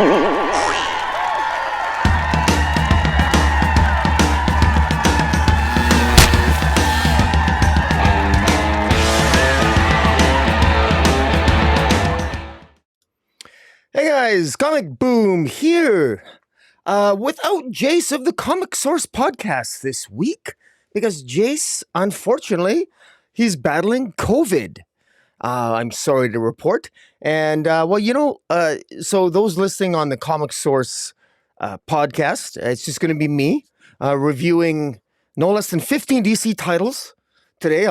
Hey guys, Comic Boom here. Without Jace of the Comic Source podcast this week, because Jace, unfortunately, he's battling COVID. I'm sorry to report. And, so those listening on the Comic Source podcast, it's just going to be me reviewing no less than 15 DC titles. Today,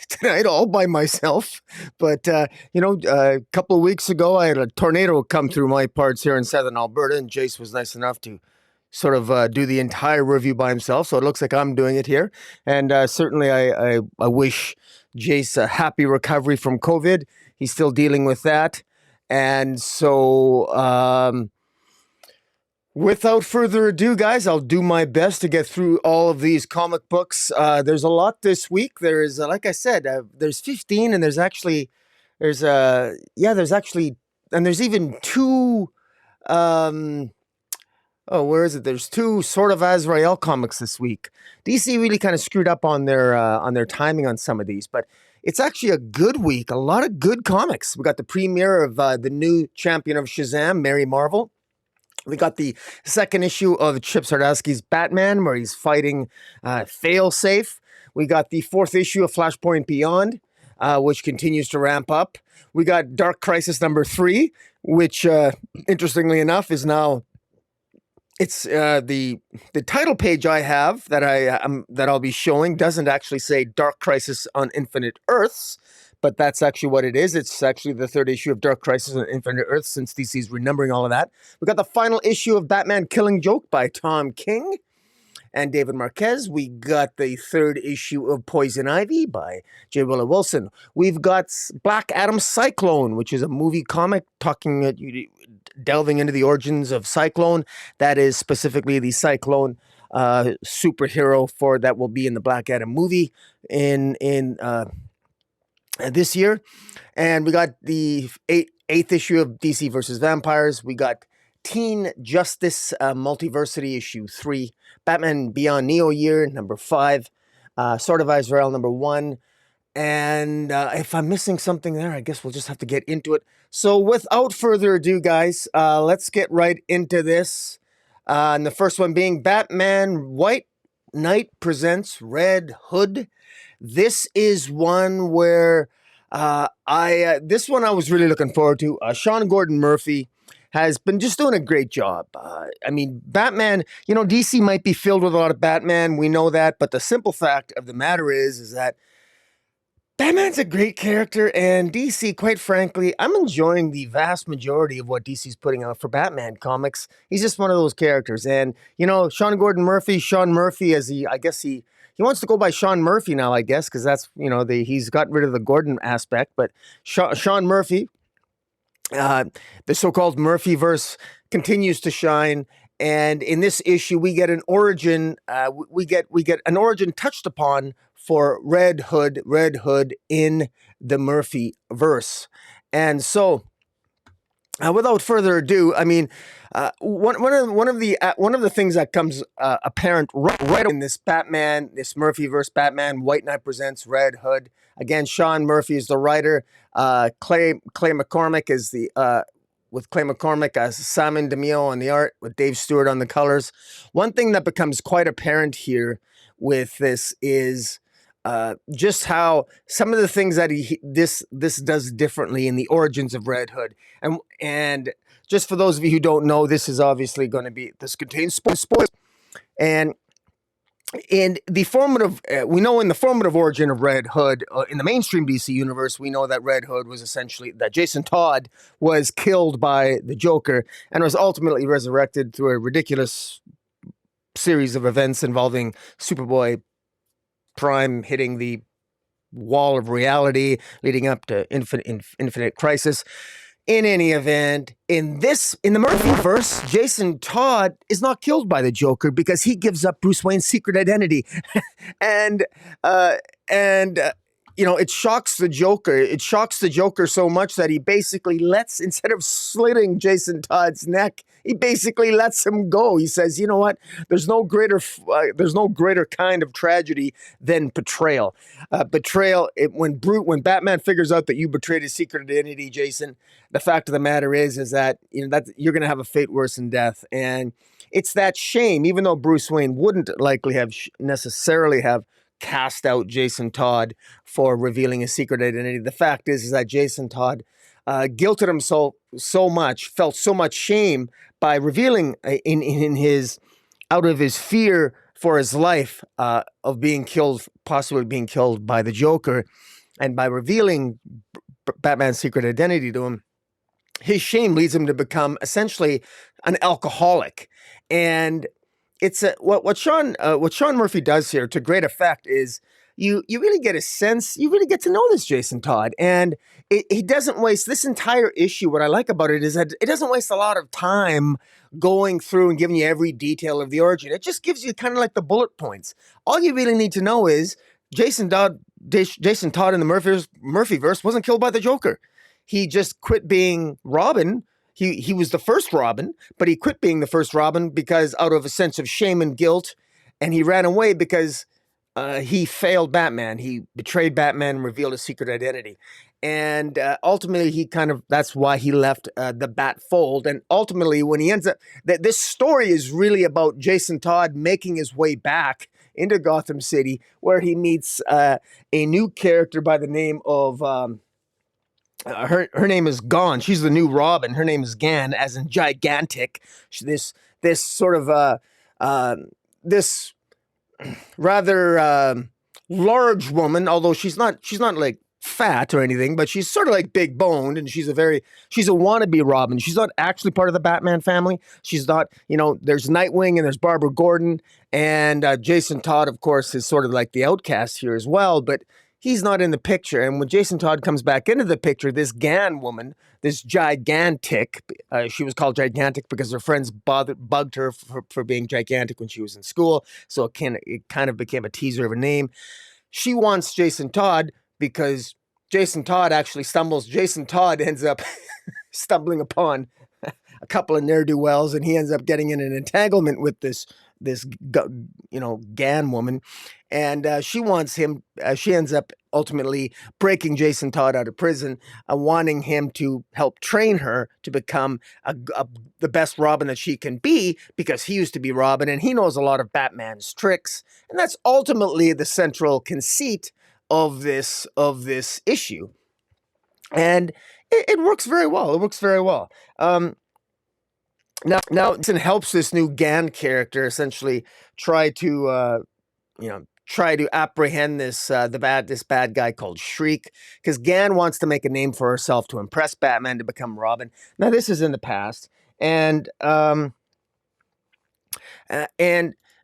tonight, all by myself. But, a couple of weeks ago, I had a tornado come through my parts here in southern Alberta, and Jace was nice enough to sort of do the entire review by himself. So it looks like I'm doing it here. And certainly I wish Jace a happy recovery from COVID. He's still dealing with that. And so... without further ado, guys, I'll do my best to get through all of these comic books. There's a lot this week. There's, like I said, there's 15, and there's even two. Where is it? There's two sort of Azrael comics this week. DC really kind of screwed up on their timing on some of these, but it's actually a good week. A lot of good comics. We got the premiere of the new champion of Shazam, Mary Marvel. We got the second issue of Chip Zardasky's Batman, where he's fighting Failsafe. We got the fourth issue of Flashpoint Beyond, which continues to ramp up. We got Dark Crisis number 3, which, interestingly enough, is now... It's the title page I have that I'll be showing doesn't actually say Dark Crisis on Infinite Earths, but that's actually what it is. It's actually the third issue of Dark Crisis on Infinite Earths, since DC's renumbering all of that. We got the final issue of Batman Killing Joke by Tom King and David Marquez. We got the third issue of Poison Ivy by J. Williamson. We've got Black Adam Cyclone, which is a movie comic delving into the origins of Cyclone. That is specifically the Cyclone superhero that will be in the Black Adam movie in this year. And we got the eighth issue of DC versus Vampires. We got Teen Justice Multiversity issue 3, Batman Beyond Neo Year number 5, Sword of Azrael number 1. And if I'm missing something there, I guess we'll just have to get into it. So without further ado, guys, let's get right into this. And the first one being Batman White Knight presents Red Hood. This is one where this one I was really looking forward to. Sean Gordon Murphy has been just doing a great job. Batman, DC might be filled with a lot of Batman. We know that. But the simple fact of the matter is that Batman's a great character, and DC, quite frankly, I'm enjoying the vast majority of what DC's putting out for Batman comics. He's just one of those characters. And, Sean Murphy, as he wants to go by Sean Murphy now, I guess, because that's, he's got rid of the Gordon aspect. But Sean Murphy, the so-called Murphyverse continues to shine. And in this issue, we get an origin. We get an origin touched upon for Red Hood in the Murphyverse. And so, without further ado, one of the things that comes apparent right in this Murphyverse Batman White Knight presents Red Hood. Again, Sean Murphy is the writer. Clay McCormick is with Clay McCormick as Simon DeMille on the art, with Dave Stewart on the colors. One thing that becomes quite apparent here with this is just how some of the things that this does differently in the origins of Red Hood. And just for those of you who don't know, this is obviously going to be, this contains spoilers. And in the formative, we know in the formative origin of Red Hood, in the mainstream DC universe, we know that Red Hood was essentially, that Jason Todd was killed by the Joker and was ultimately resurrected through a ridiculous series of events involving Superboy Prime hitting the wall of reality, leading up to Infinite Crisis. In any event, in the Murphyverse, Jason Todd is not killed by the Joker because he gives up Bruce Wayne's secret identity. and it shocks the Joker. It shocks the Joker so much that he basically instead of slitting Jason Todd's neck, he basically lets him go. He says, "You know what? There's no greater kind of tragedy than betrayal. Betrayal. When Batman figures out that you betrayed his secret identity, Jason, the fact of the matter is that that you're going to have a fate worse than death, and it's that shame. Even though Bruce Wayne wouldn't likely have necessarily have cast out Jason Todd for revealing his secret identity. The fact is that Jason Todd guilted himself so much, felt so much shame by revealing in his out of his fear for his life of being killed, possibly being killed by the Joker, and by revealing Batman's secret identity to him. His shame leads him to become essentially an alcoholic, and it's what Sean Murphy does here to great effect is you really get a sense, you really get to know this Jason Todd, and he doesn't waste this entire issue. What I like about it is that it doesn't waste a lot of time going through and giving you every detail of the origin. It just gives you kind of like the bullet points. All you really need to know is Jason Todd in the Murphyverse wasn't killed by the Joker. He just quit being Robin. He was the first Robin, but he quit being the first Robin because out of a sense of shame and guilt, and he ran away because he failed Batman. He betrayed Batman and revealed his secret identity. And ultimately, that's why he left the Bat fold. And ultimately, when he ends up, this story is really about Jason Todd making his way back into Gotham City, where he meets a new character by the name of... her name is Gone. She's the new Robin. Her name is Gan, as in gigantic. This sort of this rather large woman, although she's not like fat or anything, but she's sort of like big boned, and she's a wannabe Robin. She's not actually part of the Batman family. She's not, there's Nightwing and there's Barbara Gordon, and Jason Todd, of course, is sort of like the outcast here as well, but he's not in the picture. And when Jason Todd comes back into the picture, this Gan woman, this gigantic, she was called gigantic because her friends bugged her for being gigantic when she was in school. So it kind of became a teaser of a name. She wants Jason Todd because Jason Todd ends up stumbling upon a couple of ne'er-do-wells, and he ends up getting in an entanglement with this Gan woman, and she wants him. She ends up ultimately breaking Jason Todd out of prison, wanting him to help train her to become the best Robin that she can be, because he used to be Robin and he knows a lot of Batman's tricks, and that's ultimately the central conceit of this issue, and it works very well. It works very well. Now it helps this new Gan character essentially try to apprehend this bad guy called Shriek, because Gan wants to make a name for herself to impress Batman to become Robin. Now this is in the past, and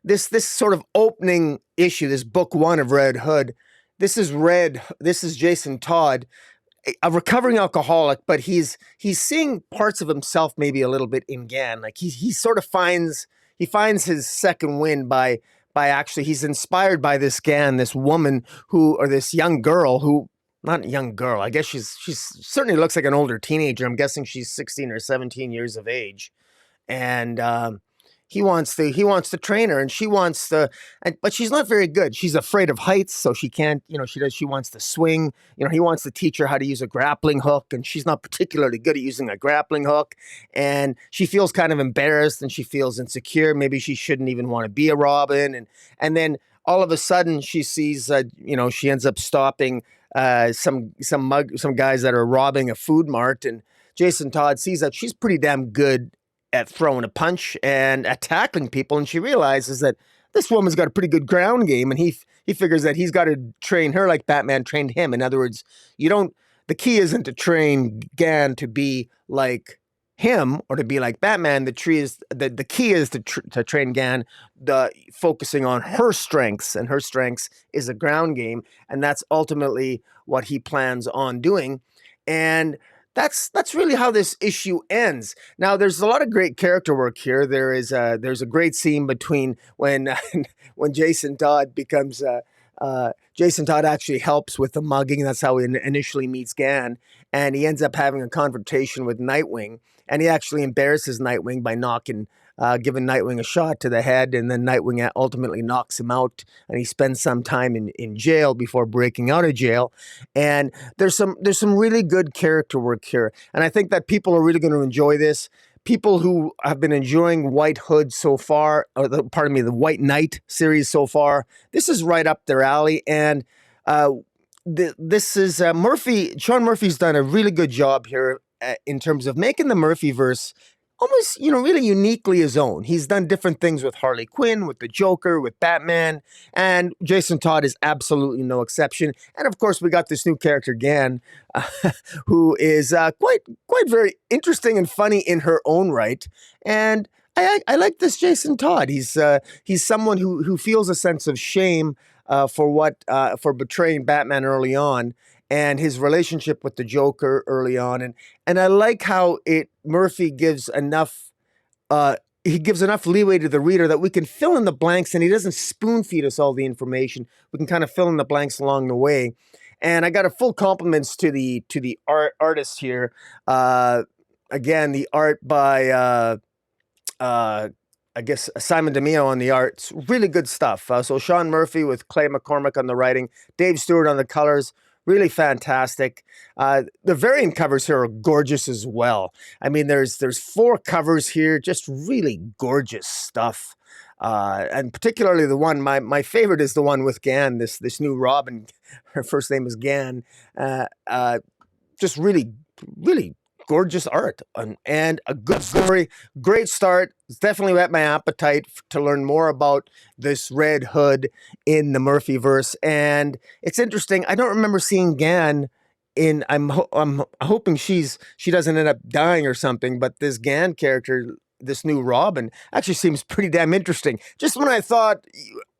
this sort of opening issue, this book 1 of Red Hood. This is Jason Todd, a recovering alcoholic, but he's seeing parts of himself maybe a little bit in Gan. Like he sort of finds his second wind by actually, he's inspired by this Gan, this woman this young girl who, not a young girl, I guess she's certainly looks like an older teenager. I'm guessing she's 16 or 17 years of age, and he wants to train her, and but she's not very good. She's afraid of heights, so she can't, she wants to swing. He wants to teach her how to use a grappling hook, and she's not particularly good at using a grappling hook. And she feels kind of embarrassed, and she feels insecure. Maybe she shouldn't even want to be a Robin. And then all of a sudden she sees, she ends up stopping some guys that are robbing a food mart, and Jason Todd sees that she's pretty damn good at throwing a punch and at tackling people, and she realizes that this woman's got a pretty good ground game, and he figures that he's got to train her like Batman trained him. In other words, the key isn't to train Gan to be like him or to be like Batman. The key is to train Gan, focusing on her strengths, and her strengths is a ground game, and that's ultimately what he plans on doing. And that's really how this issue ends. Now, there's a lot of great character work here. There's a great scene between when Jason Todd becomes Jason Todd actually helps with the mugging. That's how he initially meets Gan. And he ends up having a confrontation with Nightwing. And he actually embarrasses Nightwing by giving Nightwing a shot to the head. And then Nightwing ultimately knocks him out. And he spends some time in jail before breaking out of jail. And there's some really good character work here. And I think that people are really going to enjoy this. People who have been enjoying White Hood so far, the White Knight series so far, this is right up their alley. And this is Murphy. Sean Murphy's done a really good job here in terms of making the Murphyverse almost, really uniquely his own. He's done different things with Harley Quinn, with the Joker, with Batman, and Jason Todd is absolutely no exception. And of course, we got this new character, Gan, who is quite very interesting and funny in her own right. And I like this Jason Todd. He's someone who feels a sense of shame for betraying Batman early on, and his relationship with the Joker early on, and I like how Murphy gives enough leeway to the reader that we can fill in the blanks, and he doesn't spoon feed us all the information. We can kind of fill in the blanks along the way. And I got a full compliments to the artist here. Again, the art by I guess Simon DeMeo on the art. It's really good stuff. So Sean Murphy with Clay McCormick on the writing, Dave Stewart on the colors. Really fantastic. The variant covers here are gorgeous as well. I mean, there's 4 covers here, just really gorgeous stuff. And particularly the one, my favorite is the one with Gan, this new Robin. Her first name is Gan. Just really, really gorgeous art and a good story. Great start. It's definitely whet my appetite to learn more about this Red Hood in the Murphyverse. And it's interesting. I don't remember seeing Gan in. I'm hoping she doesn't end up dying or something. But this Gan character, this new Robin, actually seems pretty damn interesting. Just when I thought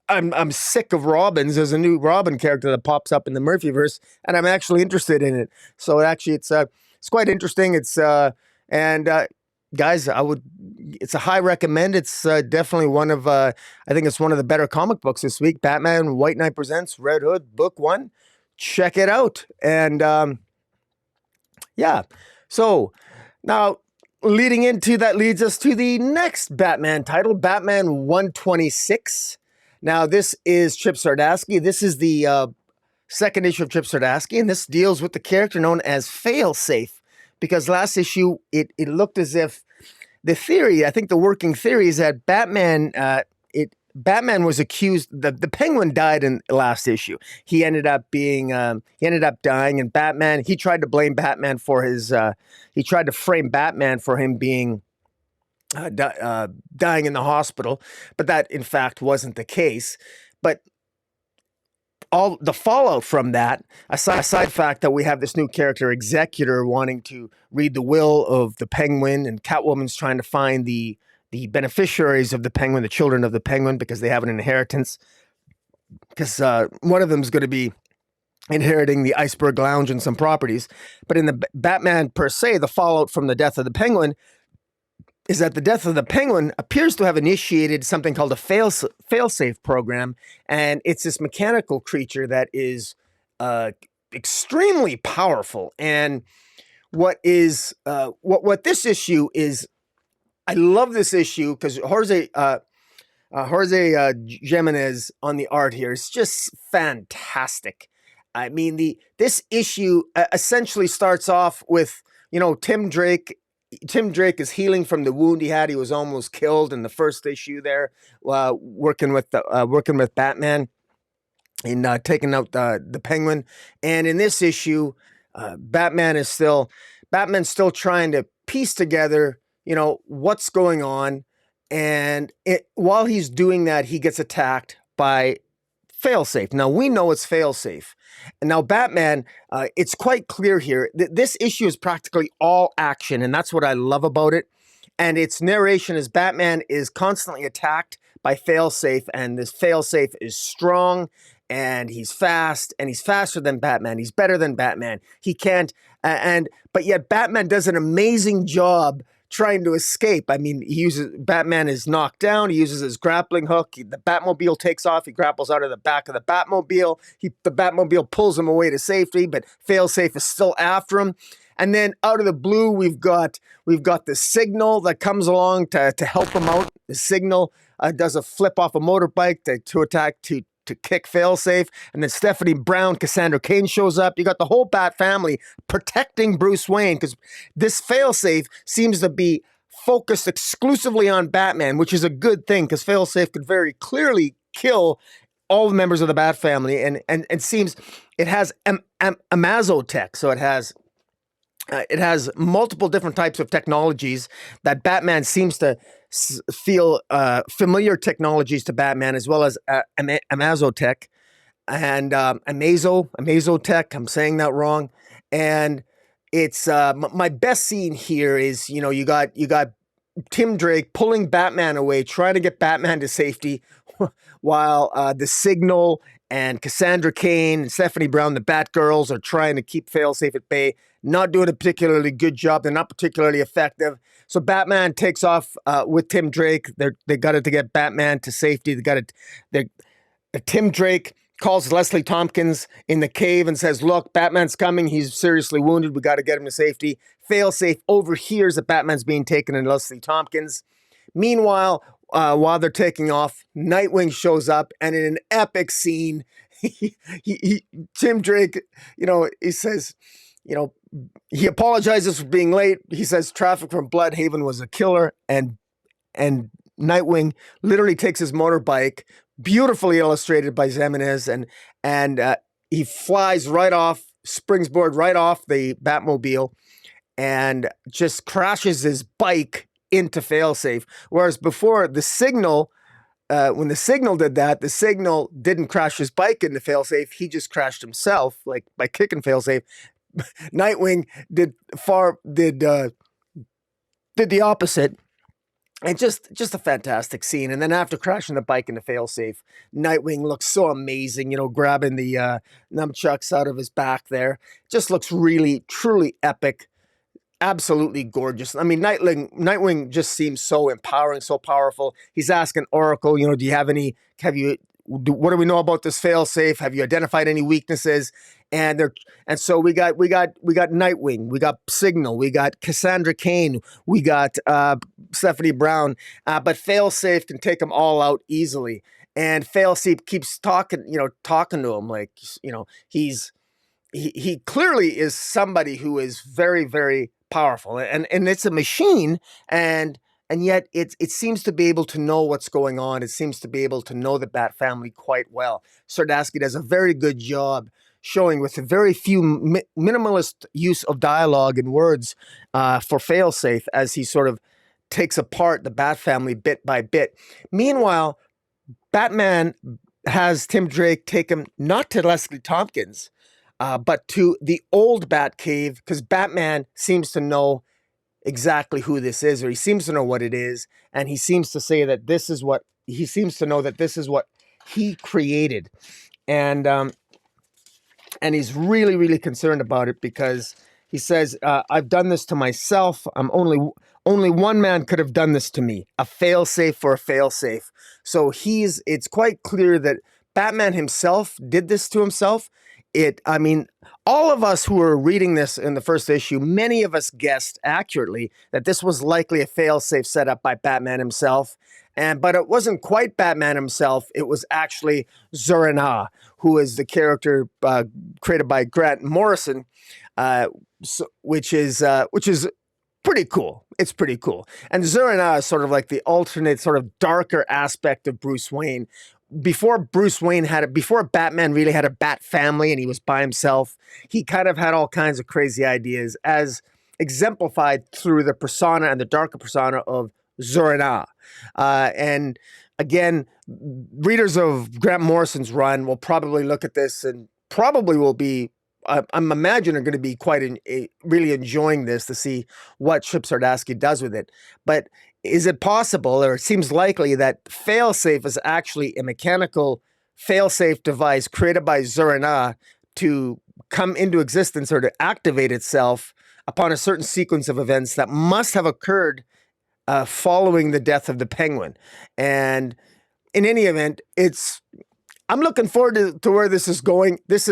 I'm sick of Robins, there's a new Robin character that pops up in the Murphyverse, and I'm actually interested in it. So actually, it's quite interesting. It's guys, it's a high recommend. It's definitely one of I think it's one of the better comic books this week. Batman White Knight Presents Red Hood Book 1. Check it out. And yeah. So now leading into that leads us to the next Batman title, Batman 126. Now this is Chip Zardasky. This is the second issue of Chip Zardasky, and this deals with the character known as Failsafe, because last issue it looked as if the theory, I think the working theory is that Batman was accused, the Penguin died in last issue. He ended up dying, and Batman, he tried to blame Batman for he tried to frame Batman for him being dying in the hospital, but that in fact wasn't the case. But all the fallout from that, aside fact that we have this new character, Executor, wanting to read the will of the Penguin, and Catwoman's trying to find the beneficiaries of the Penguin, the children of the Penguin, because they have an inheritance. Because one of them is going to be inheriting the Iceberg Lounge and some properties. But in the Batman per se, the fallout from the death of the Penguin is that the death of the Penguin appears to have initiated something called a failsafe program, and it's this mechanical creature that is extremely powerful. And what this issue is, I love this issue because Jorge Jimenez on the art here is just fantastic. I mean, this issue essentially starts off with, Tim Drake. Tim Drake is healing from the wound he had. He was almost killed in the first issue there, working with Batman in taking out the Penguin. And in this issue, Batman's still trying to piece together, what's going on. And while he's doing that, he gets attacked by Failsafe. Now, we know it's Failsafe. And now Batman, it's quite clear here that this issue is practically all action, and that's what I love about it. And its narration is Batman is constantly attacked by Failsafe, and this Failsafe is strong, and he's fast, and he's faster than Batman. He's better than Batman. He can't, but yet Batman does an amazing job trying to escape. I mean, Batman is knocked down. He uses his grappling hook. The Batmobile takes off. He grapples out of the back of the Batmobile. The Batmobile pulls him away to safety, but Failsafe is still after him. And then out of the blue, we've got the Signal that comes along to help him out. The Signal does a flip off a motorbike to attack to kick Failsafe, and then Stephanie Brown, Cassandra Cain shows up. You got the whole Bat family protecting Bruce Wayne, because this Failsafe seems to be focused exclusively on Batman, which is a good thing, because Failsafe could very clearly kill all the members of the Bat family, and seems it has Amazotech, so it has multiple different types of technologies that Batman seems to feel familiar technologies to Batman, as well as Amazotech and Amazotech. I'm saying that wrong. And it's my best scene here is, you got Tim Drake pulling Batman away, trying to get Batman to safety, while the Signal and Cassandra Cain and Stephanie Brown, the Batgirls, are trying to keep Failsafe at bay. Not doing a particularly good job. They're not particularly effective. So Batman takes off with Tim Drake. They got it to get Batman to safety. Tim Drake calls Leslie Tompkins in the cave and says, "Look, Batman's coming. He's seriously wounded. We got to get him to safety." Failsafe overhears that Batman's being taken in Leslie Tompkins. Meanwhile, while they're taking off, Nightwing shows up, and in an epic scene, Tim Drake, he says, he apologizes for being late. He says traffic from Bloodhaven was a killer, and Nightwing literally takes his motorbike, beautifully illustrated by Jimenez, and he flies right off, springboard right off the Batmobile, and just crashes his bike into Failsafe. Whereas before, the Signal, when the Signal did that, the Signal didn't crash his bike into Failsafe. He just crashed himself, like by kicking Failsafe. Nightwing did the opposite, and just a fantastic scene. And then after crashing the bike into Failsafe, Nightwing looks so amazing, grabbing the nunchucks out of his back there. Just looks really, truly epic. Absolutely gorgeous. I mean, Nightwing just seems so empowering, so powerful. He's asking Oracle, what do we know about this Failsafe? Have you identified any weaknesses? And so we got Nightwing, we got Signal, we got Cassandra Cain, we got Stephanie Brown, but Failsafe can take them all out easily. And Failsafe keeps talking to him, like, he clearly is somebody who is very, very powerful, and it's a machine, and yet it seems to be able to know what's going on. It seems to be able to know the Bat family quite well. Zardasky does a very good job showing, with a very few minimalist use of dialogue and words for Failsafe, as he sort of takes apart the Bat family bit by bit. Meanwhile, Batman has Tim Drake take him not to Leslie Tompkins, but to the old Bat Cave, because Batman seems to know exactly who this is, or he seems to know what it is, and he seems to say that this is what he created, and he's really, really concerned about it, because he says, "I've done this to myself. Only one man could have done this to me, a failsafe for a failsafe." So it's quite clear that Batman himself did this to himself. All of us who were reading this in the first issue, many of us guessed accurately that this was likely a failsafe set up by Batman himself. But it wasn't quite Batman himself. It was actually Zur-En-Arrh, who is the character created by Grant Morrison, which is pretty cool. It's pretty cool. And Zur-En-Arrh is sort of like the alternate, sort of darker aspect of Bruce Wayne. Before Batman really had a Bat family and he was by himself, he kind of had all kinds of crazy ideas, as exemplified through the persona and the darker persona of Zur-En-Arrh. And again, readers of Grant Morrison's run will probably look at this and probably will be, I'm imagining, are going to be quite really enjoying this to see what Chip Zardasky does with it. But is it possible, or it seems likely, that Failsafe is actually a mechanical failsafe device created by Zur-En-Arrh to come into existence, or to activate itself upon a certain sequence of events that must have occurred following the death of the Penguin. And in any event, I'm looking forward to where this is going. This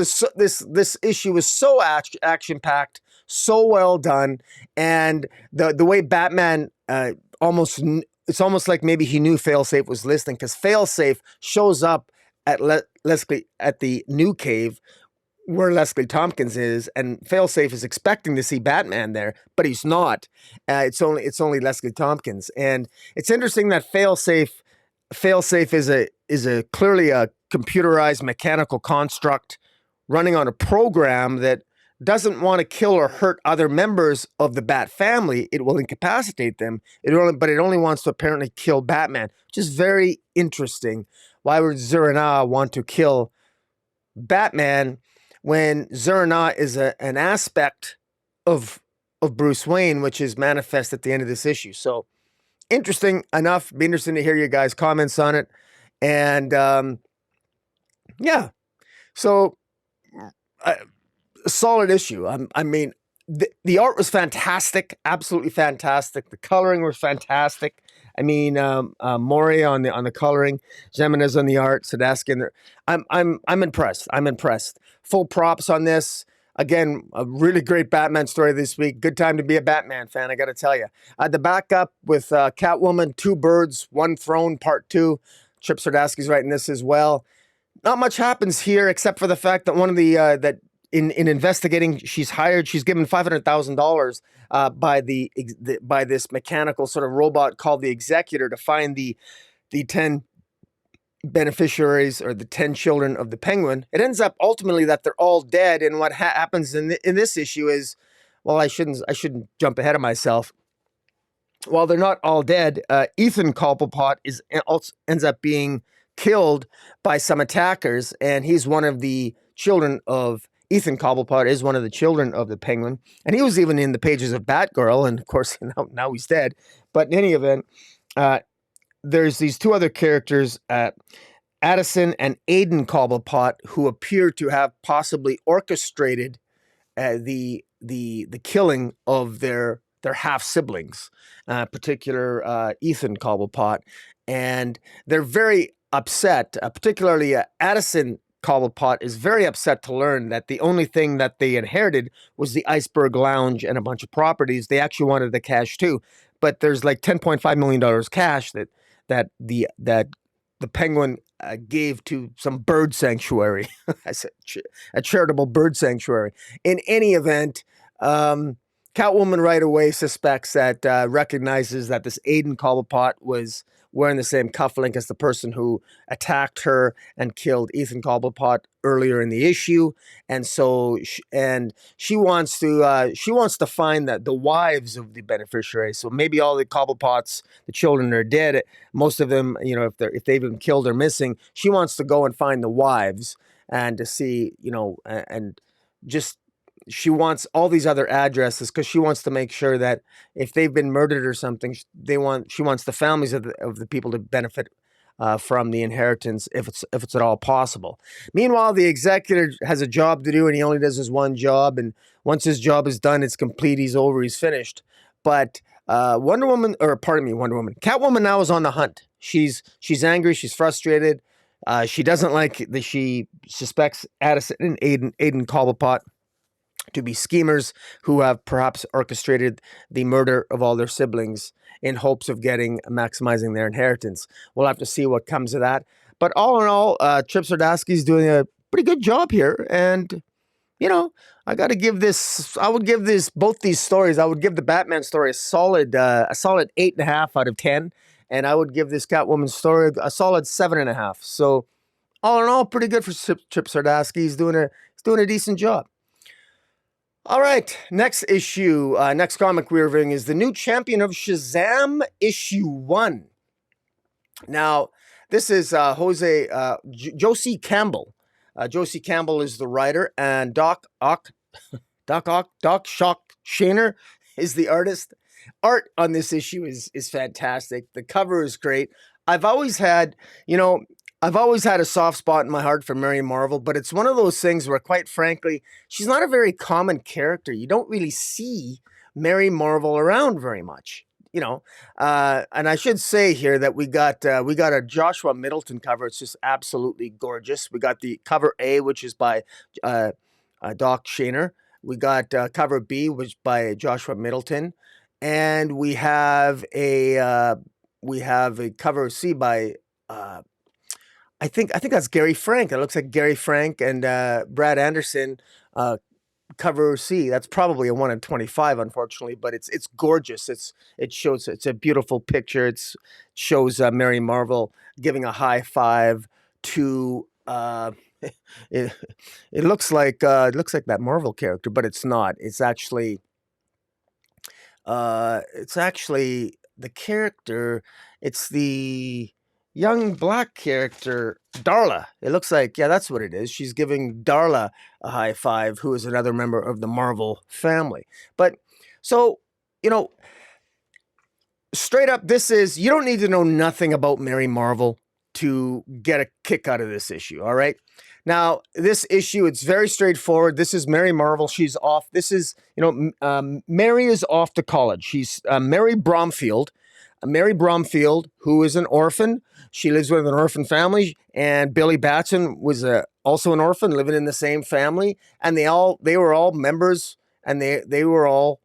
issue is so action packed, so well done, and the way Batman it's almost like maybe he knew Failsafe was listening, because Failsafe shows up at Leslie at the new cave where Leslie Tompkins is, and Failsafe is expecting to see Batman there, but he's not. It's only Leslie Tompkins, and it's interesting that Failsafe is a clearly a computerized mechanical construct running on a program that doesn't want to kill or hurt other members of the Bat family. It will incapacitate them. But it only wants to apparently kill Batman, which is very interesting. Why would Zur-En-Arrh want to kill Batman when Zur-En-Arrh is an aspect of Bruce Wayne, which is manifest at the end of this issue? So interesting enough. Be interesting to hear your guys' comments on it. And yeah, so a solid issue. I mean, the art was fantastic, absolutely fantastic. The coloring was fantastic. I mean, Moria on the coloring, Jimenez on the art, Zardasky. I'm impressed. I'm impressed. Full props on this. Again, a really great Batman story this week. Good time to be a Batman fan, I got to tell you. The backup with Catwoman, Two Birds, One Throne, Part 2. Chip Zardasky's writing this as well. Not much happens here except for the fact that one of the that in investigating, she's given $500,000 by this mechanical sort of robot called the Executor to find the 10 beneficiaries or the 10 children of the Penguin. It ends up ultimately that they're all dead, and what happens in this issue is, well, I shouldn't jump ahead of myself. While they're not all dead, Ethan Cobblepot ends up being killed by some attackers, and he's one of the children of Ethan Cobblepot is one of the children of the Penguin, and he was even in the pages of Batgirl, and of course now he's dead. But in any event, there's these two other characters, Addison and Aidan Cobblepot, who appear to have possibly orchestrated the killing of their half siblings, particular Ethan Cobblepot, and they're very upset. Particularly Addison Cobblepot is very upset to learn that the only thing that they inherited was the Iceberg Lounge and a bunch of properties. They actually wanted the cash too, but there's like $10.5 million cash that the Penguin gave to some bird sanctuary. I said a charitable bird sanctuary. In any event, Catwoman right away suspects that, recognizes that this Aidan Cobblepot was wearing the same cufflink as the person who attacked her and killed Ethan Cobblepot earlier in the issue, and so she wants to find the wives of the beneficiaries. So maybe all the Cobblepots, the children, are dead. Most of them, if they've been killed or missing, she wants to go and find the wives and to see, and just. She wants all these other addresses because she wants to make sure that if they've been murdered or something, she wants the families of the people to benefit from the inheritance if it's at all possible. Meanwhile, the Executor has a job to do, and he only does his one job. And once his job is done, it's complete. He's over. He's finished. But Catwoman now is on the hunt. She's angry. She's frustrated. She doesn't like that. She suspects Addison and Aidan Cobblepot to be schemers who have perhaps orchestrated the murder of all their siblings in hopes of maximizing their inheritance. We'll have to see what comes of that. But all in all, Chip Zardasky's doing a pretty good job here. And, I got to give both these stories, I would give the Batman story a solid 8.5 out of 10. And I would give this Catwoman story a solid 7.5. So all in all, pretty good for Chip Zardasky. He's doing a decent job. All right, next issue, next comic we're reviewing is the new Champion of Shazam, issue 1. Now, this is Josie Campbell. Josie Campbell is the writer, and Doc Shock Shaner is the artist. Art on this issue is fantastic. The cover is great. I've always had, I've always had a soft spot in my heart for Mary Marvel, but it's one of those things where, quite frankly, she's not a very common character. You don't really see Mary Marvel around very much, you know. And I should say here that we got a Joshua Middleton cover. It's just absolutely gorgeous. We got the cover A, which is by uh, Doc Shaner. We got cover B, which is by Joshua Middleton, and we have a cover C by. I think that's Gary Frank. It looks like Gary Frank and Brad Anderson uh, cover C. That's probably a 1 in 25, unfortunately, but it's gorgeous. It's a beautiful picture. It shows Mary Marvel giving a high five to. It, it looks like that Marvel character, but it's not. It's actually the character. It's the young black character, Darla. It looks like, yeah, that's what it is. She's giving Darla a high five, who is another member of the Marvel family. But so, you know, straight up, you don't need to know nothing about Mary Marvel to get a kick out of this issue, all right? Now, this issue, it's very straightforward. This is Mary Marvel. She's off. This is, Mary is off to college. She's Mary Bromfield. Mary Bromfield, who is an orphan. She lives with an orphan family, and Billy Batson was also an orphan living in the same family, and they were all members, and they all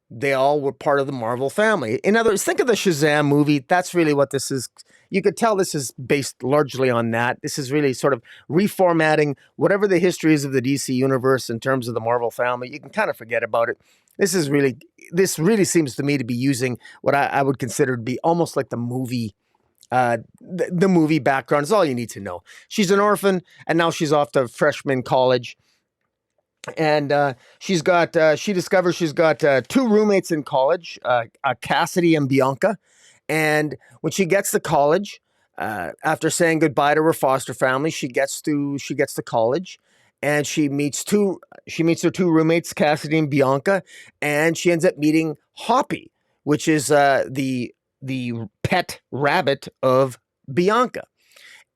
were part of the Marvel family. In other words, think of the Shazam movie. That's really what this is. You could tell this is based largely on that. This is really sort of reformatting whatever the history is of the DC universe in terms of the Marvel family. You can kind of forget about it. This really seems to me to be using what I would consider to be almost like the movie. The movie background is all you need to know. She's an orphan, and now she's off to freshman college. And she discovers she's got two roommates in college, Cassidy and Bianca. And when she gets to college, after saying goodbye to her foster family, she gets to college, and she meets her two roommates, Cassidy and Bianca, and she ends up meeting Hoppy, which is the pet rabbit of Bianca.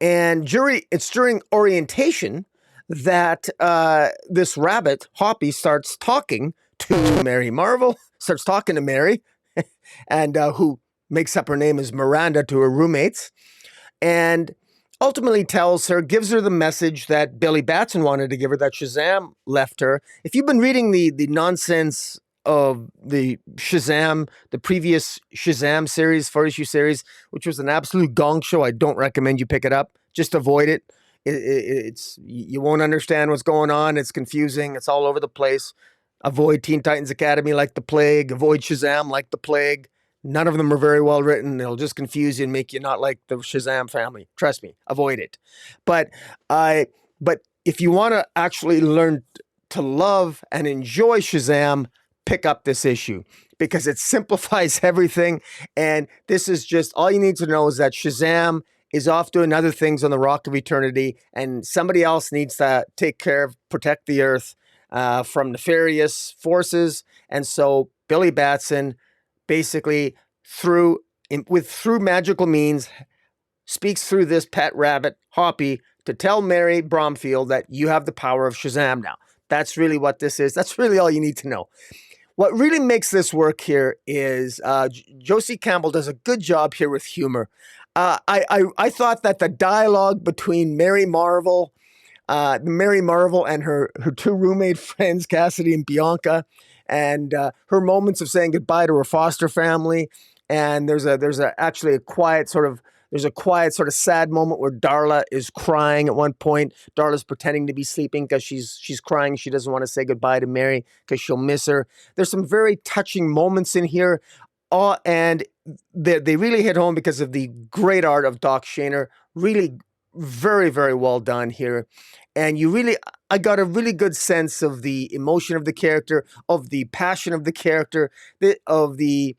And it's during orientation that this rabbit, Hoppy, starts talking to Mary Marvel, starts talking to Mary, and who makes up her name as Miranda to her roommates, and ultimately gives her the message that Billy Batson wanted to give her, that Shazam left her. If you've been reading the nonsense of the previous Shazam series, 4-issue series, which was an absolute gong show, I don't recommend you pick it up. Just avoid it. You won't understand what's going on. It's confusing. It's all over the place. Avoid Teen Titans Academy like the plague. Avoid Shazam like the plague. None of them are very well written. It'll just confuse you and make you not like the Shazam family. Trust me, avoid it. But if you want to actually learn to love and enjoy Shazam, pick up this issue, because it simplifies everything. And this is just all you need to know is that Shazam is off doing other things on the Rock of Eternity, and somebody else needs to protect the Earth from nefarious forces. And so Billy Batson basically through magical means speaks through this pet rabbit, Hoppy, to tell Mary Bromfield that you have the power of Shazam now. That's really what this is. That's really all you need to know. What really makes this work here is Josie Campbell does a good job here with humor. I thought that the dialogue between Mary Marvel and her two roommate friends, Cassidy and Bianca, and her moments of saying goodbye to her foster family, and there's actually a quiet sort of sad moment where Darla is crying at one point. Darla's pretending to be sleeping because she's crying. She doesn't want to say goodbye to Mary because she'll miss her. There's some very touching moments in here, and they really hit home because of the great art of Doc Shaner. Really very, very well done here. And I got a really good sense of the emotion of the character, of the passion of the character, of the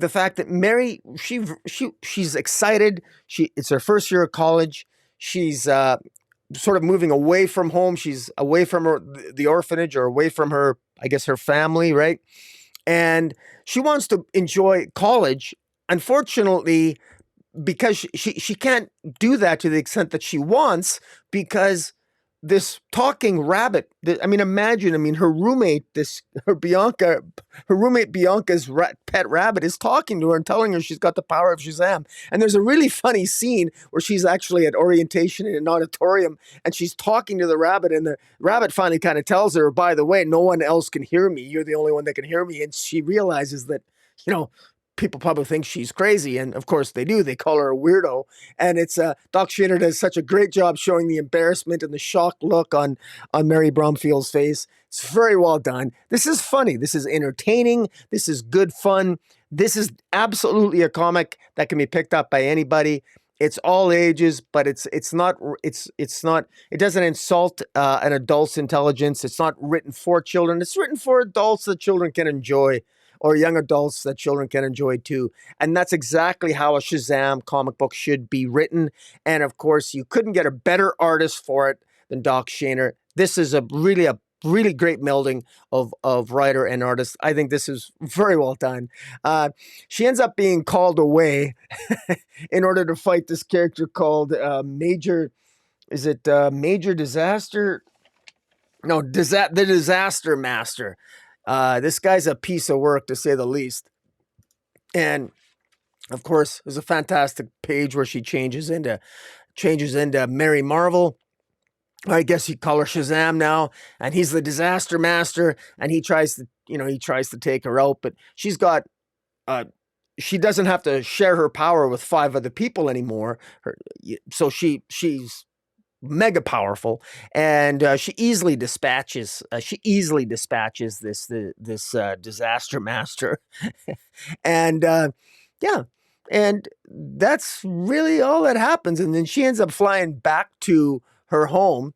fact that Mary, she's excited. It's her first year of college. She's sort of moving away from home. She's away from the orphanage, or away from her, I guess, her family, right? And she wants to enjoy college. Unfortunately, because she can't do that to the extent that she wants, because this talking rabbit, imagine, her roommate, her roommate Bianca's pet rabbit is talking to her and telling her she's got the power of Shazam. And there's a really funny scene where she's actually at orientation in an auditorium and she's talking to the rabbit, and the rabbit finally kind of tells her, by the way, no one else can hear me. You're the only one that can hear me. And she realizes that, people probably think she's crazy, and of course they do. They call her a weirdo, and it's Doc Shader does such a great job showing the embarrassment and the shocked look on Mary Bromfield's face. It's very well done. This is funny. This is entertaining. This is good fun. This is absolutely a comic that can be picked up by anybody. It's all ages, but it doesn't insult an adult's intelligence. It's not written for children. It's written for adults that children can enjoy, or young adults that children can enjoy too. And that's exactly how a Shazam comic book should be written. And of course, you couldn't get a better artist for it than Doc Shaner. This is a really great melding of writer and artist. I think this is very well done. She ends up being called away in order to fight this character called Major Disaster? No, the Disaster Master. This guy's a piece of work, to say the least. And of course, there's a fantastic page where she changes into Mary Marvel. I guess you call her Shazam now, and he's the Disaster Master, and he tries to take her out, but she doesn't have to share her power with 5 other people anymore. So she's mega powerful, and she easily dispatches this Disaster Master. And and that's really all that happens. And then she ends up flying back to her home,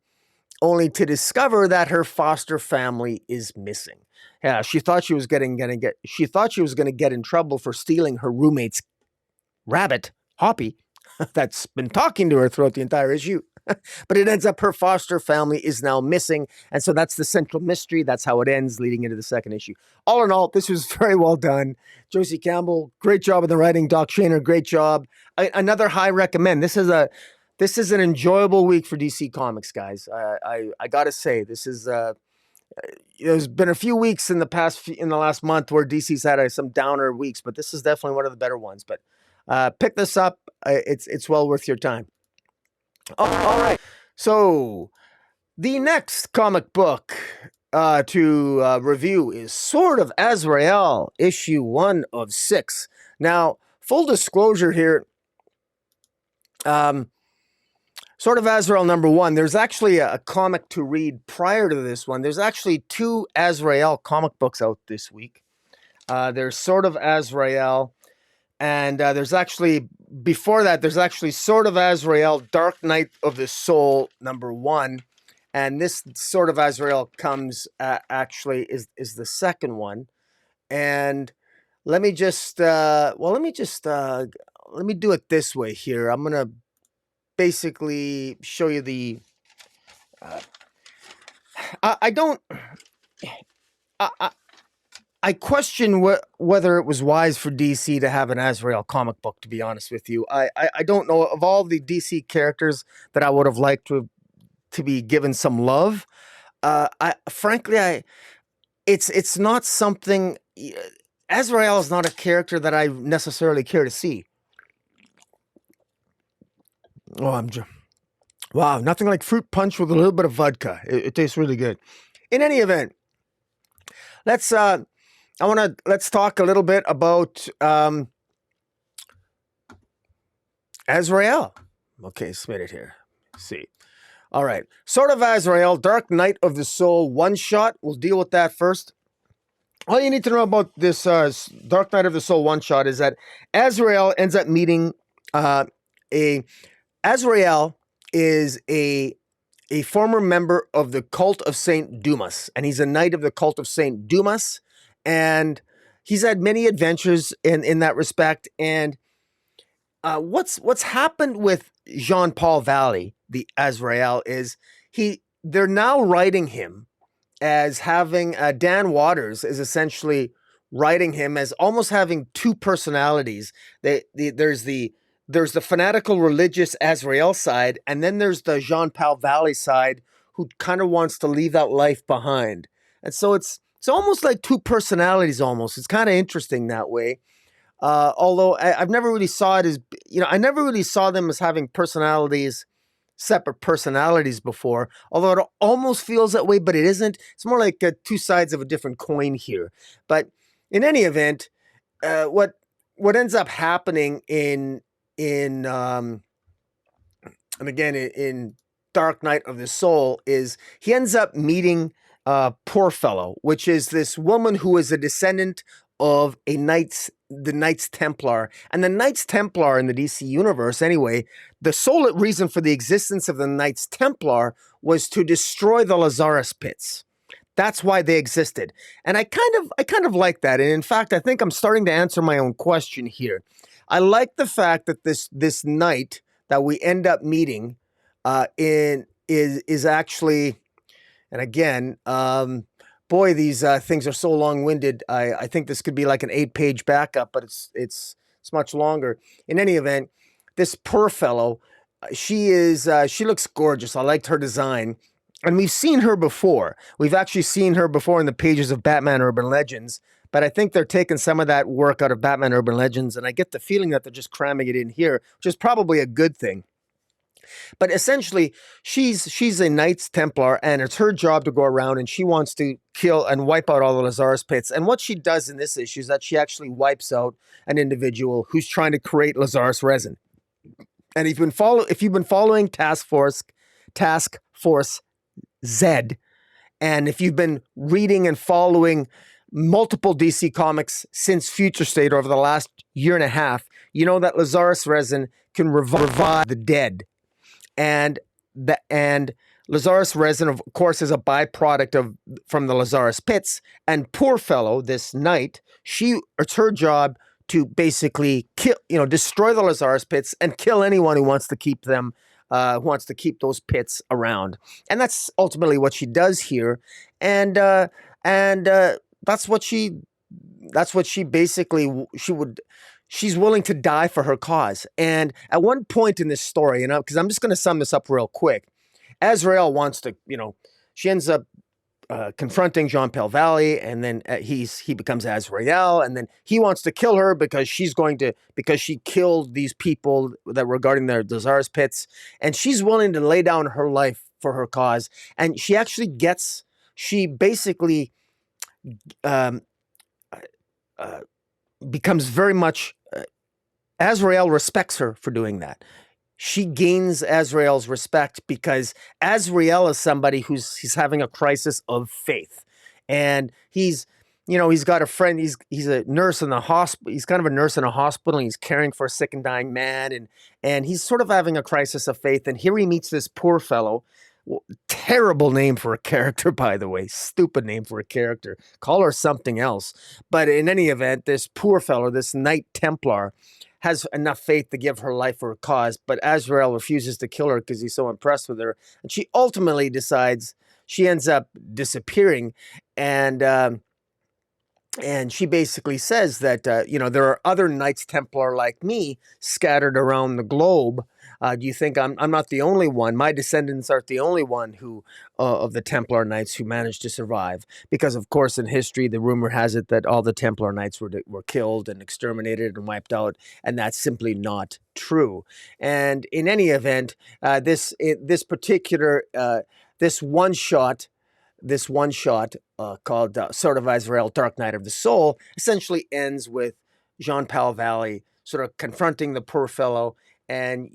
only to discover that her foster family is missing. Yeah, she thought she was going to get in trouble for stealing her roommate's rabbit, Hoppy, that's been talking to her throughout the entire issue. But it ends up her foster family is now missing. And so that's the central mystery. That's how it ends, leading into the second issue. All in all, this was very well done. Josie Campbell, great job in the writing. Doc Shaner, great job. Another high recommend. This is an enjoyable week for DC Comics, guys. I got to say, this is there's been a few weeks in the last month where DC's had some downer weeks, but this is definitely one of the better ones. But pick this up. It's well worth your time. All right. So the next comic book to review is Sword of Azrael, issue 1 of 6. Now, full disclosure here, Sword of Azrael number 1, there's actually a comic to read prior to this one. There's actually 2 Azrael comic books out this week. There's Sword of Azrael, and there's actually, before that, there's actually Sword of Azrael, Dark Night of the Soul number 1. And this Sword of Azrael comes, actually, is the second one. And let me just, let me do it this way here. I'm going to basically show you the, I question whether it was wise for DC to have an Azrael comic book, to be honest with you. I don't know, of all the DC characters that I would have liked to be given some love. Frankly, it's not something. Azrael is not a character that I necessarily care to see. Oh, wow, nothing like fruit punch with a little bit of vodka. It tastes really good. In any event, let's talk a little bit about Azrael. Okay, submit it here. Let's see. All right. Sword of Azrael, Dark Night of the Soul, one shot. We'll deal with that first. All you need to know about this Dark Night of the Soul one shot is that Azrael ends up meeting Azrael is a former member of the cult of Saint Dumas, and he's a knight of the cult of Saint Dumas, and he's had many adventures in that respect. And what's happened with Jean-Paul Valley, the Azrael, is they're now writing him as having Dan Waters is essentially writing him as almost having two personalities. There's the there's the fanatical religious Azrael side, and then there's the Jean-Paul Valley side who kind of wants to leave that life behind. And so it's almost like two personalities almost. It's kind of interesting that way. Although I've never really saw it as, I never really saw them as having personalities, separate personalities before, although it almost feels that way, but it isn't. It's more like two sides of a different coin here. But in any event, what ends up happening in and again in Dark Night of the Soul is he ends up meeting Poor Fellow, which is this woman who is a descendant of the Knights Templar. And the Knights Templar in the DC universe, anyway, the sole reason for the existence of the Knights Templar was to destroy the Lazarus pits. That's why they existed. And I kind of like that. And in fact, I think I'm starting to answer my own question here. I like the fact that this knight that we end up meeting is actually, and again, boy, these things are so long-winded. I think this could be like an 8-page backup, but it's much longer. In any event, this Poor Fellow, she looks gorgeous. I liked her design. And we've seen her before. We've actually seen her before in the pages of Batman Urban Legends, but I think they're taking some of that work out of Batman Urban Legends, and I get the feeling that they're just cramming it in here, which is probably a good thing. But essentially, she's a Knights Templar, and it's her job to go around, and she wants to kill and wipe out all the Lazarus pits. And what she does in this issue is that she actually wipes out an individual who's trying to create Lazarus resin. And if you've been following Task Force Z, and if you've been reading and following multiple DC comics since Future State over the last year and a half, you know that Lazarus resin can revive the dead. And Lazarus resin, of course, is a byproduct from the Lazarus pits. And Poor Fellow, this knight, it's her job to basically destroy the Lazarus pits and kill anyone who wants to keep them. Wants to keep those pits around, and that's ultimately what she does here, and that's what she basically she's willing to die for her cause. And at one point in this story, because I'm just going to sum this up real quick, Azrael wants to, she ends up confronting Jean-Paul Valley, and then he becomes Azrael, and then he wants to kill her because she killed these people that were guarding their Lazarus pits, and she's willing to lay down her life for her cause. And she basically becomes very much Azrael respects her for doing that. She gains Azrael's respect because Azrael is somebody he's having a crisis of faith, and he's got a friend. He's a nurse in the hospital. He's kind of a nurse in a hospital. And he's caring for a sick and dying man, and he's sort of having a crisis of faith. And here he meets this Poor Fellow. Terrible name for a character, by the way. Stupid name for a character. Call her something else. But in any event, this Poor Fellow, this Knight Templar, has enough faith to give her life for a cause, but Azrael refuses to kill her because he's so impressed with her. And she ultimately decides, she ends up disappearing, and she basically says that, there are other Knights Templar like me scattered around the globe. Do you think I'm not the only one? My descendants aren't the only one who of the Templar Knights who managed to survive. Because, of course, in history, the rumor has it that all the Templar Knights were killed and exterminated and wiped out, and that's simply not true. And in any event, this particular one shot called Sword of Azrael, Dark Night of the Soul, essentially ends with Jean-Paul Valley sort of confronting the Poor Fellow, and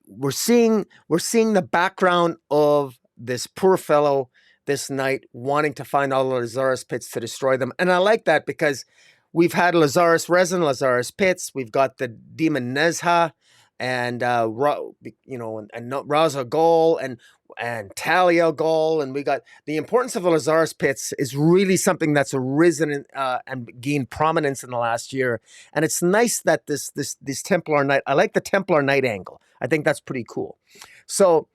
we're seeing the background of this Poor Fellow, this knight, wanting to find all the Lazarus pits to destroy them. And I like that because we've had Lazarus resin, Lazarus pits, we've got the demon Nezha, and Ra's al Ghul, and Talia Ghul, and we got the importance of the Lazarus pits is really something that's arisen and gained prominence in the last year. And it's nice that this Templar Knight, I like the Templar Knight angle. I think that's pretty cool. So,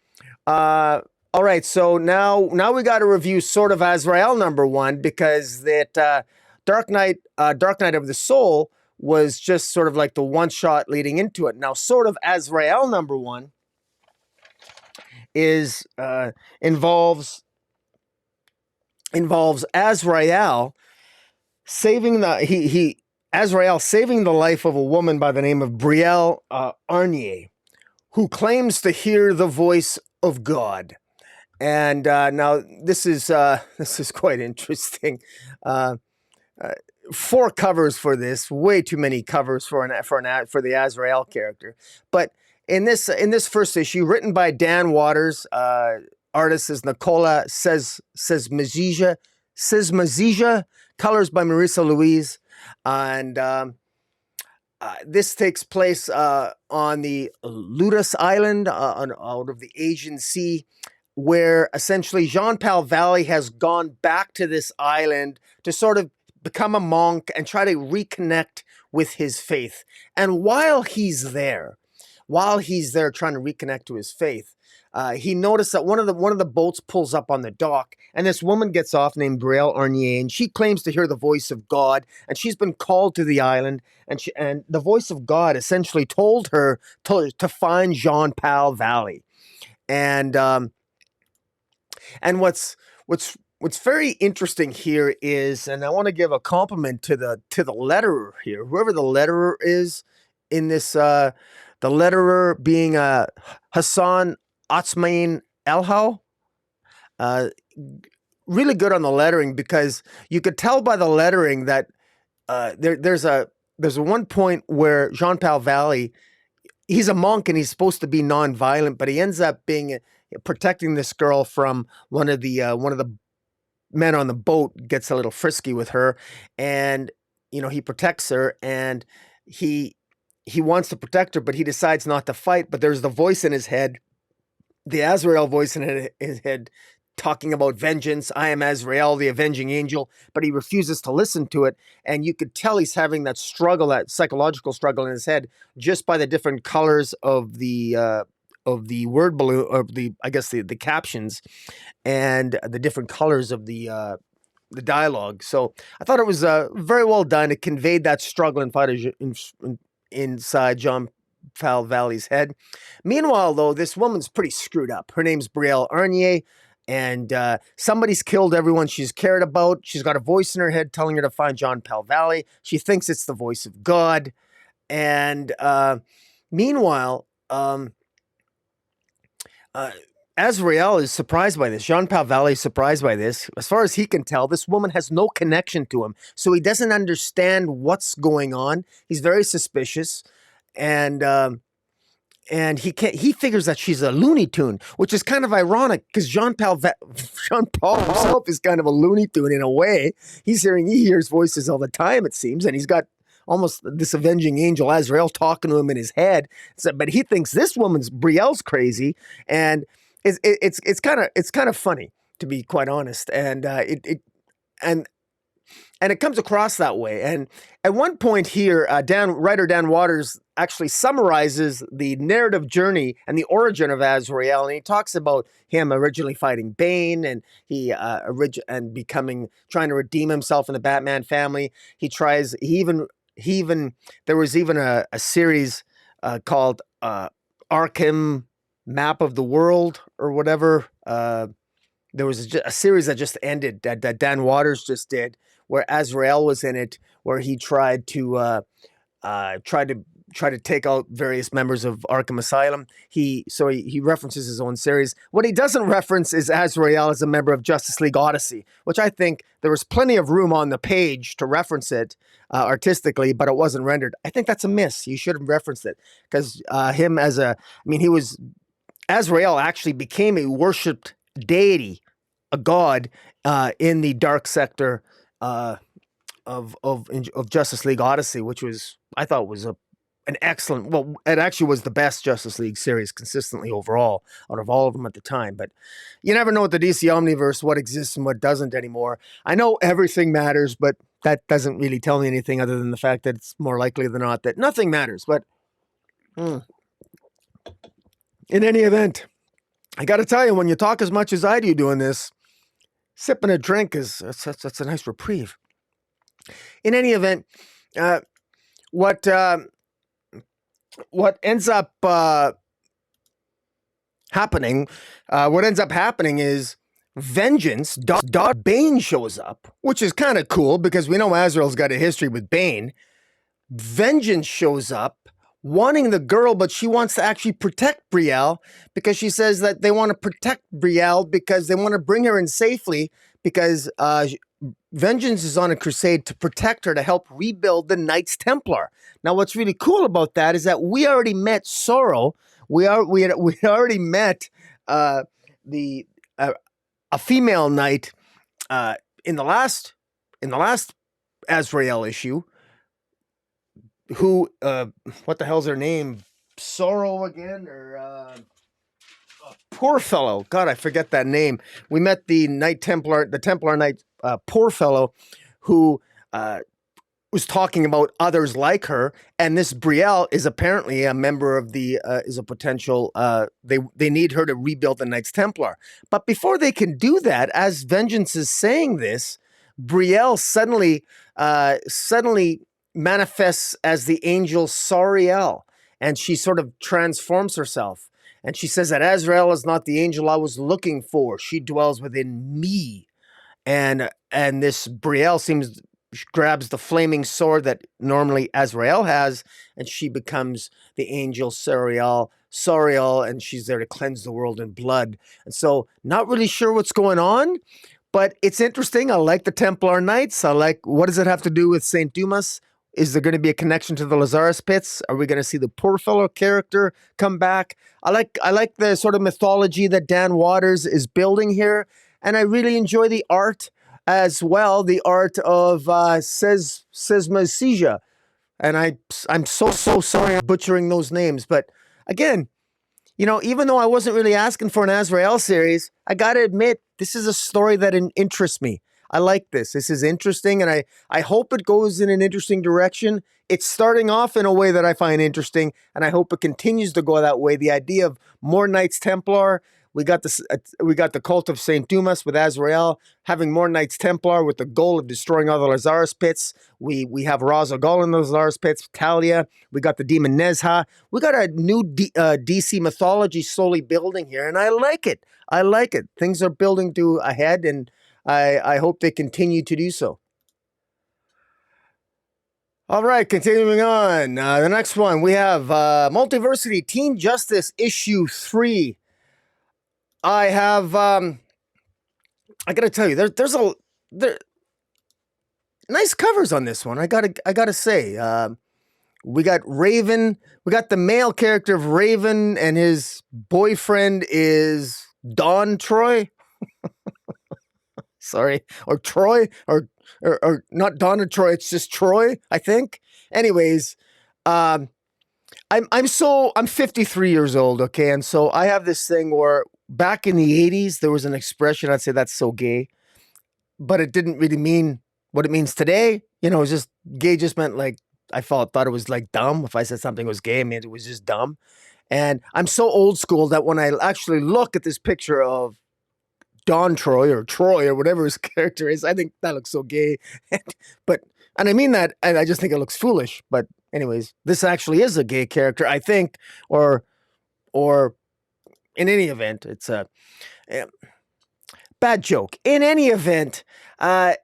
all right, so now we got to review Sword of Azrael #1, because that Dark Night of the Soul was just sort of like the one shot leading into it. Now, sort of Azrael #1 is involves Azrael saving Azrael saving the life of a woman by the name of Brielle Arnier, who claims to hear the voice of God. And now this is quite interesting. 4 covers for this, way too many covers for the Azrael character. But in this first issue, written by Dan Waters, artist is Nicola Sesmazija, colors by Marisa Louise, and this takes place on the Ludus Island, out of the Asian Sea, where essentially Jean-Paul Valley has gone back to this island to sort of become a monk and try to reconnect with his faith. And while he's there trying to reconnect to his faith, he noticed that one of the boats pulls up on the dock, and this woman gets off named Brielle Arnier, and she claims to hear the voice of God, and she's been called to the island, and the voice of God essentially told her to find Jean-Paul Valley. And what's very interesting here is, and I want to give a compliment to the letterer here, whoever the letterer is in this, the letterer being Hassan Otsmain Elhau. Really good on the lettering, because you could tell by the lettering that there's a one point where Jean-Paul Valley, he's a monk and he's supposed to be non-violent, but he ends up being protecting this girl from one of the men on the boat. Gets a little frisky with her, and he protects her, and he wants to protect her, but he decides not to fight. But there's the voice in his head, the Azrael voice in his head, talking about vengeance. I am Azrael, the avenging angel, but he refuses to listen to it. And you could tell he's having that struggle, that psychological struggle in his head, just by the different colors of the word balloon, or the captions, and the different colors of the dialogue. So I thought it was very well done. It conveyed that struggle inside Jean-Paul Valley's head. Meanwhile, though, this woman's pretty screwed up. Her name's Brielle Arnier, and somebody's killed everyone she's cared about. She's got a voice in her head telling her to find Jean-Paul Valley. She thinks it's the voice of God. And meanwhile, Azrael is surprised by this. Jean-Paul Valley is surprised by this. As far as he can tell, this woman has no connection to him, so he doesn't understand what's going on. He's very suspicious, and he figures that she's a Looney Tune, which is kind of ironic, because Jean-Paul himself is kind of a Looney Tune in a way. He hears voices all the time, it seems, and he's got almost this avenging angel Azrael talking to him in his head. So, but he thinks this woman's Brielle's crazy, and it's kind of funny, to be quite honest. And it comes across that way. And at one point here, writer Dan Waters actually summarizes the narrative journey and the origin of Azrael, and he talks about him originally fighting Bane, and trying to redeem himself in the Batman family. There was even a series called Arkham Map of the World or whatever. There was a series that just ended that Dan Waters just did, where Azrael was in it, where he tried to take out various members of Arkham Asylum. He references his own series. What he doesn't reference is Azrael as a member of Justice League Odyssey, which I think there was plenty of room on the page to reference it artistically, but it wasn't rendered. I think that's a miss. You should have referenced it, because Azrael actually became a worshipped deity, a god, in the dark sector of Justice League Odyssey, which I thought was an excellent. Well, it actually was the best Justice League series consistently overall out of all of them at the time. But you never know with the DC Omniverse what exists and what doesn't anymore. I know everything matters, but that doesn't really tell me anything other than the fact that it's more likely than not that nothing matters. But in any event, I got to tell you, when you talk as much as I do doing this, sipping a drink that's a nice reprieve. In any event, what ends up happening? What ends up happening is Vengeance. Bane shows up, which is kind of cool because we know Azrael's got a history with Bane. Vengeance shows up wanting the girl, but she wants to actually protect Brielle because she says that they want to protect Brielle because they want to bring her in safely because Vengeance is on a crusade to protect her, to help rebuild the Knights Templar. Now, what's really cool about that is that we already met Sorrow. We already met a female knight in the last Azrael issue. Who, what the hell's her name? Sorrow again? Or, poor fellow. God, I forget that name. We met the Templar Knight, poor fellow, who, was talking about others like her. And this Brielle is apparently a member of is a potential, they need her to rebuild the Knights Templar. But before they can do that, as Vengeance is saying this, Brielle suddenly manifests as the angel Sariel, and she sort of transforms herself. And she says that Azrael is not the angel I was looking for. She dwells within me. And this Brielle grabs the flaming sword that normally Azrael has, and she becomes the angel Sariel, and she's there to cleanse the world in blood. And so, not really sure what's going on, but it's interesting. I like the Templar Knights. I like, what does it have to do with St. Dumas? Is there going to be a connection to the Lazarus Pits? Are we going to see the poor fellow character come back? I like the sort of mythology that Dan Waters is building here, and I really enjoy the art as well. The art of Sesma. And I'm so sorry I'm butchering those names, but again, you know, even though I wasn't really asking for an Azrael series, I got to admit, this is a story that interests me. I like this. This is interesting, and I hope it goes in an interesting direction. It's starting off in a way that I find interesting, and I hope it continues to go that way. The idea of more Knights Templar. We got the cult of St. Dumas with Azrael, having more Knights Templar with the goal of destroying all the Lazarus Pits. We have Ra's al Ghul in the Lazarus Pits, Talia. We got the demon Nezha. We got a new DC mythology slowly building here, and I like it. I like it. Things are building to ahead, and I hope they continue to do so. All right, continuing on. The next one, we have Multiversity Teen Justice issue 3. I have, I gotta tell you, there's nice covers on this one. I gotta say, we got Raven. We got the male character of Raven, and his boyfriend is Don Troy. Sorry, or Troy, or not Don and Troy. It's just Troy, I think. Anyways, I'm 53 years old. Okay, and so I have this thing where back in the 80s there was an expression. I'd say that's so gay, but it didn't really mean what it means today. You know, it was just gay. Just meant like I thought it was like dumb. If I said something was gay, it meant it was just dumb. And I'm so old school that when I actually look at this picture of Don Troy or whatever his character is, I think that looks so gay. And I mean that, and I just think it looks foolish. But anyways, this actually is a gay character, I think, or in any event, it's a bad joke. In any event, I'm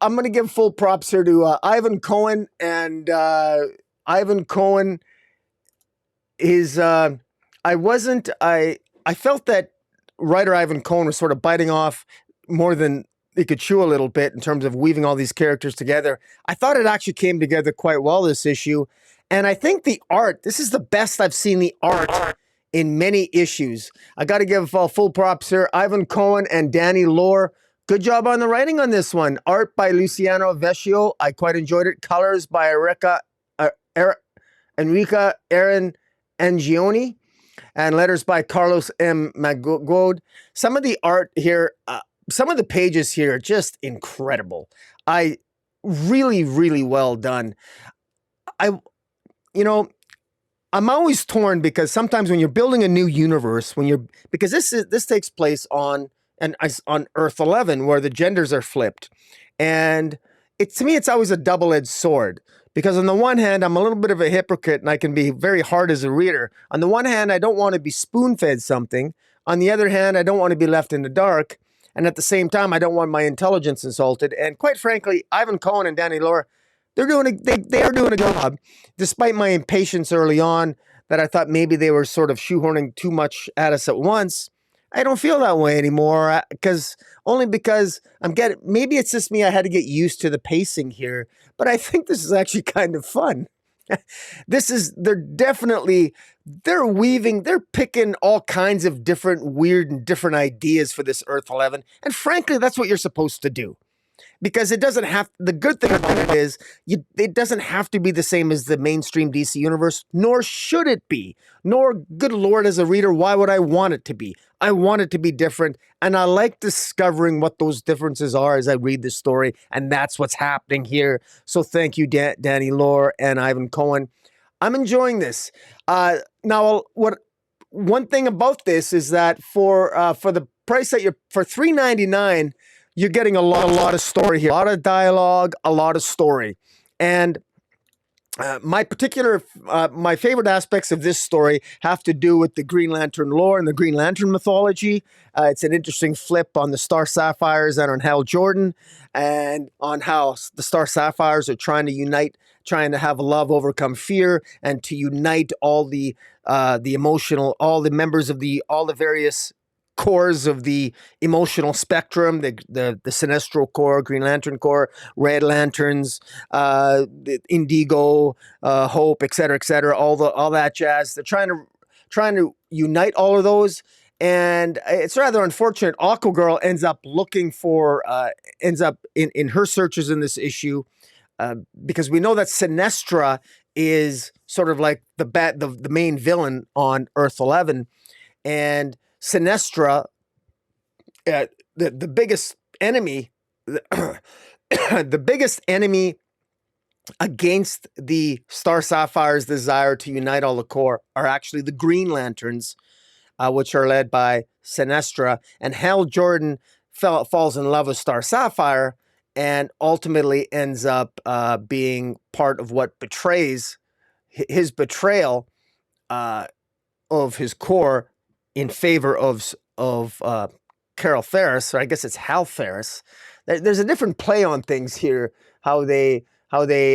going to give full props here to Ivan Cohen, and Ivan Cohen is I felt that writer Ivan Cohen was sort of biting off more than he could chew a little bit in terms of weaving all these characters together. I thought it actually came together quite well, this issue. And I think the art, this is the best I've seen the art in many issues. I got to give full props here. Ivan Cohen and Danni Lohr. Good job on the writing on this one. Art by Luciano Vecchio. I quite enjoyed it. Colors by Enrica Aaron Angioni. And letters by Carlos M. Magod. Some of the art here, some of the pages here are just incredible. Really, really well done. I'm always torn because sometimes when you're building a new universe, because this takes place on Earth 11 where the genders are flipped, and to me it's always a double-edged sword Because on the one hand, I'm a little bit of a hypocrite and I can be very hard as a reader. On the one hand, I don't want to be spoon-fed something. On the other hand, I don't want to be left in the dark. And at the same time, I don't want my intelligence insulted. And quite frankly, Ivan Cohen and Danni Lore, they are doing a job. Despite my impatience early on, that I thought maybe they were sort of shoehorning too much at us at once, I don't feel that way anymore. Because maybe it's just me. I had to get used to the pacing here. But I think this is actually kind of fun. They're picking all kinds of different weird and different ideas for this Earth 11. And frankly, that's what you're supposed to do. Because the good thing about it is, it doesn't have to be the same as the mainstream DC universe, nor should it be. Nor, good Lord, as a reader, why would I want it to be? I want it to be different, and I like discovering what those differences are as I read the story, and that's what's happening here. So thank you, Danni Lore and Ivan Cohen. I'm enjoying this. Now, one thing about this is that for the price that for $3.99, you're getting a lot of story here, a lot of dialogue, a lot of story. And my favorite aspects of this story have to do with the Green Lantern lore and the Green Lantern mythology. It's an interesting flip on the Star Sapphires and on Hal Jordan, and on how the Star Sapphires are trying to unite, trying to have love overcome fear, and to unite all the members of all the various cores of the emotional spectrum, the Sinestro Corps, Green Lantern Corps, Red Lanterns, the Indigo, Hope, et cetera, all that jazz. They're trying to unite all of those, and it's rather unfortunate. Aquagirl ends up in her searches in this issue, because we know that Sinestro is sort of like the main villain on Earth 11, and Sinestro, the biggest enemy, the biggest enemy against the Star Sapphire's desire to unite all the Corps are actually the Green Lanterns, which are led by Sinestro. And Hal Jordan falls in love with Star Sapphire and ultimately ends up being part of what betrays his betrayal of his Corps in favor of Carol Ferris, or I guess it's Hal Ferris. There's a different play on things here. How they I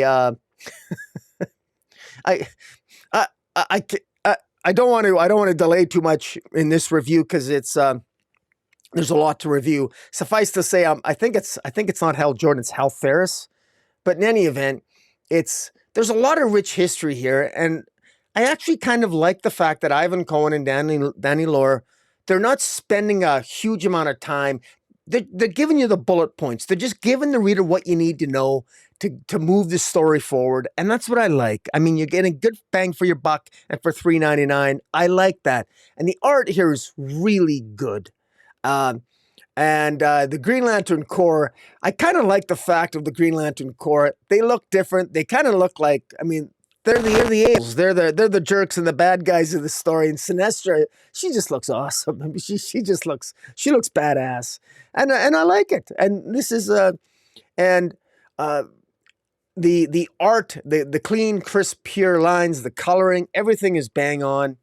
don't want to delay too much in this review, because it's there's a lot to review. Suffice to say, I think it's not Hal Jordan, it's Hal Ferris. But in any event, there's a lot of rich history here, and I actually kind of like the fact that Ivan Cohen and Danni Lore, they're not spending a huge amount of time. They're giving you the bullet points. They're just giving the reader what you need to know to move the story forward. And that's what I like. I mean, you're getting good bang for your buck, and for $3.99, I like that. And the art here is really good. And the Green Lantern Corps, I kind of like the fact of the Green Lantern Corps. They look different. They kind of look like, I mean, they're the angels. They're the jerks and the bad guys of the story. And Sinestro, she just looks awesome. I mean, she looks badass, and I like it. And this is the art, the clean, crisp, pure lines, the coloring, everything is bang on.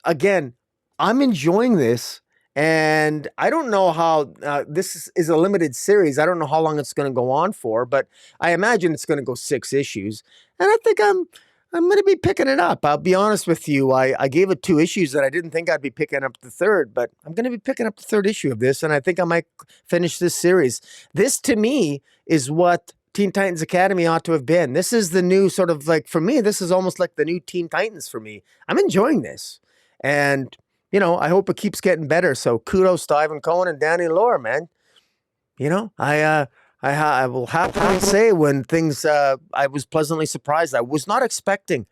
Again, I'm enjoying this. And I don't know how this is a limited series. I don't know how long it's going to go on for, but I imagine it's going to go 6 issues. And I think I'm going to be picking it up. I'll be honest with you. I gave it 2 issues that I didn't think I'd be picking up the 3rd, but I'm going to be picking up the 3rd issue of this, and I think I might finish this series. This, to me, is what Teen Titans Academy ought to have been. This is the new sort of, like, for me, this is almost like the new Teen Titans for me. I'm enjoying this. And you know, I hope it keeps getting better. So kudos to Ivan Cohen and Danni Lore, man. You know, I will happily say when things, I was pleasantly surprised. I was not expecting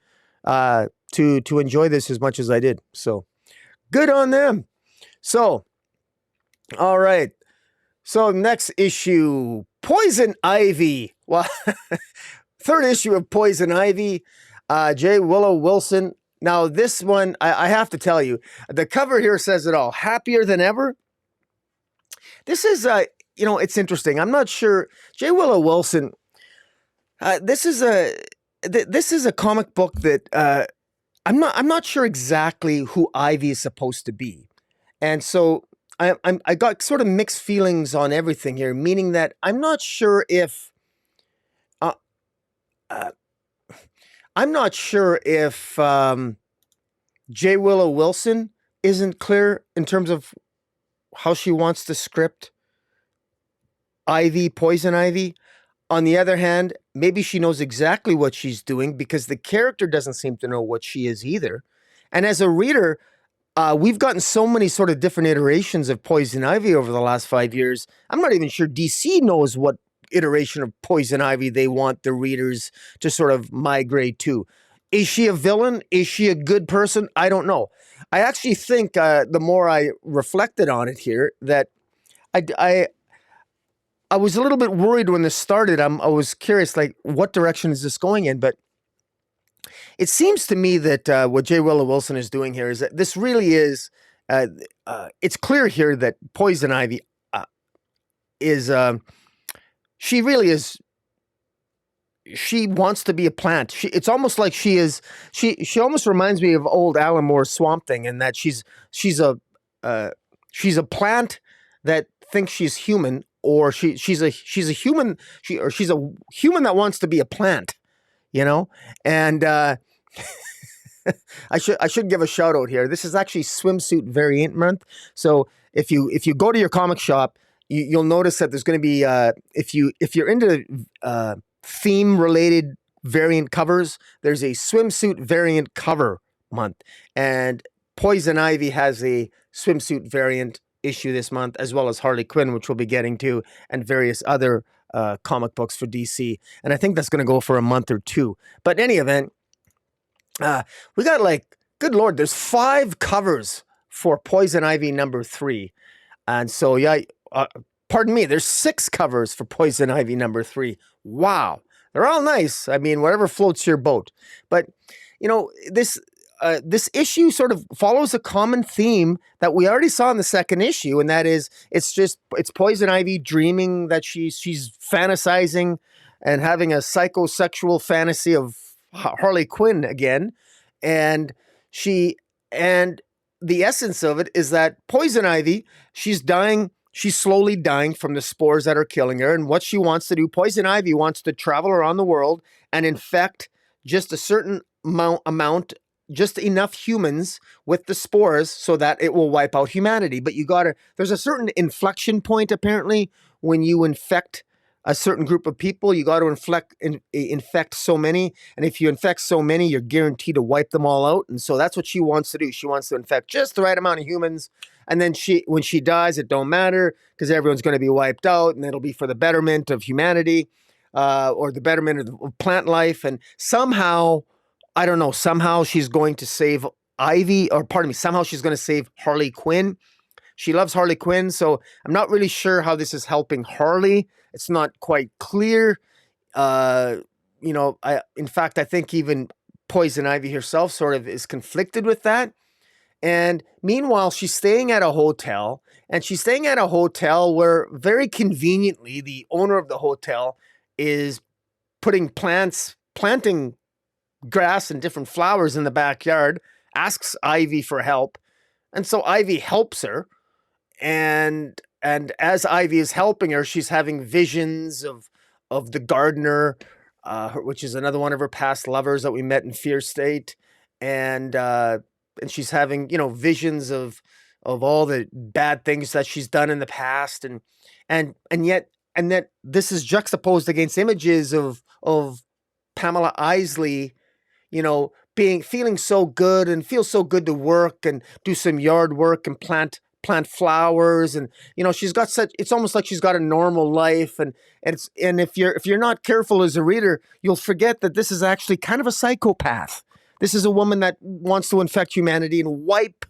to enjoy this as much as I did. So good on them. So, all right. So next issue, Poison Ivy. Well, 3rd issue of Poison Ivy, J. Willow Wilson. Now, this one, I have to tell you, the cover here says it all. Happier than ever. This is, you know, it's interesting. I'm not sure. J. Willow Wilson, this is this is a comic book that I'm not sure exactly who Ivy is supposed to be, and so I got sort of mixed feelings on everything here, meaning that I'm not sure if uh, uh, I'm not sure if J. Willow Wilson isn't clear in terms of how she wants to script Ivy, Poison Ivy. On the other hand, maybe she knows exactly what she's doing because the character doesn't seem to know what she is either. And as a reader, we've gotten so many sort of different iterations of Poison Ivy over the last 5 years. I'm not even sure DC knows what iteration of Poison Ivy they want the readers to sort of migrate to. Is she a villain? Is she a good person? I don't know. I actually think the more I reflected on it here, that I was a little bit worried when this started. I was curious, like, what direction is this going in? But it seems to me that what J. Willow Wilson is doing here is that this really is, it's clear here that Poison Ivy is, she really is, she wants to be a plant. It's almost like she almost reminds me of old Alan Moore's Swamp Thing, in that she's a plant that thinks she's human, or she's a human, she's a human that wants to be a plant, you know? And I should give a shout out here. This is actually Swimsuit Variant Month. So if you go to your comic shop, you'll notice that there's going to be if you're into theme related variant covers, there's a swimsuit variant cover month, and Poison Ivy has a swimsuit variant issue this month, as well as Harley Quinn, which we'll be getting to, and various other comic books for DC. And I think that's going to go for a month or two. But in any event, we got, like, good Lord, there's 5 covers for Poison Ivy #3. And so, yeah, pardon me, there's 6 covers for Poison Ivy #3. Wow. They're all nice. I mean, whatever floats your boat. But, you know, this issue sort of follows a common theme that we already saw in the second issue, and that is it's Poison Ivy dreaming that she's fantasizing and having a psychosexual fantasy of Harley Quinn again, and the essence of it is that Poison Ivy, she's dying. She's slowly dying from the spores that are killing her, and what she wants to do, Poison Ivy wants to travel around the world and infect just a certain amount, just enough humans with the spores so that it will wipe out humanity. But there's a certain inflection point, apparently, when you infect a certain group of people. You got to infect so many, and if you infect so many, you're guaranteed to wipe them all out. And so that's what she wants to do. She wants to infect just the right amount of humans, and then when she dies, it don't matter, because everyone's going to be wiped out, and it'll be for the betterment of humanity, or the betterment of plant life. And somehow, I don't know, somehow she's going to save somehow she's going to save Harley Quinn. She loves Harley Quinn, so I'm not really sure how this is helping Harley. It's not quite clear. In fact, I think even Poison Ivy herself sort of is conflicted with that. And meanwhile, she's staying at a hotel, where very conveniently the owner of the hotel is planting grass and different flowers in the backyard, asks Ivy for help. And so Ivy helps her. And as Ivy is helping her, she's having visions of the gardener, which is another one of her past lovers that we met in Fear State. And she's having, visions of all the bad things that she's done in the past. And yet this is juxtaposed against images of Pamela Isley, feeling so good and feels so good to work and do some yard work and plant flowers. And, it's almost like she's got a normal life. And if you're not careful as a reader, you'll forget that this is actually kind of a psychopath. This is a woman that wants to infect humanity and wipe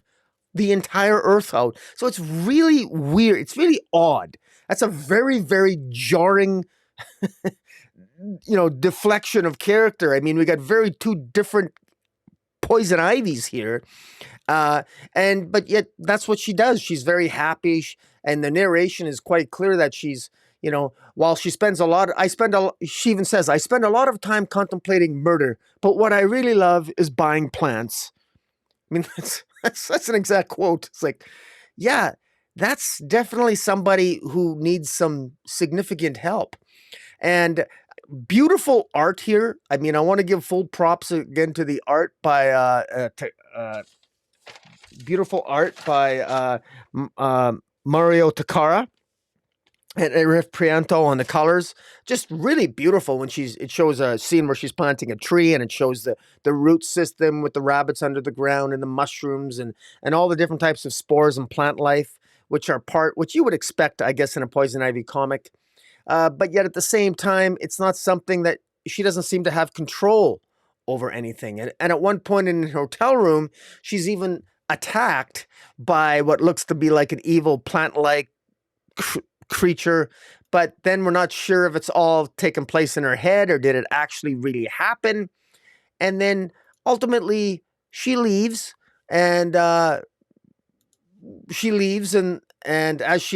the entire earth out. So it's really weird. It's really odd. That's a very, very jarring, deflection of character. I mean, we got two different Poison Ivies here. But yet that's what she does. She's very happy. And the narration is quite clear that she's while she spends she even says, I spend a lot of time contemplating murder, but what I really love is buying plants. I mean, that's an exact quote. It's like, yeah, that's definitely somebody who needs some significant help. And beautiful art here. I mean, I want to give full props again to the art by beautiful art by Mario Takara and Riff Prianto on the colors. Just really beautiful when it shows a scene where she's planting a tree, and it shows the root system with the rabbits under the ground and the mushrooms and all the different types of spores and plant life, which you would expect, I guess, in a Poison Ivy comic. But yet at the same time, it's not something that she doesn't seem to have control over anything. And at one point in the hotel room, she's even attacked by what looks to be like an evil plant-like creature. But then we're not sure if it's all taken place in her head or did it actually really happen. And then ultimately she leaves, and as she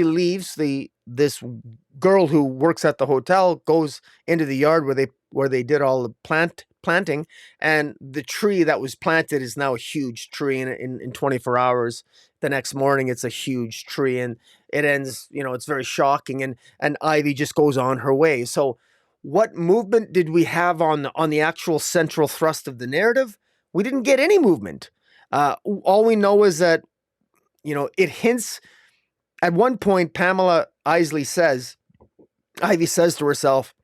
leaves, this girl who works at the hotel goes into the yard where they did all the planting, and the tree that was planted is now a huge tree. In 24 hours, the next morning, it's a huge tree, and it ends. It's very shocking, and Ivy just goes on her way. So, what movement did we have on the actual central thrust of the narrative? We didn't get any movement. All we know is that it hints. At one point, Ivy says to herself,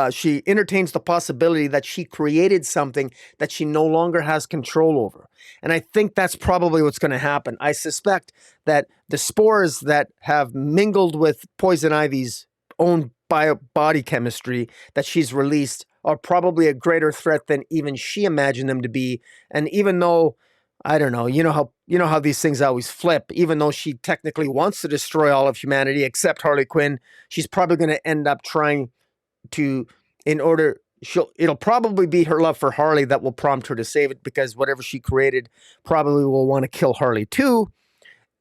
she entertains the possibility that she created something that she no longer has control over. And I think that's probably what's going to happen. I suspect that the spores that have mingled with Poison Ivy's own body chemistry that she's released are probably a greater threat than even she imagined them to be. And even though, I don't know, you know how these things always flip. Even though she technically wants to destroy all of humanity except Harley Quinn, she's probably going to end up trying to, it'll probably be her love for Harley that will prompt her to save it, because whatever she created probably will want to kill Harley too.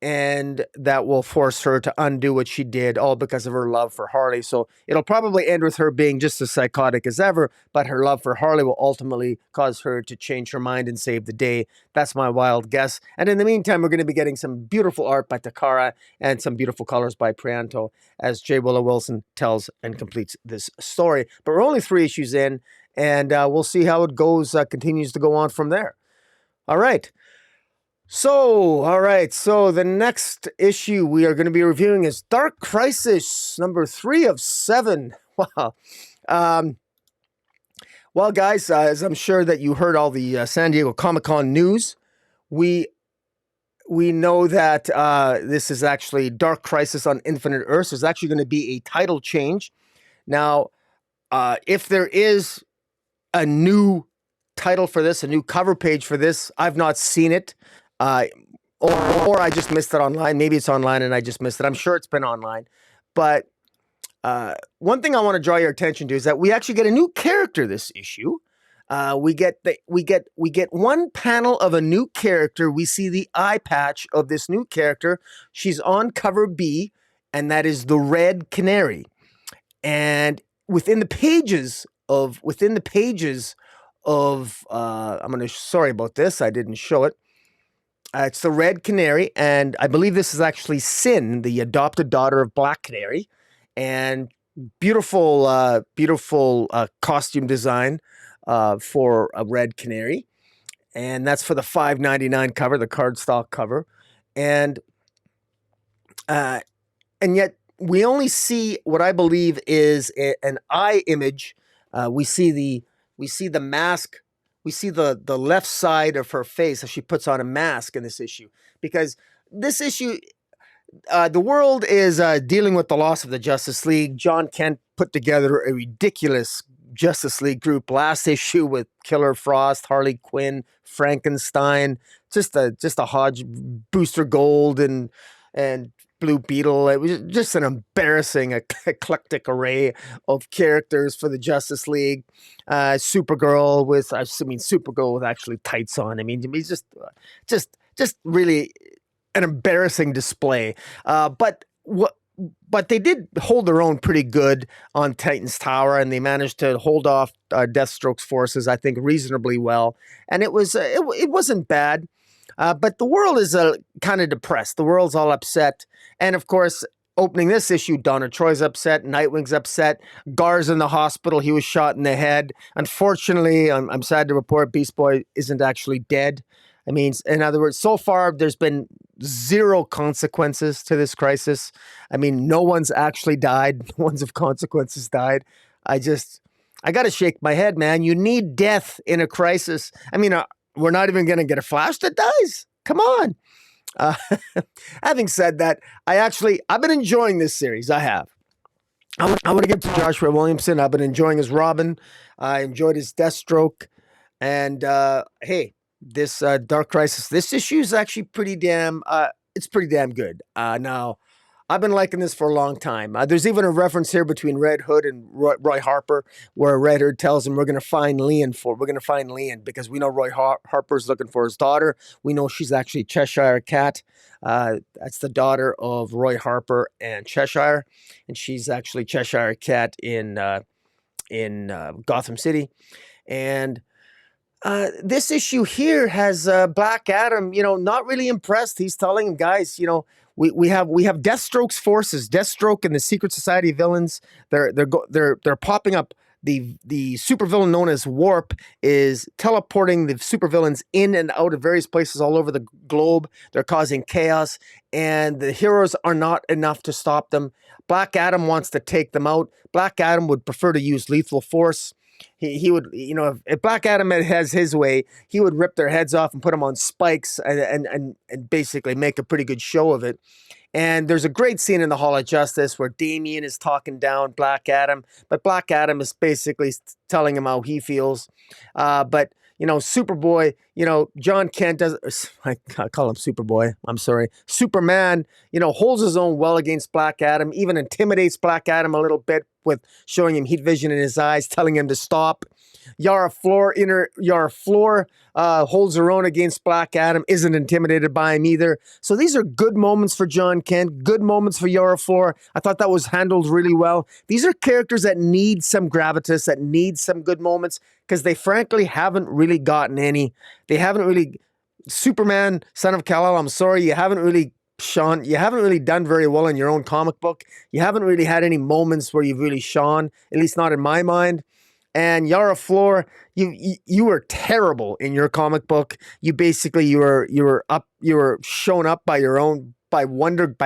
And that will force her to undo what she did, all because of her love for Harley. So it'll probably end with her being just as psychotic as ever, but her love for Harley will ultimately cause her to change her mind and save the day. That's my wild guess. And in the meantime, we're going to be getting some beautiful art by Takara and some beautiful colors by Prianto as J. Willow Wilson tells and completes this story. But we're only 3 issues in, and we'll see how it goes, continues to go on from there. All right. So the next issue we are going to be reviewing is Dark Crisis, number 3 of 7. Wow. Well, guys, as I'm sure that you heard all the San Diego Comic-Con news, we know that this is actually Dark Crisis on Infinite Earths. There's actually going to be a title change. Now, if there is a new title for this, a new cover page for this, I've not seen it. Or I just missed it online. Maybe it's online and I just missed it. I'm sure it's been online. But one thing I want to draw your attention to is that we actually get a new character this issue. We get one panel of a new character. We see the eye patch of this new character. She's on cover B, and that is the Red Canary. And within the pages of sorry about this, I didn't show it. It's the Red Canary, and I believe this is actually Sin, the adopted daughter of Black Canary, and beautiful costume design for a Red Canary, and that's for the $5.99 cover, the cardstock cover, and yet we only see what I believe is an eye image. We see the mask. We see the left side of her face as she puts on a mask in this issue, because this issue, the world is dealing with the loss of the Justice League. John Kent put together a ridiculous Justice League group last issue with Killer Frost, Harley Quinn, Frankenstein, just a Hodge, Booster Gold, and Blue Beetle. It was just an embarrassing, eclectic array of characters for the Justice League. Supergirl with actually tights on. I mean, it's just really an embarrassing display. But but they did hold their own pretty good on Titan's Tower, and they managed to hold off Deathstroke's forces, I think, reasonably well. And it wasn't bad. But the world is kind of depressed. The world's all upset. And of course, opening this issue, Donna Troy's upset, Nightwing's upset, Gar's in the hospital, he was shot in the head. Unfortunately, I'm sad to report Beast Boy isn't actually dead. I mean, in other words, so far there's been zero consequences to this crisis. I mean, no one's actually died. No one's of consequences died. I got to shake my head, man. You need death in a crisis. I mean, we're not even going to get a Flash that dies? Come on. Having said that, I've been enjoying this series. I have. I want to give to Joshua Williamson. I've been enjoying his Robin. I enjoyed his Deathstroke. And hey, this Dark Crisis, this issue is actually pretty damn good. Now, I've been liking this for a long time. There's even a reference here between Red Hood and Roy Harper, where Red Hood tells him we're going to find Leon because we know Roy Harper's looking for his daughter. We know she's actually Cheshire Cat. That's the daughter of Roy Harper and Cheshire, and she's actually Cheshire Cat in Gotham City. And this issue here has Black Adam, not really impressed. He's telling him, guys, we have Deathstroke's forces, Deathstroke and the Secret Society villains. They're popping up. The supervillain known as Warp is teleporting the supervillains in and out of various places all over the globe. They're causing chaos, and the heroes are not enough to stop them. Black Adam wants to take them out. Black Adam would prefer to use lethal force. He would, if Black Adam has his way, he would rip their heads off and put them on spikes and basically make a pretty good show of it. And there's a great scene in the Hall of Justice where Damian is talking down Black Adam, but Black Adam is basically telling him how he feels. But Superboy, John Kent I call him Superboy. I'm sorry. Superman, holds his own well against Black Adam, even intimidates Black Adam a little bit with showing him heat vision in his eyes, telling him to stop. Yara Flor holds her own against Black Adam, isn't intimidated by him either. So these are good moments for John Kent, good moments for Yara Flor. I thought that was handled really well. These are characters that need some gravitas, that need some good moments, because they frankly haven't really gotten any. They haven't really... Superman, Son of Kal-El, I'm sorry, you haven't really done very well in your own comic book. You haven't really had any moments where you've really shone, at least not in my mind. And Yara Flor, you were terrible in your comic book. You were shown up by by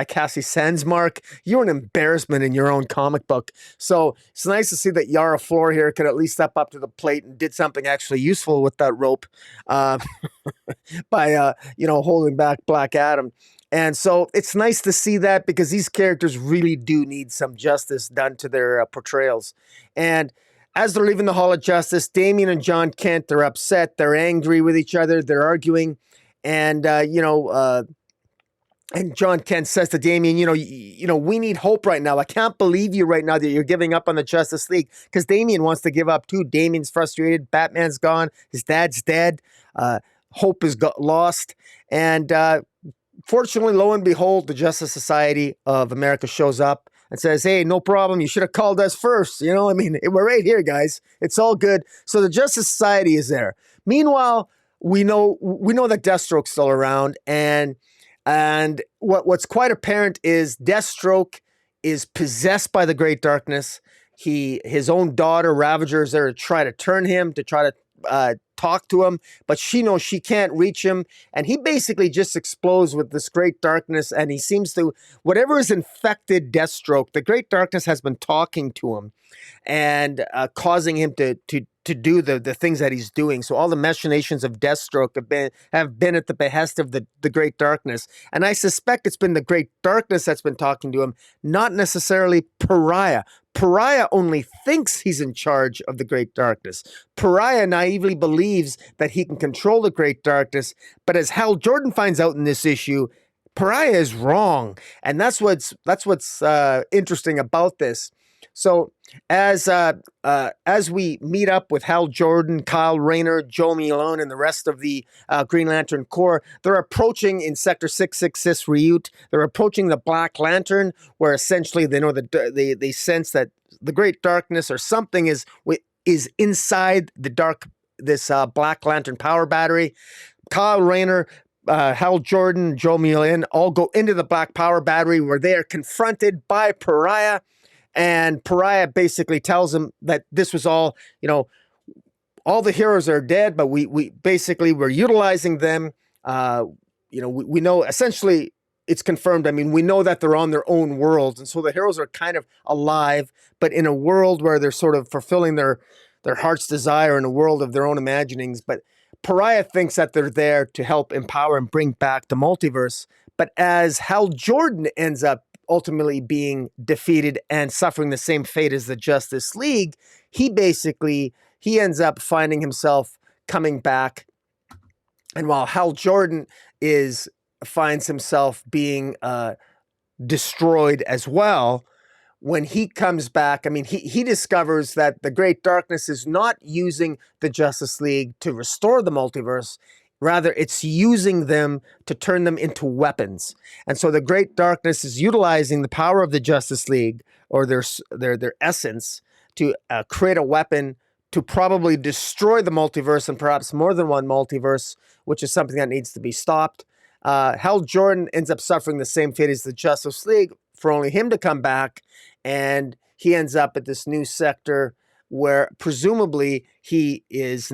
Cassie Sandsmark. You're an embarrassment in your own comic book. So it's nice to see that Yara Flor here could at least step up to the plate and did something actually useful with that rope by holding back Black Adam. And so it's nice to see that, because these characters really do need some justice done to their portrayals. And as they're leaving the Hall of Justice, Damian and John Kent, they're upset. They're angry with each other. They're arguing. And, and John Kent says to Damian, we need hope right now. I can't believe you right now that you're giving up on the Justice League, because Damian wants to give up too. Damian's frustrated. Batman's gone. His dad's dead. Hope is lost. And fortunately, lo and behold, the Justice Society of America shows up and says, hey, no problem. You should have called us first. We're right here, guys. It's all good. So the Justice Society is there. Meanwhile, we know that Deathstroke's still around, and what's quite apparent is Deathstroke is possessed by the Great Darkness. His own daughter, Ravager, is there to try to turn him, to try to talk to him, but she knows she can't reach him, and he basically just explodes with this Great Darkness, and he seems to, whatever has infected Deathstroke, the Great Darkness has been talking to him and causing him to do the things that he's doing. So all the machinations of Deathstroke have been at the behest of the Great Darkness, and I suspect it's been the Great Darkness that's been talking to him, not necessarily Pariah. Pariah only thinks he's in charge of the Great Darkness. Pariah naively believes that he can control the Great Darkness, but as Hal Jordan finds out in this issue, Pariah is wrong, and that's what's interesting about this. So as we meet up with Hal Jordan, Kyle Rayner, Joe Malone, and the rest of the Green Lantern Corps, they're approaching in Sector 666 Ryut. They're approaching the Black Lantern, where essentially they know that they sense that the Great Darkness or something is inside this Black Lantern power battery. Kyle Rayner, Hal Jordan, Joe Malone all go into the Black Power Battery, where they are confronted by Pariah. And Pariah basically tells them that this was all, all the heroes are dead, but we basically we're utilizing them. We know essentially it's confirmed. I mean, we know that they're on their own worlds. And so the heroes are kind of alive, but in a world where they're sort of fulfilling their heart's desire in a world of their own imaginings. But Pariah thinks that they're there to help empower and bring back the multiverse. But as Hal Jordan ends up ultimately being defeated and suffering the same fate as the Justice League, he ends up finding himself coming back. And while Hal Jordan finds himself being destroyed as well, when he comes back, I mean, he discovers that the Great Darkness is not using the Justice League to restore the multiverse. Rather, it's using them to turn them into weapons. And so the Great Darkness is utilizing the power of the Justice League, or their essence, to create a weapon to probably destroy the multiverse, and perhaps more than one multiverse, which is something that needs to be stopped. Hal Jordan ends up suffering the same fate as the Justice League, for only him to come back, and he ends up at this new sector where presumably he is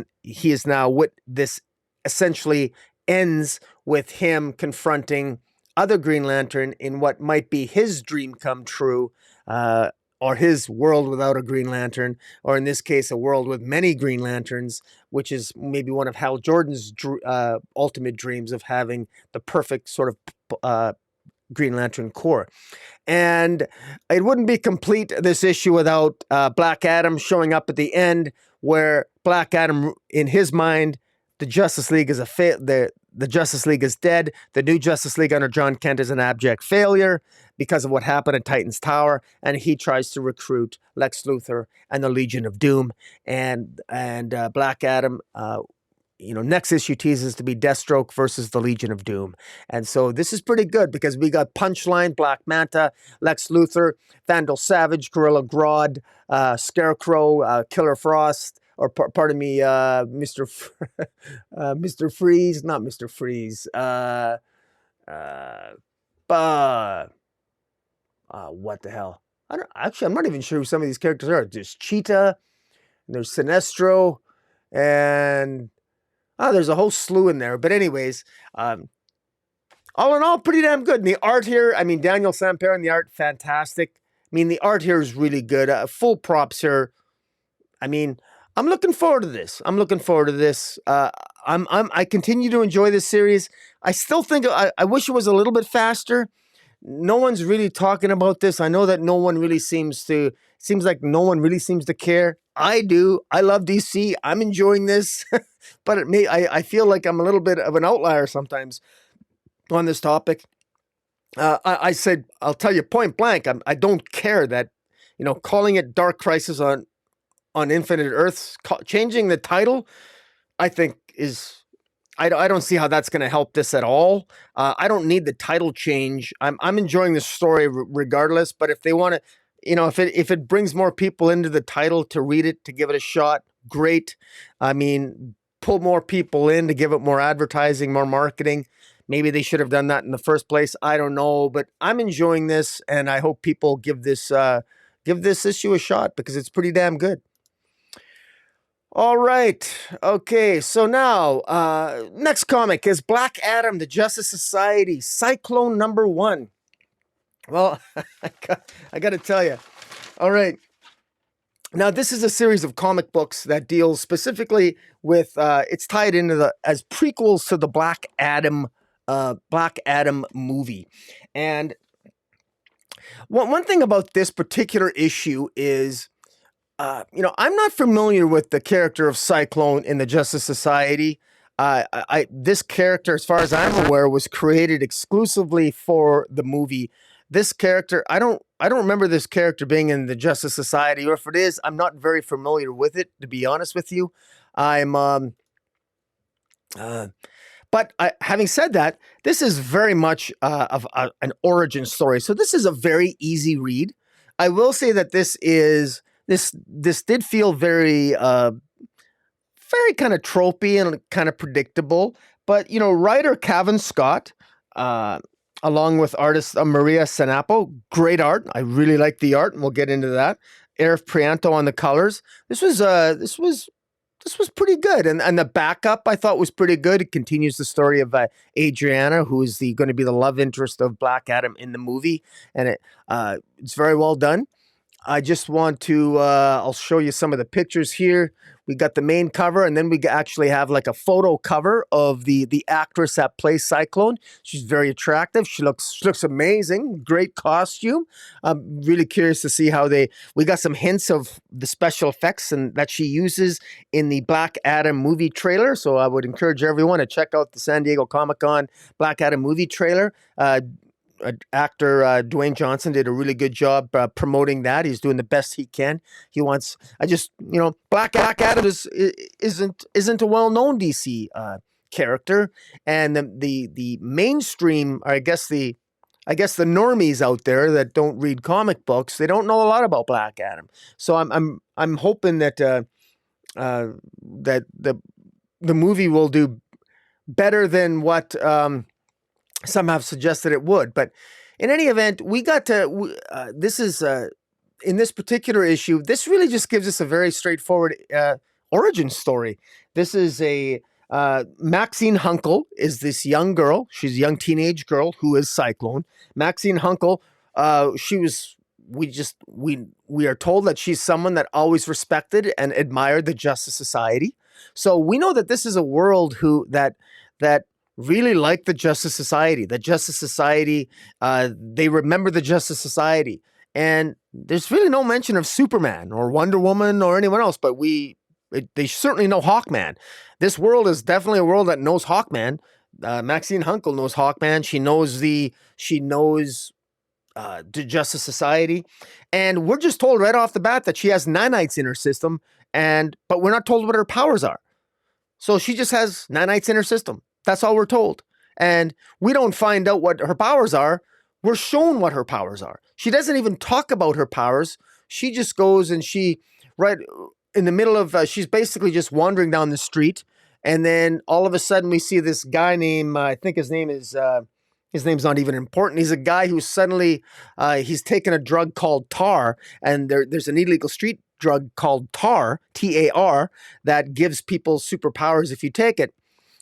now with this. Essentially ends with him confronting other Green Lantern in what might be his dream come true, or his world without a Green Lantern, or in this case, a world with many Green Lanterns, which is maybe one of Hal Jordan's ultimate dreams of having the perfect sort of Green Lantern Corps. And it wouldn't be complete, this issue, without Black Adam showing up at the end, where Black Adam, in his mind, the Justice League is the Justice League is dead. The new Justice League under John Kent is an abject failure because of what happened at Titan's Tower, and he tries to recruit Lex Luthor and the Legion of Doom. And Black Adam, next issue teases to be Deathstroke versus the Legion of Doom. And so this is pretty good because we got Punchline, Black Manta, Lex Luthor, Vandal Savage, Gorilla Grodd, Scarecrow, Killer Frost. Or pardon me, Mr. Mr. Freeze, not Mr. Freeze. What the hell? I'm not even sure who some of these characters are. There's Cheetah, and there's Sinestro, and there's a whole slew in there. But anyways, all in all, pretty damn good. And the art here, I mean, Daniel Sampere and the art, fantastic. I mean, the art here is really good. Full props here. I mean, I'm looking forward to this. I continue to enjoy this series. I still think I wish it was a little bit faster. No one's really talking about this. I know that no one really seems to care. I do. I love DC. I'm enjoying this, but I feel like I'm a little bit of an outlier sometimes on this topic. I said, I'll tell you point blank, I don't care that, calling it Dark Crisis on Infinite Earths, changing the title, I think I don't see how that's going to help this at all. I don't need the title change. I'm enjoying the story regardless. But if they want to, if it brings more people into the title to read it, to give it a shot, great. I mean, pull more people in to give it more advertising, more marketing. Maybe they should have done that in the first place. I don't know, but I'm enjoying this, and I hope people give this issue a shot because it's pretty damn good. All right. Okay. So now, next comic is Black Adam, the Justice Society, Cyclone #1. Well, I got to tell you. All right. Now, this is a series of comic books that deals specifically with, it's tied into as prequels to the Black Adam movie. And one thing about this particular issue is, I'm not familiar with the character of Cyclone in the Justice Society. This character, as far as I'm aware, was created exclusively for the movie. this character, I don't remember this character being in the Justice Society, or if it is, I'm not very familiar with it, to be honest with you. I'm but having said that, this is very much of an origin story. So this is a very easy read. I will say that this did feel very very kind of tropey and kind of predictable. But writer Cavan Scott, along with artist Maria Sanapo, great art. I really like the art, and we'll get into that. Eric Prianto on the colors. This was pretty good, and the backup I thought was pretty good. It continues the story of Adriana, who is going to be the love interest of Black Adam in the movie, and it's very well done. I just want to, I'll show you some of the pictures here. We got the main cover, and then we actually have like a photo cover of the actress that plays Cyclone. She's very attractive. She looks amazing. Great costume. I'm really curious to see how we got some hints of the special effects and that she uses in the Black Adam movie trailer. So I would encourage everyone to check out the San Diego Comic-Con Black Adam movie trailer. Actor Dwayne Johnson did a really good job promoting that. He's doing the best he can. Black Adam isn't a well-known DC character, and the mainstream, or I guess the normies out there that don't read comic books, they don't know a lot about Black Adam. So I'm hoping that that the movie will do better than what some have suggested it would. But in any event, we got to this is in this particular issue, this really just gives us a very straightforward origin story. This is a Maxine Hunkel is this young girl. She's a young teenage girl who is Cyclone. Maxine Hunkel, we are told that she's someone that always respected and admired the Justice Society. So we know that this is a world that really like the Justice Society. The Justice Society, they remember the Justice Society. And there's really no mention of Superman or Wonder Woman or anyone else, but they certainly know Hawkman. This world is definitely a world that knows Hawkman. Maxine Hunkel knows Hawkman. She knows the Justice Society. And we're just told right off the bat that she has nanites in her system, but we're not told what her powers are. So she just has nanites in her system. That's all we're told. And we don't find out what her powers are. We're shown what her powers are. She doesn't even talk about her powers. She just goes and right in the middle of, she's basically just wandering down the street. And then all of a sudden we see this guy named, I think his name's not even important. He's a guy who suddenly, he's taken a drug called tar. And there's an illegal street drug called tar, T-A-R, that gives people superpowers if you take it.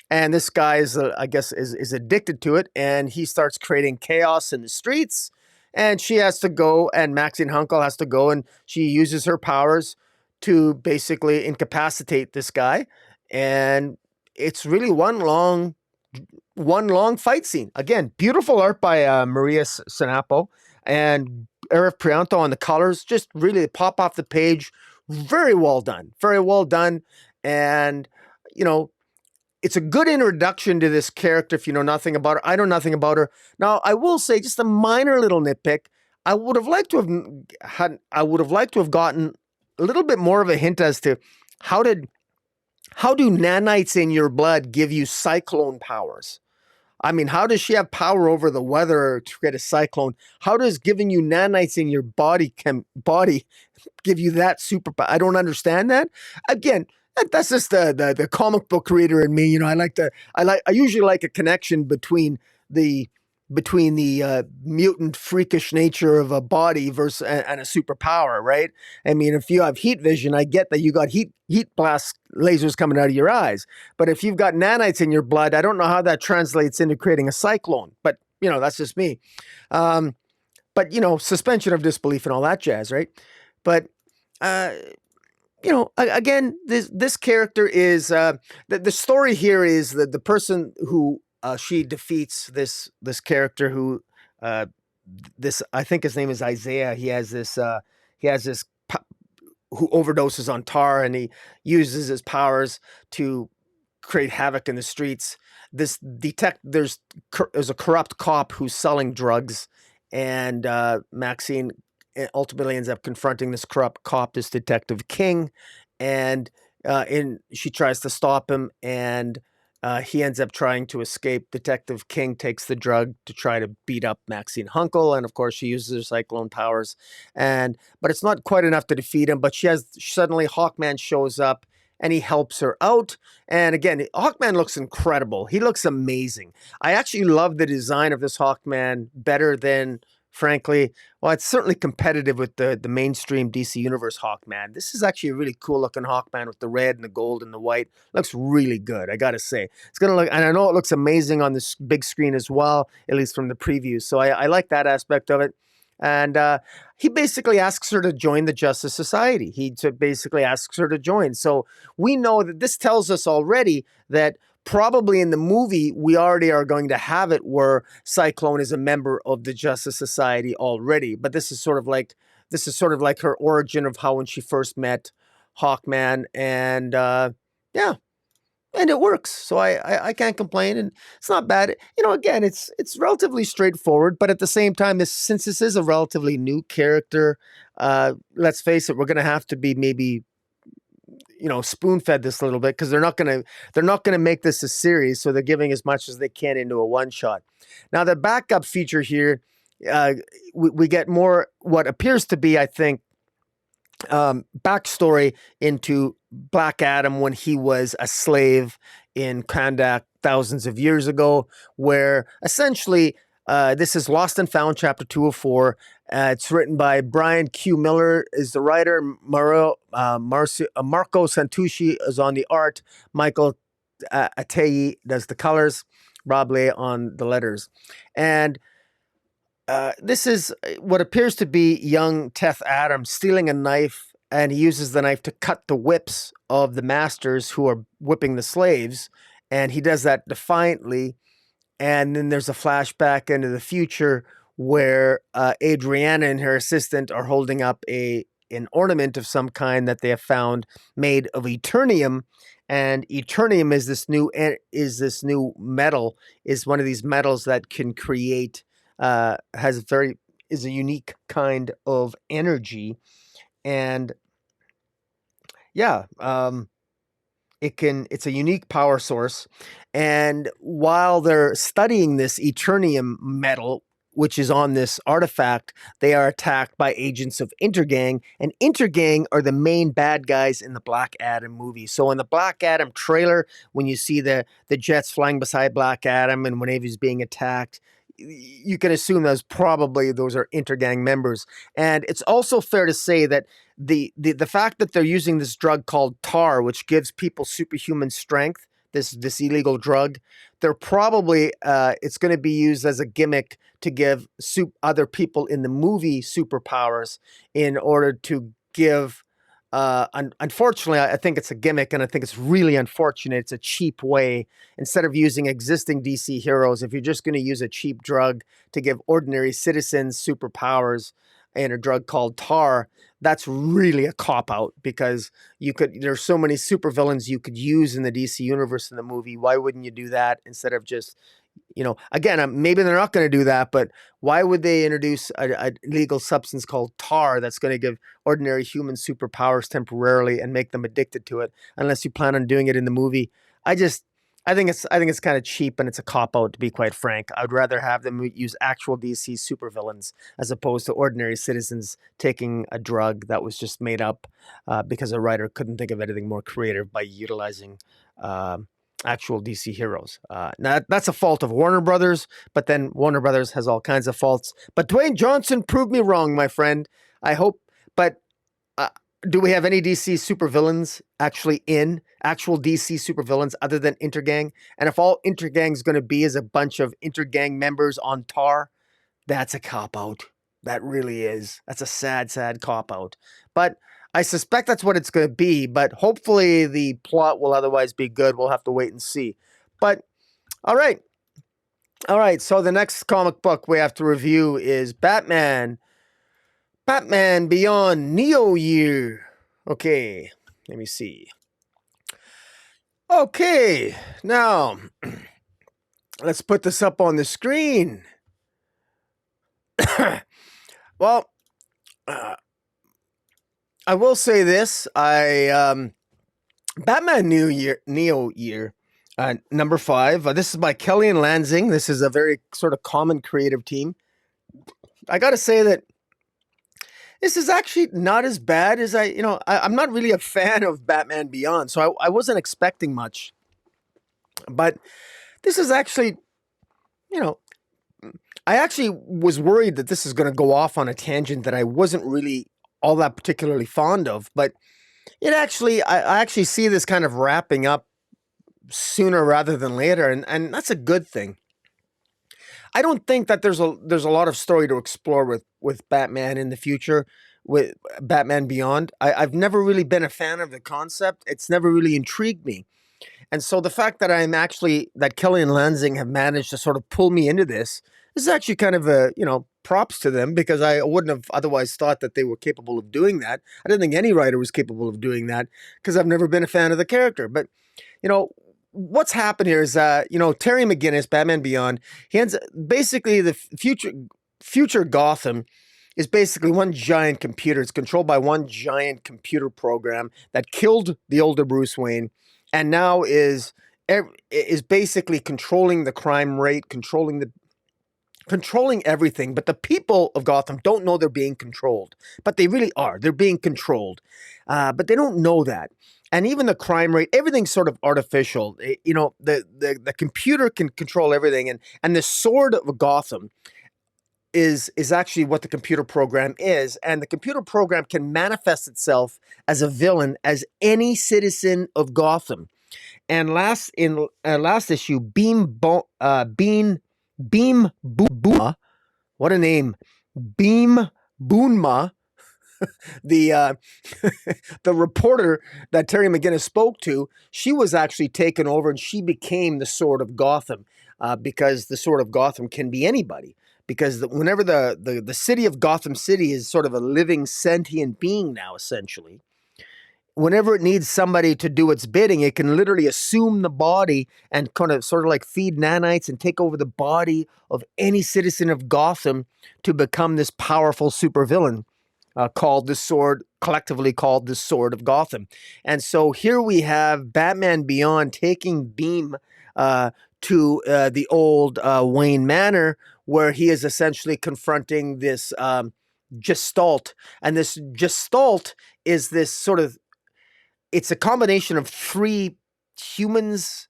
And this guy is addicted to it, and he starts creating chaos in the streets. And she has to go, and Maxine Hunkel has to go, and she uses her powers to basically incapacitate this guy. And it's really one long fight scene. Again, beautiful art by Maria Sanapo and Eric Prianto on the colors. Just really pop off the page. Very well done. Very well done. And, it's a good introduction to this character if you know nothing about her. I know nothing about her. Now, I will say just a minor little nitpick. I would have liked to have gotten a little bit more of a hint as to how do nanites in your blood give you cyclone powers? I mean, how does she have power over the weather to create a cyclone? How does giving you nanites in your body give you that superpower? I don't understand that. Again, that's just the comic book reader in me. I usually like a connection between the mutant freakish nature of a body versus and a superpower, right? I mean, if you have heat vision, I get that you got heat blast lasers coming out of your eyes. But if you've got nanites in your blood, I don't know how that translates into creating a cyclone. But that's just me. But suspension of disbelief and all that jazz, right? But again, this character is the story here is that the person who she defeats this character who I think his name is Isaiah. He has this who overdoses on tar, and he uses his powers to create havoc in the streets. There's a corrupt cop who's selling drugs, and Maxine ultimately ends up confronting this corrupt cop, this Detective King, and she tries to stop him, and he ends up trying to escape. Detective King takes the drug to try to beat up Maxine Hunkel, and of course she uses her cyclone powers, but it's not quite enough to defeat him. But suddenly Hawkman shows up and he helps her out. And again, Hawkman looks incredible. He looks amazing. I actually love the design of this Hawkman better than, frankly, well, it's certainly competitive with the mainstream DC Universe Hawkman. This is actually a really cool looking Hawkman with the red and the gold and the white. Looks really good, I gotta say. It's gonna look, and I know it looks amazing on this big screen as well, at least from the previews. So I like that aspect of it. And he basically asks her to join the Justice Society. He basically asks her to join. So we know that this tells us already that probably in the movie, we already are going to have it where Cyclone is a member of the Justice Society already. But this is sort of like her origin of how when she first met Hawkman, and yeah, and it works. So I can't complain, and it's not bad. Again, it's relatively straightforward, but at the same time, since this is a relatively new character, let's face it, we're going to have to be maybe spoon fed this a little bit, because they're not gonna make this a series, so they're giving as much as they can into a one shot. Now the backup feature here, we get more what appears to be, I think, backstory into Black Adam when he was a slave in Kandak thousands of years ago, where essentially this is Lost and Found, chapter 204. It's written by Brian Q. Miller is the writer. Marco Santucci is on the art. Michael Atei does the colors. Rob Lay on the letters. And this is what appears to be young Teth Adam stealing a knife, and he uses the knife to cut the whips of the masters who are whipping the slaves, and he does that defiantly. And then there's a flashback into the future where Adriana and her assistant are holding up an ornament of some kind that they have found made of Eternium. And Eternium is this new metal, is one of these metals that can create is a unique kind of energy. And yeah, it's a unique power source. And while they're studying this Eternium metal, which is on this artifact, they are attacked by agents of Intergang, and Intergang are the main bad guys in the Black Adam movie. So in the Black Adam trailer, when you see the jets flying beside Black Adam and whenever he's being attacked, you can assume those are Intergang members. And it's also fair to say that the fact that they're using this drug called tar, which gives people superhuman strength, this illegal drug, they're probably it's going to be used as a gimmick to give other people in the movie superpowers in order to give. Unfortunately, I think it's a gimmick, and I think it's really unfortunate. It's a cheap way. Instead of using existing DC heroes, if you're just going to use a cheap drug to give ordinary citizens superpowers in a drug called tar, that's really a cop-out, because there's so many supervillains you could use in the DC universe in the movie. Why wouldn't you do that instead of just, again, maybe they're not going to do that, but why would they introduce a illegal substance called tar that's going to give ordinary humans superpowers temporarily and make them addicted to it, unless you plan on doing it in the movie? I think it's kind of cheap, and it's a cop-out, to be quite frank. I'd rather have them use actual DC supervillains as opposed to ordinary citizens taking a drug that was just made up because a writer couldn't think of anything more creative by utilizing actual DC heroes. Now, that's a fault of Warner Brothers, but then Warner Brothers has all kinds of faults. But Dwayne Johnson proved me wrong, my friend. I hope, but do we have any DC supervillains actually in actual DC supervillains other than Intergang? And if all Intergang's going to be is a bunch of Intergang members on tar, that's a cop-out. That really is. That's a sad, sad cop-out. But I suspect that's what it's going to be, but hopefully the plot will otherwise be good. We'll have to wait and see. But, all right. All right, so the next comic book we have to review is Batman Beyond Neo Year. Okay, let me see. Okay, now let's put this up on the screen. Well, uh, I will say this: Batman Neo Year, number 5. This is by Kelly and Lanzing. This is a very sort of common creative team. I got to say that this is actually not as bad as I'm not really a fan of Batman Beyond, so I wasn't expecting much. But this is actually, you know, I actually was worried that this is going to go off on a tangent that I wasn't really all that particularly fond of. But I actually see this kind of wrapping up sooner rather than later, and that's a good thing. I don't think that there's a lot of story to explore with Batman in the future, with Batman Beyond. I've never really been a fan of the concept. It's never really intrigued me. And so the fact that that Kelly and Lanzing have managed to sort of pull me into this is actually kind of props to them, because I wouldn't have otherwise thought that they were capable of doing that. I didn't think any writer was capable of doing that, because I've never been a fan of the character. But, what's happened here is, Terry McGinnis, Batman Beyond, basically the future Gotham is basically one giant computer. It's controlled by one giant computer program that killed the older Bruce Wayne, and now is basically controlling the crime rate, controlling everything. But the people of Gotham don't know they're being controlled, but they really are. They're being controlled, but they don't know that. And even the crime rate, everything's sort of artificial. The computer can control everything, and the sword of Gotham is actually what the computer program is, and the computer program can manifest itself as a villain as any citizen of Gotham. And last issue, Boonma, what a name, Beam Boonma, the the reporter that Terry McGinnis spoke to, she was actually taken over, and she became the Sword of Gotham, because the Sword of Gotham can be anybody. Because whenever the city of Gotham City is sort of a living sentient being now, essentially, whenever it needs somebody to do its bidding, it can literally assume the body and kind of sort of like feed nanites and take over the body of any citizen of Gotham to become this powerful supervillain, collectively called the Sword of Gotham. And so here we have Batman Beyond taking Beam to the old Wayne Manor, where he is essentially confronting this Gestalt. And this Gestalt is this sort of, it's a combination of 3 humans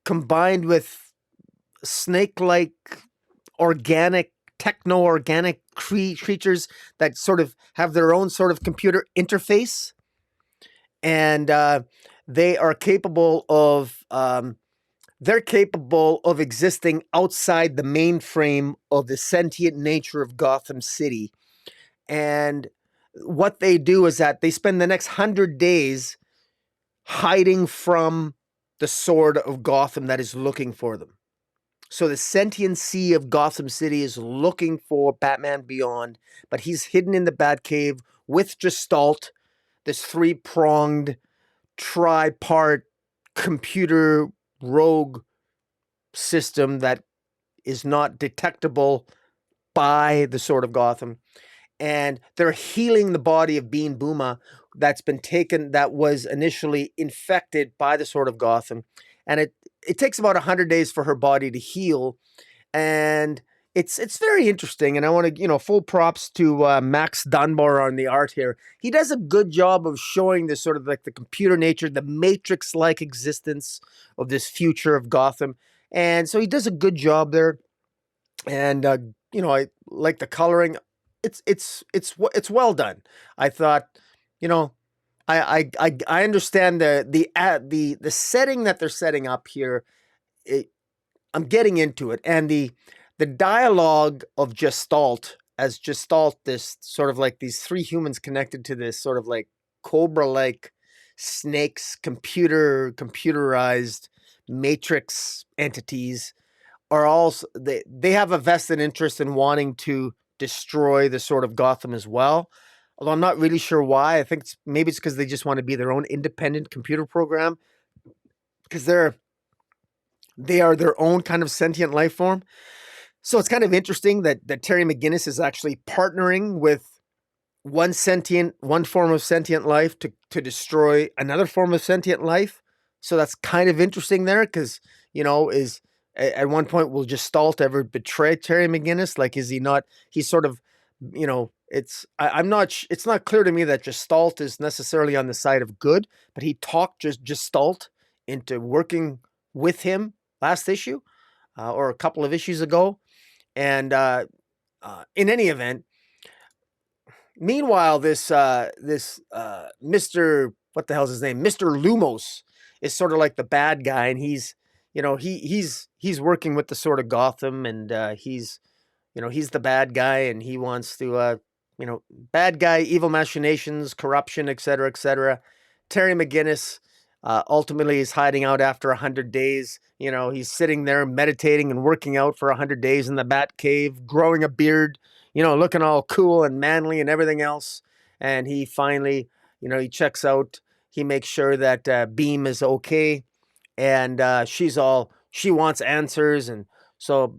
combined with snake-like organic, techno-organic creatures that sort of have their own sort of computer interface. And they are capable of existing outside the mainframe of the sentient nature of Gotham City. And what they do is that they spend the next 100 days hiding from the Sword of Gotham that is looking for them. So the sentiency of Gotham City is looking for Batman Beyond, but he's hidden in the Batcave with Gestalt, this 3-pronged, tripart computer rogue system that is not detectable by the Sword of Gotham. And they're healing the body of Bean Booma that's been taken, that was initially infected by the Sword of Gotham. And it takes about 100 days for her body to heal. And it's very interesting. And I want to, full props to Max Dunbar on the art here. He does a good job of showing this sort of like the computer nature, the Matrix-like existence of this future of Gotham. And so he does a good job there. And, I like the coloring. It's well done. I thought, I understand the setting that they're setting up here. I'm getting into it, and the dialogue of Gestalt, this sort of like these 3 humans connected to this sort of like cobra-like snakes, computerized matrix entities, are also they have a vested interest in wanting to destroy the Sword of Gotham as well. Although I'm not really sure why. I think maybe it's because they just want to be their own independent computer program, because they are their own kind of sentient life form. So it's kind of interesting that Terry McGinnis is actually partnering with one form of sentient life to destroy another form of sentient life. So that's kind of interesting there, because, is at one point, will Gestalt ever betray Terry McGinnis? Like, is he not? He's sort of, I'm not. It's not clear to me that Gestalt is necessarily on the side of good, but he talked Gestalt into working with him last issue, or a couple of issues ago, and in any event. Meanwhile, this Mr. What the hell's his name? Mr. Lumos is sort of like the bad guy, and he's working with the Sword of Gotham, and he's the bad guy, and he wants to bad guy, evil machinations, corruption, etc., etc. Terry McGinnis ultimately is hiding out after 100 days. He's sitting there meditating and working out for 100 days in the Bat Cave, growing a beard, looking all cool and manly and everything else. And he finally, he checks out. He makes sure that Beam is okay. And she wants answers. And so,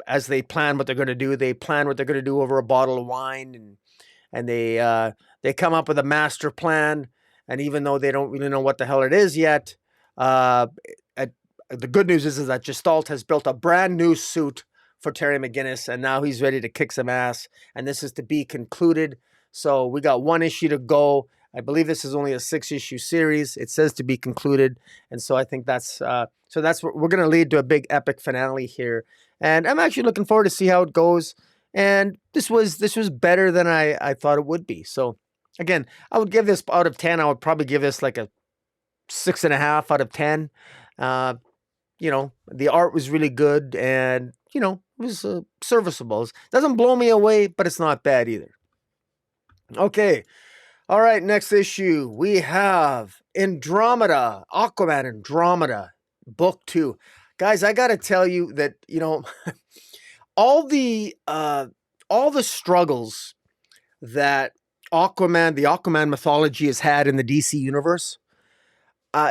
as they plan what they're going to do, over a bottle of wine. And they come up with a master plan. And even though they don't really know what the hell it is yet, the good news is that Gestalt has built a brand new suit for Terry McGinnis, and now he's ready to kick some ass, and this is to be concluded. So we got one issue to go. I believe this is only a 6-issue series. It says to be concluded, and so I think that's what we're going to lead to a big epic finale here. And I'm actually looking forward to see how it goes. And this was better than I thought it would be. So again, I would give this out of 10. I would probably give this like a 6.5 out of 10. The art was really good, and it was serviceable. It doesn't blow me away, but it's not bad either. Okay. All right, next issue. We have Andromeda, Aquaman Andromeda, book 2. Guys, I got to tell you that, all the struggles that the Aquaman mythology has had in the DC universe,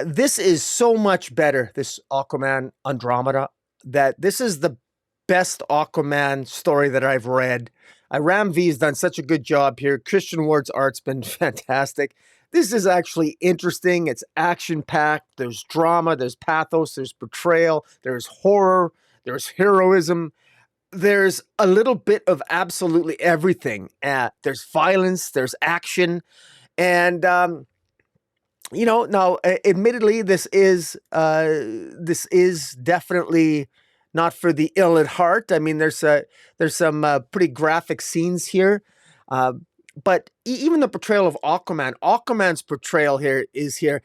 this is so much better, this Aquaman Andromeda, that this is the best Aquaman story that I've read. Ram V's done such a good job here. Christian Ward's art's been fantastic. This is actually interesting. It's action-packed. There's drama. There's pathos. There's betrayal. There's horror. There's heroism. There's a little bit of absolutely everything. There's violence. There's action. And, now, admittedly, this is definitely not for the ill at heart. I mean, there's some pretty graphic scenes here. But even the portrayal of Aquaman's portrayal here is here.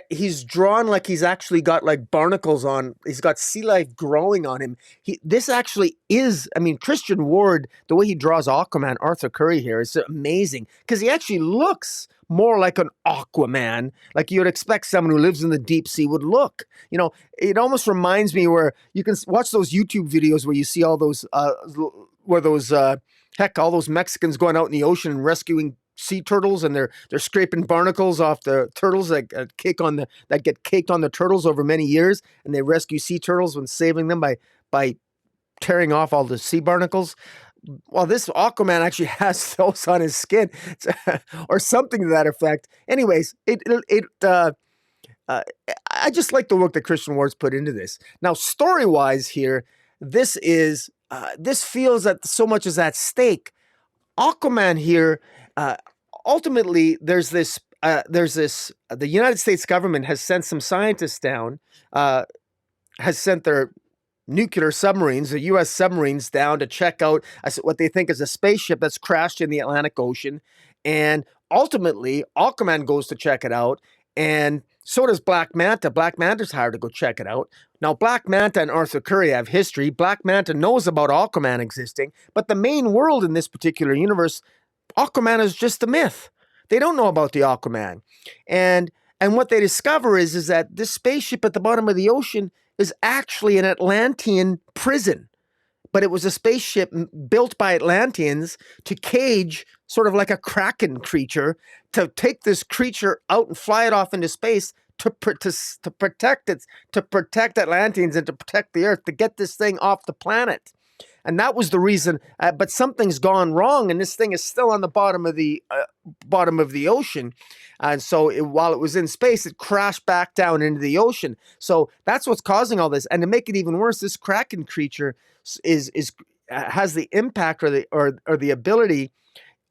He's drawn like he's actually got like barnacles on. He's got sea life growing on him. This actually is, Christian Ward, the way he draws Aquaman, Arthur Curry here, is amazing, because he actually looks more like an Aquaman, like you would expect someone who lives in the deep sea would look. It almost reminds me where you can watch those YouTube videos where you see all those, all those Mexicans going out in the ocean and rescuing sea turtles, and they're scraping barnacles off the turtles that get caked on the turtles over many years, and they rescue sea turtles when saving them by tearing off all the sea barnacles. Well, this Aquaman actually has those on his skin, or something to that effect. Anyways, I just like the work that Christian Ward's put into this. Now, story-wise here, this feels that so much is at stake. Aquaman here, ultimately, the United States government has sent some scientists down, has sent their nuclear submarines, the U.S. submarines, down to check out what they think is a spaceship that's crashed in the Atlantic Ocean. And ultimately, Aquaman goes to check it out, and so does Black Manta. Black Manta's hired to go check it out. Now, Black Manta and Arthur Curry have history. Black Manta knows about Aquaman existing, but the main world in this particular universe, Aquaman is just a myth. They don't know about the Aquaman. And what they discover is that this spaceship at the bottom of the ocean is actually an Atlantean prison. But it was a spaceship built by Atlanteans to cage sort of like a kraken creature, to take this creature out and fly it off into space to protect it, to protect Atlanteans and to protect the Earth, to get this thing off the planet. And that was the reason. But something's gone wrong, and this thing is still on the bottom of the ocean. And so while it was in space, it crashed back down into the ocean. So that's what's causing all this. And to make it even worse, this Kraken creature has the impact or the ability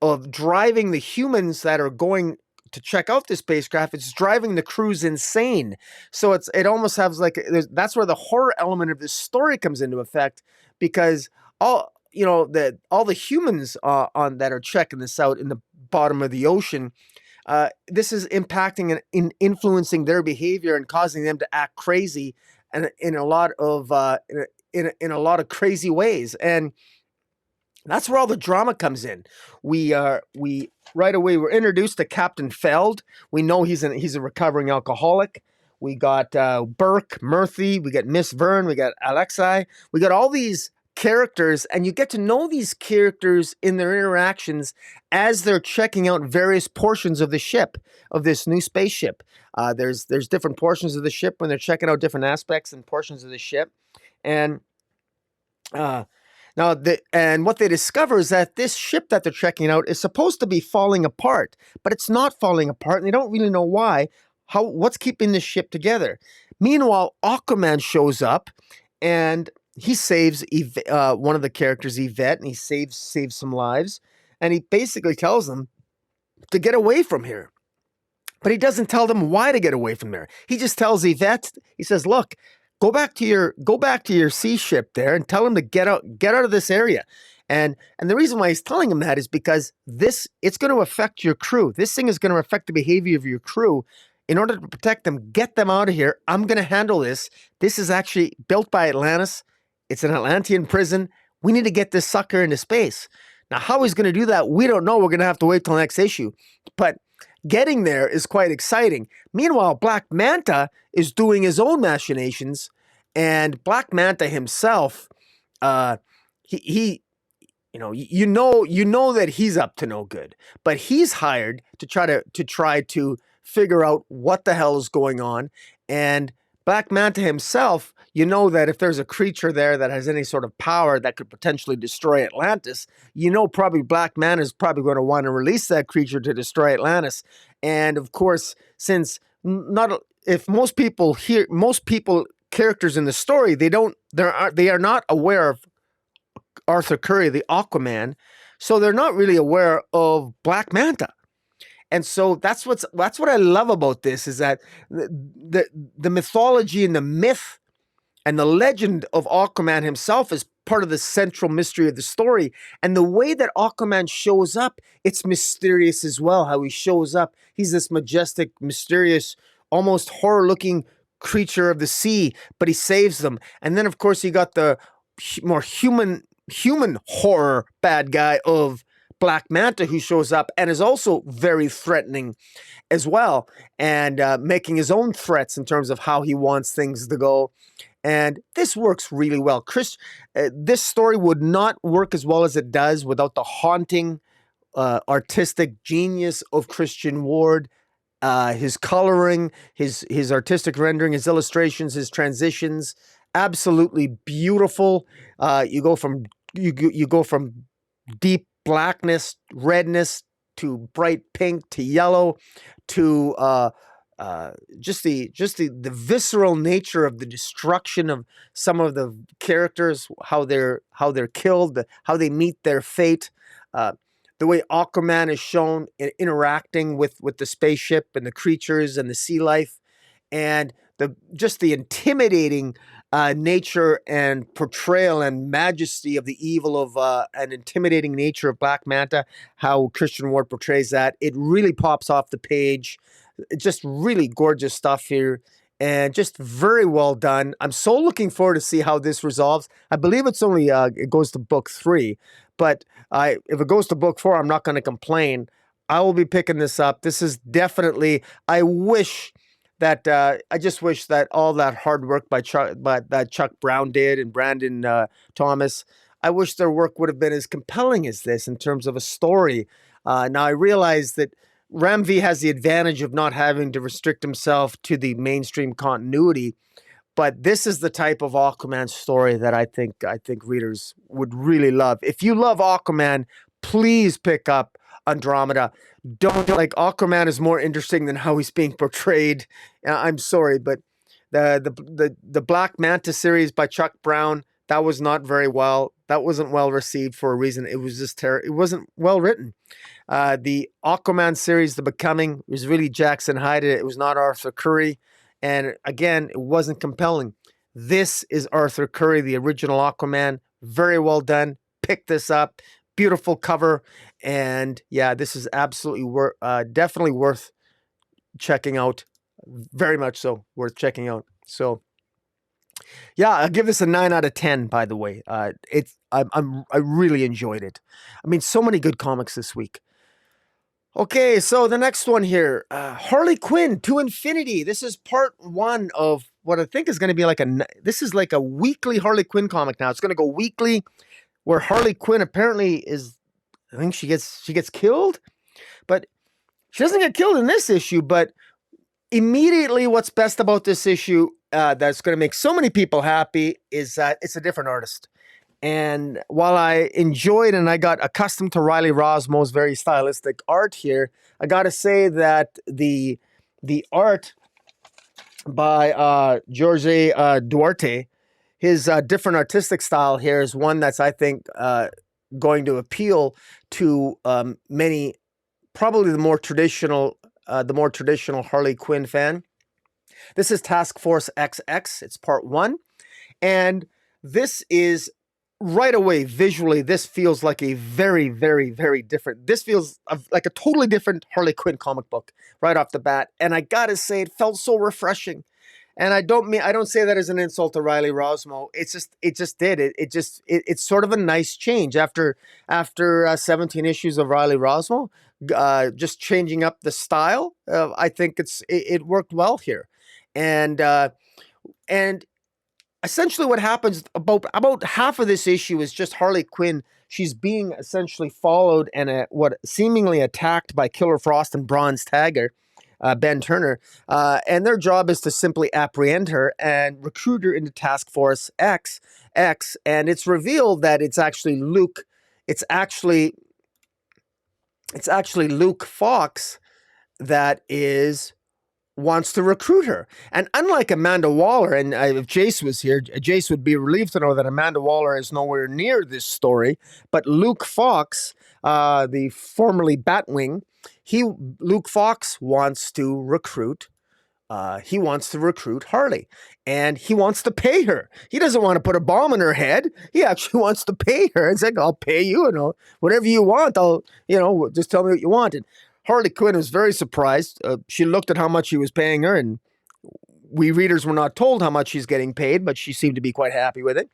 of driving the humans that are going to check out the spacecraft. It's driving the crews insane. So it almost has that's where the horror element of this story comes into effect, because all the humans on that are checking this out in the bottom of the ocean, this is impacting and influencing their behavior and causing them to act crazy, and in a lot of crazy ways. And that's where all the drama comes in. We right away we're introduced to Captain Feld. We know he's a recovering alcoholic. We got Burke, Murphy. We got Miss Vern. We got Alexei. We got all these characters, and you get to know these characters in their interactions as they're checking out various portions of the ship, of this new spaceship. There's different portions of the ship when they're checking out different aspects and portions of the ship, and and what they discover is that this ship that they're checking out is supposed to be falling apart, but it's not falling apart, and they don't really know why. What's keeping this ship together? Meanwhile, Aquaman shows up, and he saves one of the characters, Yvette, and he saves some lives, and he basically tells them to get away from here. But he doesn't tell them why to get away from there. He just tells Yvette, he says, "Look, go back to your sea ship there and tell him to get out of this area." And the reason why he's telling him that is because it's going to affect your crew. This thing is going to affect the behavior of your crew. In order to protect them, get them out of here. I'm going to handle this. This is actually built by Atlantis. It's an Atlantean prison. We need to get this sucker into space. Now, how he's going to do that, we don't know. We're going to have to wait till next issue. But getting there is quite exciting. Meanwhile, Black Manta is doing his own machinations, and Black Manta himself, you know that he's up to no good. But he's hired to try to figure out what the hell is going on. And Black Manta himself, you know that if there's a creature there that has any sort of power that could potentially destroy Atlantis, you know probably Black Manta is probably going to want to release that creature to destroy Atlantis. And of course, since characters in the story, they are not aware of Arthur Curry, the Aquaman, so they're not really aware of Black Manta. And so that's what I love about this, is that the mythology and the myth and the legend of Aquaman himself is part of the central mystery of the story. And the way that Aquaman shows up, it's mysterious as well, how he shows up. He's this majestic, mysterious, almost horror-looking creature of the sea, but he saves them. And then, of course, you got the more human horror bad guy of Black Manta, who shows up and is also very threatening as well, and making his own threats in terms of how he wants things to go. And this works really well. This story would not work as well as it does without the haunting artistic genius of Christian Ward. His coloring, his artistic rendering, his illustrations, his transitions, absolutely beautiful. You go from deep blackness, redness, to bright pink, to yellow, to just the visceral nature of the destruction of some of the characters, how they're killed, how they meet their fate. The way Aquaman is shown interacting with the spaceship and the creatures and the sea life, and the intimidating nature and portrayal and majesty of the evil of an intimidating nature of Black Manta, how Christian Ward portrays that. It really pops off the page. It's just really gorgeous stuff here, and just very well done. I'm so looking forward to see how this resolves. I believe it's only it goes to book 3, but if it goes to book 4, I'm not going to complain. I will be picking this up. This is definitely. I just wish that all that hard work that Chuck Brown did and Brandon Thomas, I wish their work would have been as compelling as this in terms of a story. Now I realize that Ram V has the advantage of not having to restrict himself to the mainstream continuity, but this is the type of Aquaman story that I think readers would really love. If you love Aquaman, please pick up Andromeda. Don't like Aquaman is more interesting than how he's being portrayed. I'm sorry, but the Black Manta series by Chuck Brown, that was not very well. That wasn't well received for a reason. It was just terrible. It wasn't well written. The Aquaman series, The Becoming, was really Jackson Hyde. It was not Arthur Curry. And again, it wasn't compelling. This is Arthur Curry, the original Aquaman. Very well done. Pick this up. Beautiful cover. And yeah, this is absolutely definitely worth checking out. Very much so worth checking out. So yeah, I'll give this a 9 out of 10, by the way. I really enjoyed it. I mean, so many good comics this week. Okay, so the next one here, Harley Quinn to Infinity. This is part 1 of what I think is going to be this is like a weekly Harley Quinn comic now. It's going to go weekly, where Harley Quinn apparently is, I think she gets killed, but she doesn't get killed in this issue. But immediately, what's best about this issue that's going to make so many people happy is that it's a different artist. And while I enjoyed and I got accustomed to Riley Rosmo's very stylistic art here, I got to say that the art by Jorge Duarte, his different artistic style here is one that's, I think, going to appeal to many, probably the more traditional Harley Quinn fan. This is Task Force XX. It's part 1. And this is right away, visually, this feels like a very, very, very different. This feels like a totally different Harley Quinn comic book right off the bat. And I gotta say, it felt so refreshing. And I don't say that as an insult to Riley Rosmo. It's sort of a nice change after 17 issues of Riley Rosmo, just changing up the style. I think it worked well here, and essentially what happens about half of this issue is just Harley Quinn. She's being essentially followed and seemingly attacked by Killer Frost and Bronze Tiger, Ben Turner, and their job is to simply apprehend her and recruit her into Task Force X. And it's revealed that it's actually Luke. It's actually Luke Fox that wants to recruit her. And unlike Amanda Waller, and if Jace was here, Jace would be relieved to know that Amanda Waller is nowhere near this story. But Luke Fox, the formerly Batwing, Luke Fox wants to recruit. He wants to recruit Harley, and he wants to pay her. He doesn't want to put a bomb in her head. He actually wants to pay her. It's like, I'll pay you, whatever you want. Just tell me what you want. And Harley Quinn was very surprised. She looked at how much he was paying her, and we readers were not told how much she's getting paid, but she seemed to be quite happy with it.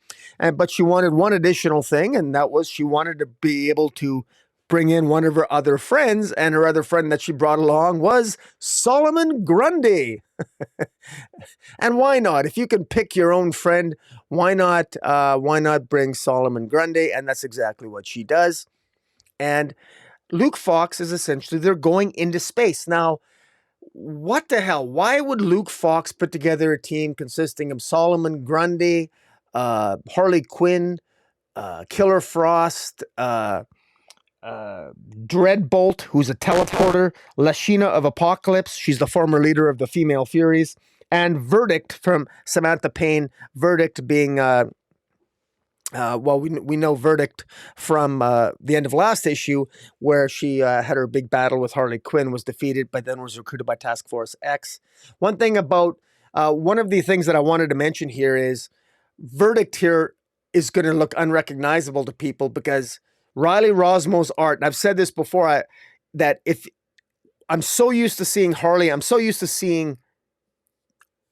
But she wanted one additional thing, and that was she wanted to be able to bring in one of her other friends, and her other friend that she brought along was Solomon Grundy. And why not? If you can pick your own friend, why not bring Solomon Grundy? And that's exactly what she does. And Luke Fox is essentially, they're going into space. Now, what the hell? Why would Luke Fox put together a team consisting of Solomon Grundy, Harley Quinn, Killer Frost, Dreadbolt, who's a teleporter, Lashina of Apocalypse, she's the former leader of the Female Furies, and Verdict from Samantha Payne. Verdict being, we know Verdict from the end of last issue, where she had her big battle with Harley Quinn, was defeated, but then was recruited by Task Force X. One of the things that I wanted to mention here is Verdict here is going to look unrecognizable to people because Riley Rosmo's art, and I've said this before, that if I'm so used to seeing Harley, I'm so used to seeing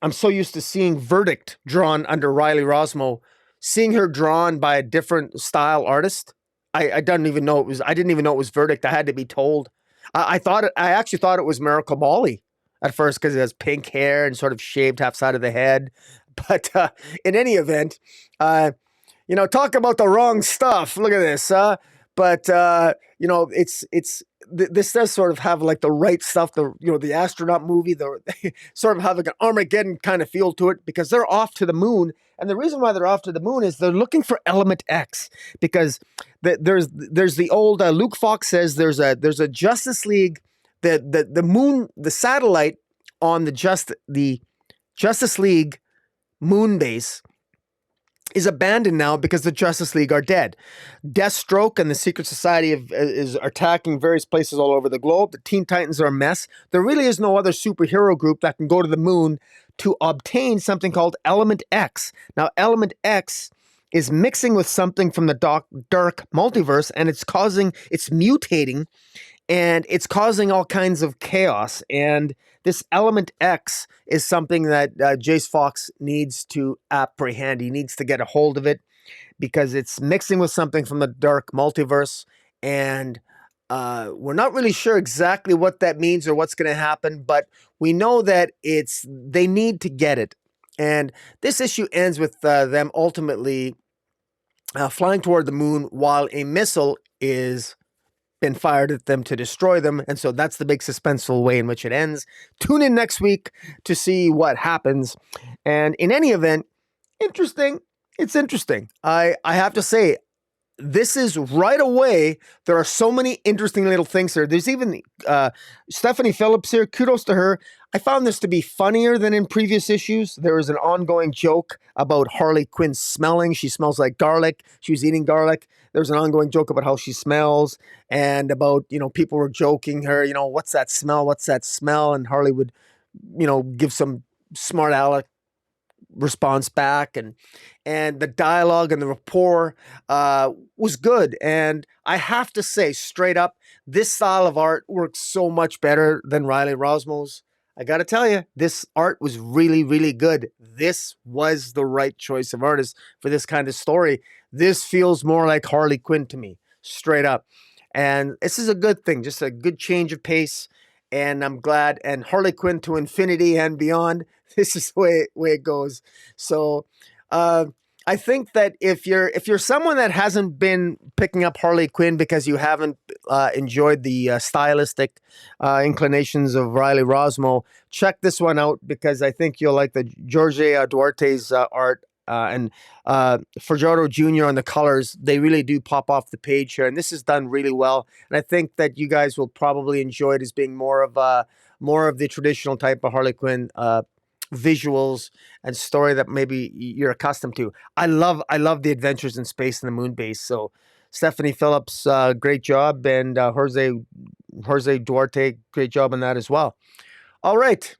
Verdict drawn under Riley Rosmo, seeing her drawn by a different style artist. I didn't even know it was Verdict. I had to be told. I actually thought it was Miracle Molly at first because it has pink hair and sort of shaved half side of the head. But in any event, talk about the wrong stuff. Look at this. But this does sort of have like the right stuff. The astronaut movie, the sort of have like an Armageddon kind of feel to it, because they're off to the moon. And the reason why they're off to the moon is they're looking for Element X, because there's the old Luke Fox says there's a Justice League, the moon, the satellite on the Justice League moon base is abandoned now because the Justice League are dead. Deathstroke and the Secret Society is attacking various places all over the globe. The Teen Titans are a mess. There really is no other superhero group that can go to the moon to obtain something called Element X. Now, Element X is mixing with something from the dark multiverse, and it's mutating, and it's causing all kinds of chaos. And this Element X is something that Jace Fox needs to apprehend. He needs to get a hold of it, because it's mixing with something from the dark multiverse. And we're not really sure exactly what that means or what's going to happen, but we know that they need to get it. And this issue ends with them ultimately flying toward the moon while a missile is been fired at them to destroy them. And so that's the big suspenseful way in which it ends. Tune in next week to see what happens. And in any event, interesting. It's interesting. I have to say, this is right away. There are so many interesting little things here. There's even Stephanie Phillips here. Kudos to her. I found this to be funnier than in previous issues. There was an ongoing joke about Harley Quinn smelling. She smells like garlic. She was eating garlic. There's an ongoing joke about how she smells, and about, people were joking her, what's that smell? What's that smell? And Harley would, give some smart aleck response back, and the dialogue and the rapport was good. And I have to say, straight up, this style of art works so much better than Riley Rosmo's. I got to tell you, this art was really, really good. This was the right choice of artist for this kind of story. This feels more like Harley Quinn to me, straight up. And this is a good thing, just a good change of pace. And I'm glad. And Harley Quinn to infinity and beyond. This is the way it goes. So I think that if you're someone that hasn't been picking up Harley Quinn because you haven't enjoyed the stylistic inclinations of Riley Rosmo, check this one out, because I think you'll like the Jorge Duarte's art. And Fajardo Jr. on the colors. They really do pop off the page here, and this is done really well. And I think that you guys will probably enjoy it as being more of the traditional type of Harley Quinn visuals and story that maybe you're accustomed to. I love the adventures in space and the moon base. So Stephanie Phillips, great job, and Jorge Duarte, great job on that as well. All right.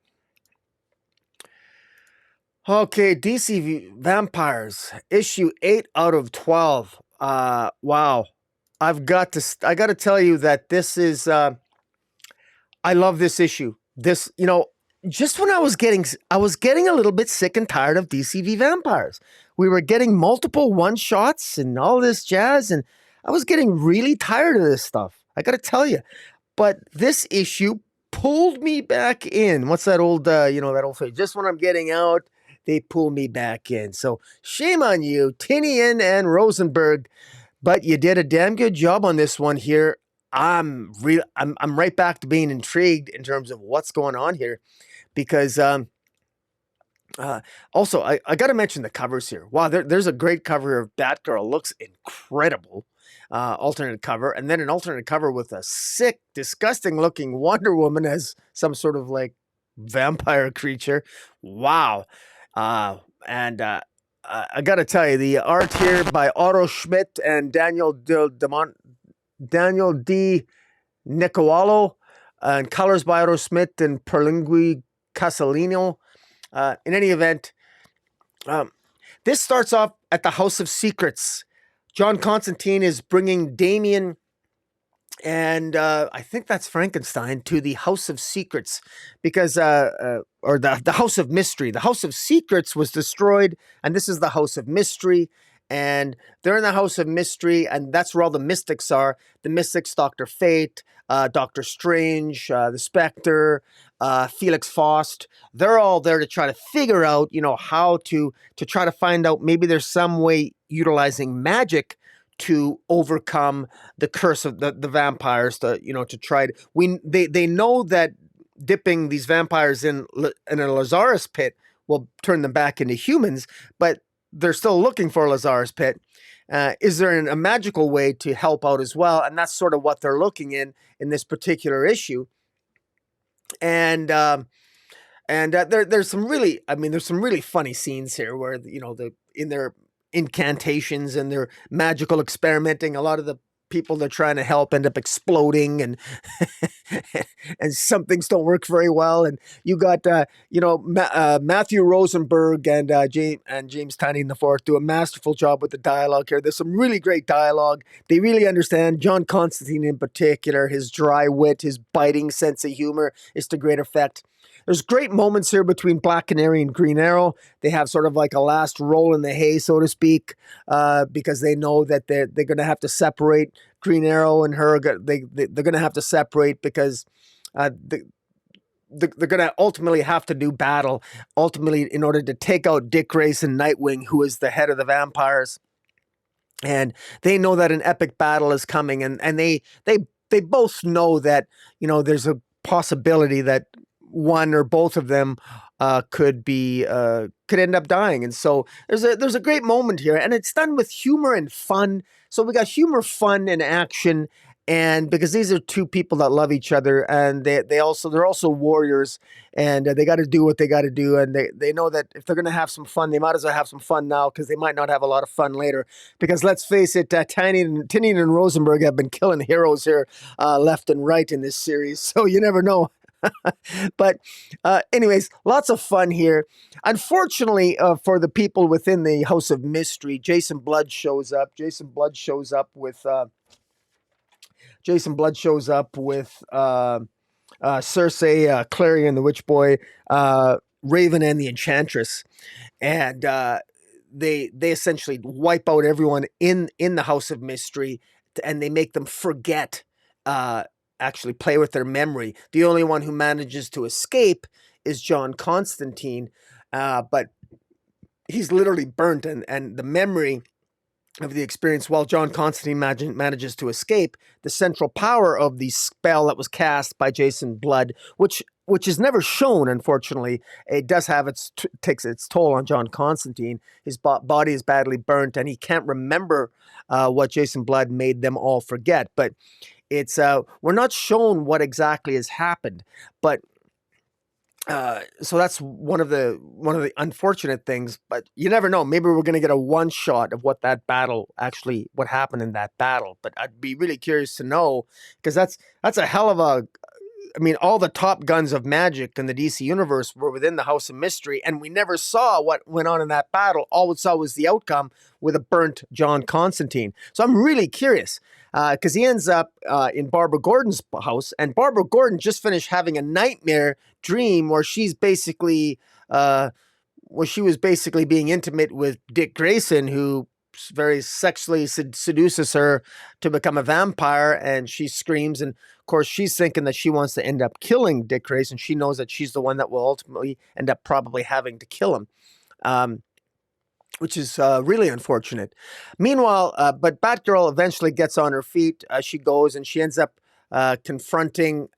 Okay, DC Vampires, issue 8 out of 12. Wow. I got to tell you that this is, I love this issue. This, just when I was getting a little bit sick and tired of DCV Vampires. We were getting multiple one-shots and all this jazz, and I was getting really tired of this stuff. I got to tell you. But this issue pulled me back in. What's that old, that old phrase? Just when I'm getting out, they pull me back in. So shame on you, Tynion and Rosenberg, but you did a damn good job on this one here. I'm right back to being intrigued in terms of what's going on here, because also I got to mention the covers here. Wow, there's a great cover of Batgirl, looks incredible. Alternate cover, and then an alternate cover with a sick, disgusting looking Wonder Woman as some sort of like vampire creature. Wow. And I got to tell you, the art here by Otto Schmidt and Daniel D. Nicolalo, and colors by Otto Schmidt and Perlingui Casalino. In any event, this starts off at the House of Secrets. John Constantine is bringing Damien and I think that's Frankenstein to the House of Secrets, because or the House of Mystery. The House of Secrets was destroyed, and this is the House of Mystery. And they're in the House of Mystery, and that's where all the mystics are. The mystics, Dr. Fate, Dr. Strange, the Spectre, Felix Faust. They're all there to try to figure out, how to try to find out maybe there's some way utilizing magic to overcome the curse of the vampires, to try to, they know that dipping these vampires in a Lazarus pit will turn them back into humans, but they're still looking for a Lazarus pit. Is there a magical way to help out as well? And that's sort of what they're looking in this particular issue. And there's some really, there's some really funny scenes here where, in their incantations and their magical experimenting, a lot of the people they're trying to help end up exploding, and and some things don't work very well. And you got Matthew Rosenberg and James Tynion IV do a masterful job with the dialogue here. There's some really great dialogue. They really understand John Constantine in particular. His dry wit, his biting sense of humor is to great effect. There's great moments here between Black Canary and Green Arrow. They have sort of like a last roll in the hay, so to speak, because they know that they're going to have to separate. Green Arrow and her. They're going to have to separate because they're going to ultimately have to do battle, ultimately in order to take out Dick Grayson, Nightwing, who is the head of the vampires. And they know that an epic battle is coming, and they both know that there's a possibility that one or both of them could end up dying. And so there's a great moment here, and it's done with humor and fun. So we got humor, fun, and action, and because these are two people that love each other, and they're also warriors, and they got to do what they got to do, and they know that if they're going to have some fun, they might as well have some fun now, because they might not have a lot of fun later. Because let's face it, Tynion and Rosenberg have been killing heroes here left and right in this series, so you never know. But anyways, lots of fun here. Unfortunately, for the people within the House of Mystery, Jason Blood shows up. Jason Blood shows up with Cersei, Clarion, the Witch Boy, Raven, and the Enchantress, and they essentially wipe out everyone in the House of Mystery, and they make them forget. Actually play with their memory. The only one who manages to escape is John Constantine, but he's literally burnt, and the memory of the experience, while John Constantine manages to escape, the central power of the spell that was cast by Jason Blood, which is never shown, unfortunately, it does have takes its toll on John Constantine. His body is badly burnt, and he can't remember what Jason Blood made them all forget. But it's we're not shown what exactly has happened, but so that's one of the unfortunate things. But you never know. Maybe we're going to get a one shot of what happened in that battle. But I'd be really curious to know, because that's a hell of a. All the top guns of magic in the DC universe were within the House of Mystery, and we never saw what went on in that battle. All we saw was the outcome with a burnt John Constantine. So I'm really curious, because he ends up in Barbara Gordon's house, and Barbara Gordon just finished having a nightmare dream where she was basically being intimate with Dick Grayson, who very sexually seduces her to become a vampire, and she screams, and of course she's thinking that she wants to end up killing Dick Grayson. She knows that she's the one that will ultimately end up probably having to kill him, which is really unfortunate. Meanwhile, but Batgirl eventually gets on her feet. She goes and she ends up confronting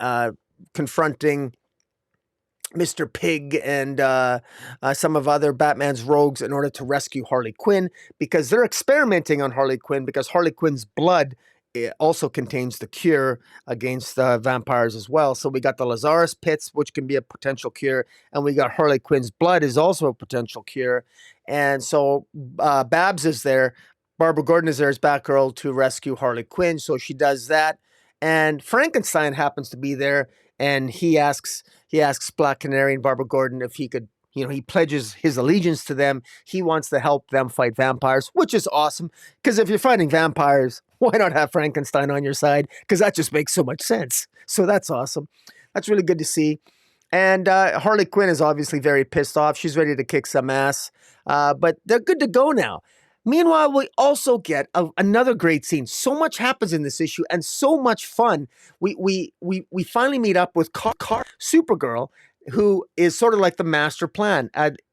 Mr. Pig and some of other Batman's rogues in order to rescue Harley Quinn, because they're experimenting on Harley Quinn, because Harley Quinn's blood also contains the cure against vampires as well. So we got the Lazarus pits, which can be a potential cure, and we got Harley Quinn's blood is also a potential cure. And so Babs is there. Barbara Gordon is there as Batgirl to rescue Harley Quinn. So she does that. And Frankenstein happens to be there, and he asks Black Canary and Barbara Gordon if he could, he pledges his allegiance to them. He wants to help them fight vampires, which is awesome, because if you're fighting vampires, why not have Frankenstein on your side? Because that just makes so much sense. So that's awesome. That's really good to see. And Harley Quinn is obviously very pissed off. She's ready to kick some ass, but they're good to go now. Meanwhile, we also get another great scene. So much happens in this issue, and so much fun. We finally meet up with Supergirl, who is sort of like the master plan.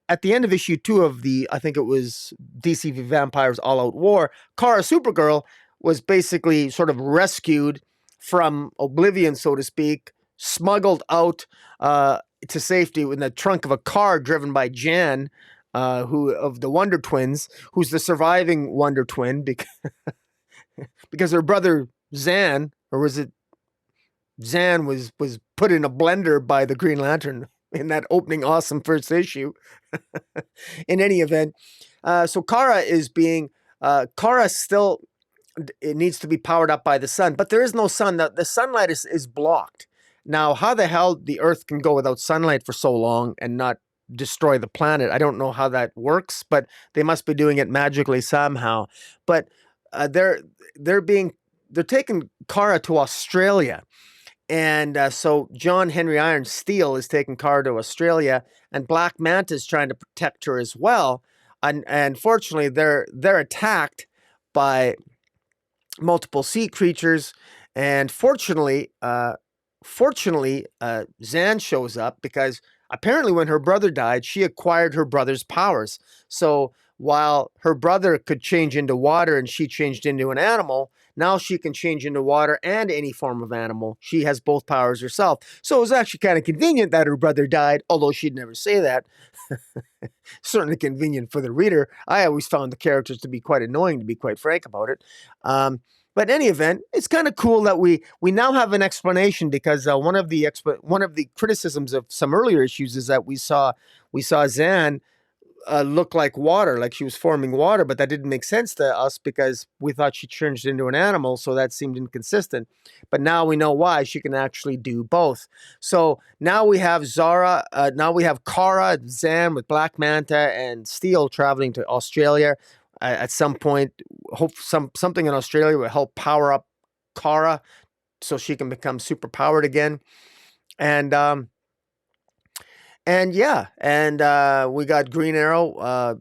at the end of issue 2 of I think it was DC v Vampires All Out War, Kara Supergirl was basically sort of rescued from oblivion, so to speak, smuggled out to safety in the trunk of a car driven by Jan, who of the Wonder Twins, who's the surviving Wonder Twin, because her brother Zan, or was it Zan, was put in a blender by the Green Lantern in that opening awesome first issue. In any event, so Kara is being Kara still, it needs to be powered up by the sun, but there is no sun. The sunlight is blocked. Now, how the hell the Earth can go without sunlight for so long and not destroy the planet, I don't know how that works, but they must be doing it magically somehow. But they're taking Kara to Australia. And so John Henry Iron Steel is taking Kara to Australia, and Black Manta is trying to protect her as well. And fortunately, they're attacked by multiple sea creatures. And fortunately, Zan shows up because apparently when her brother died, she acquired her brother's powers. So while her brother could change into water and she changed into an animal, now she can change into water and any form of animal. She has both powers herself. So it was actually kind of convenient that her brother died, although she'd never say that. Certainly convenient for the reader. I always found the characters to be quite annoying, to be quite frank about it. But in any event, it's kind of cool that we now have an explanation, because one of the criticisms of some earlier issues is that we saw Zan look like water, like she was forming water, but that didn't make sense to us because we thought she changed into an animal, so that seemed inconsistent. But now we know why. She can actually do both. So now we have Kara, Zan with Black Manta and Steel traveling to Australia. At some point, hope something in Australia will help power up Kara so she can become super powered again. And we got Green Arrow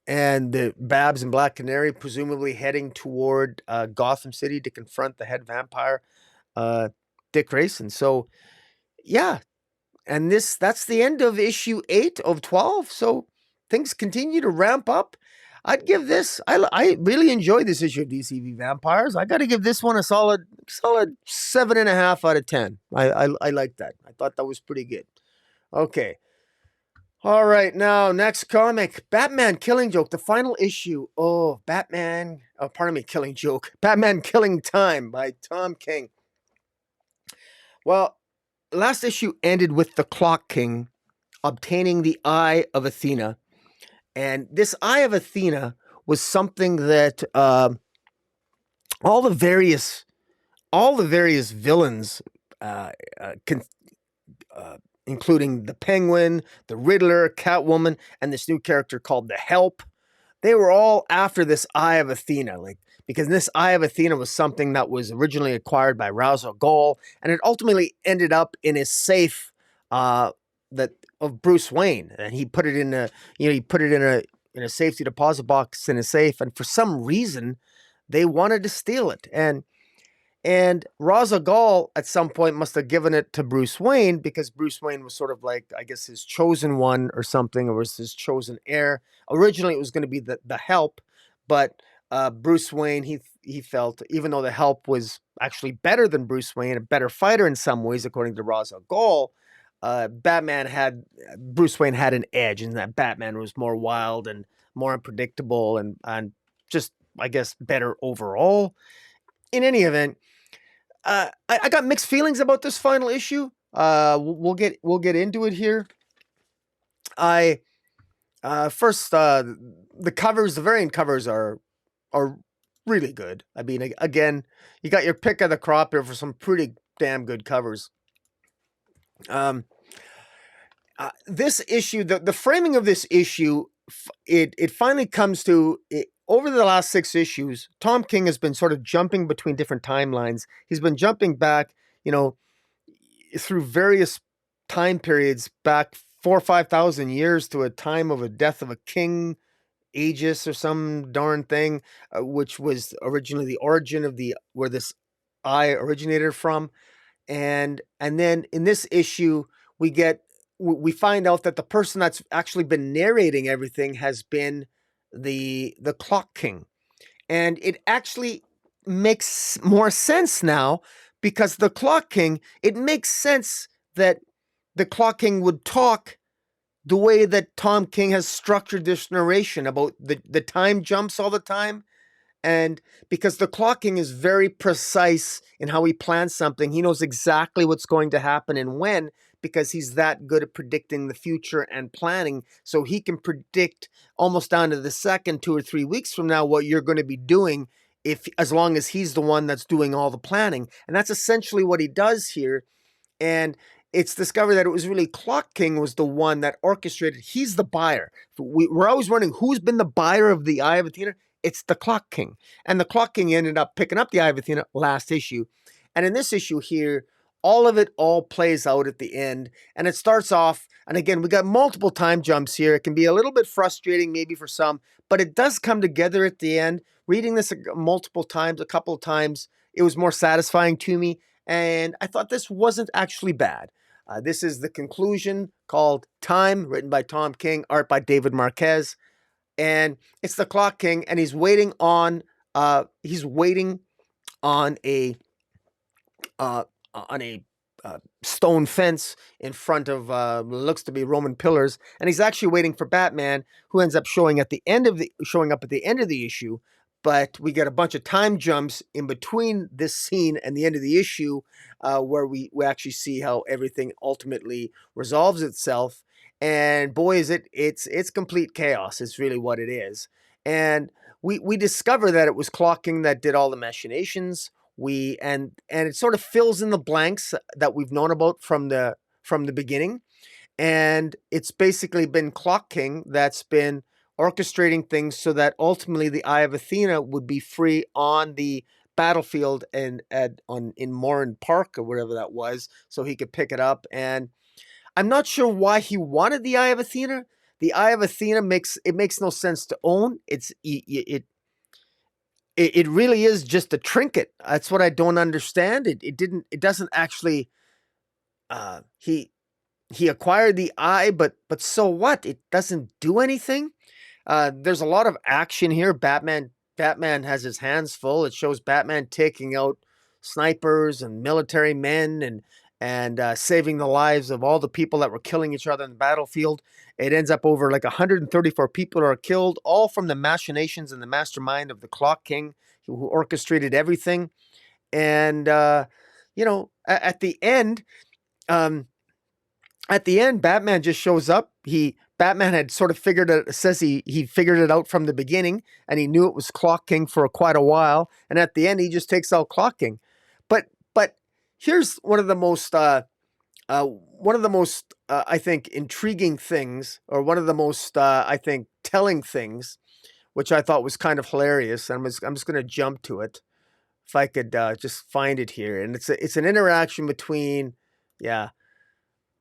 and the Babs and Black Canary presumably heading toward Gotham City to confront the head vampire, Dick Grayson. So, yeah, and that's the end of issue 8 of 12. So things continue to ramp up. I'd give this. I really enjoyed this issue of DCV Vampires. I got to give this one a solid 7.5 out of 10. I like that. I thought that was pretty good. Okay. All right, now next comic, Batman Killing Joke, the final issue. Killing Joke. Batman Killing Time by Tom King. Well, last issue ended with the Clock King obtaining the Eye of Athena. And this Eye of Athena was something that all the various villains, including the Penguin, the Riddler, Catwoman, and this new character called the Help, they were all after this Eye of Athena, because this Eye of Athena was something that was originally acquired by Ra's al Ghul, and it ultimately ended up in his safe of Bruce Wayne, and he put it in a safety deposit box in a safe, and for some reason they wanted to steal it, and Ra's al Ghul at some point must have given it to Bruce Wayne, because Bruce Wayne was sort of like, I guess, his chosen one or something, or was his chosen heir. Originally it was going to be the Help, but Bruce Wayne, he felt, even though the Help was actually better than Bruce Wayne, a better fighter in some ways, according to Ra's al Ghul, Bruce Wayne had an edge, and that Batman was more wild and more unpredictable and just, I guess, better overall. In any event, I got mixed feelings about this final issue. We'll get into it here. First, the covers, the variant covers are really good. I mean, again, you got your pick of the crop here for some pretty damn good covers. This issue, the framing of this issue, it finally comes to it. Over the last 6 issues, Tom King has been sort of jumping between different timelines. He's been jumping back, through various time periods, back 4,000 or 5,000 years to a time of a death of a king, Aegis or some darn thing, which was originally the origin of where this eye originated from. And then in this issue, we get we find out that the person that's actually been narrating everything has been the Clock King. And it actually makes more sense now, because the Clock King, it makes sense that the Clock King would talk the way that Tom King has structured this narration about the time jumps all the time. And because the Clock King is very precise in how he plans something, he knows exactly what's going to happen and when, because he's that good at predicting the future and planning. So he can predict almost down to the second, 2 or 3 weeks from now, what you're going to be doing, as long as he's the one that's doing all the planning. And that's essentially what he does here. And it's discovered that it was really Clock King was the one that orchestrated. He's the buyer. We're always wondering who's been the buyer of the Eye of Athena. It's the Clock King. And the Clock King ended up picking up the Eye of Athena last issue. And in this issue here, all of it all plays out at the end. And it starts off, and again, we got multiple time jumps here. It can be a little bit frustrating maybe for some, but it does come together at the end. Reading this multiple times, a couple of times, it was more satisfying to me. And I thought this wasn't actually bad. This is the conclusion, called Time, written by Tom King, art by David Marquez. And it's the Clock King, and he's waiting on a stone fence in front of looks to be Roman pillars, and he's actually waiting for Batman, who ends up showing up at the end of the issue. But we get a bunch of time jumps in between this scene and the end of the issue, where we actually see how everything ultimately resolves itself. And boy, is it's complete chaos. It's really what it is. And we discover that it was Clock King that did all the machinations. And it sort of fills in the blanks that we've known about from the beginning. And it's basically been Clock King that's been orchestrating things so that ultimately the Eye of Athena would be free on the battlefield in Morin Park or whatever that was, so he could pick it up. And I'm not sure why he wanted the Eye of Athena. The Eye of Athena makes no sense to own. It really is just a trinket. That's what I don't understand. It doesn't actually. He acquired the eye, but so what? It doesn't do anything. There's a lot of action here. Batman has his hands full. It shows Batman taking out snipers and military men and saving the lives of all the people that were killing each other in the battlefield. It ends up over like 134 people are killed, all from the machinations and the mastermind of the Clock King, who orchestrated everything. And at the end, Batman just shows up. Batman had sort of figured it out from the beginning, and he knew it was Clock King for quite a while. And at the end, he just takes out Clock King. But here's one of the most I think intriguing things, or one of the most I think telling things, which I thought was kind of hilarious. I'm just going to jump to it if I could just find it here. And it's an interaction between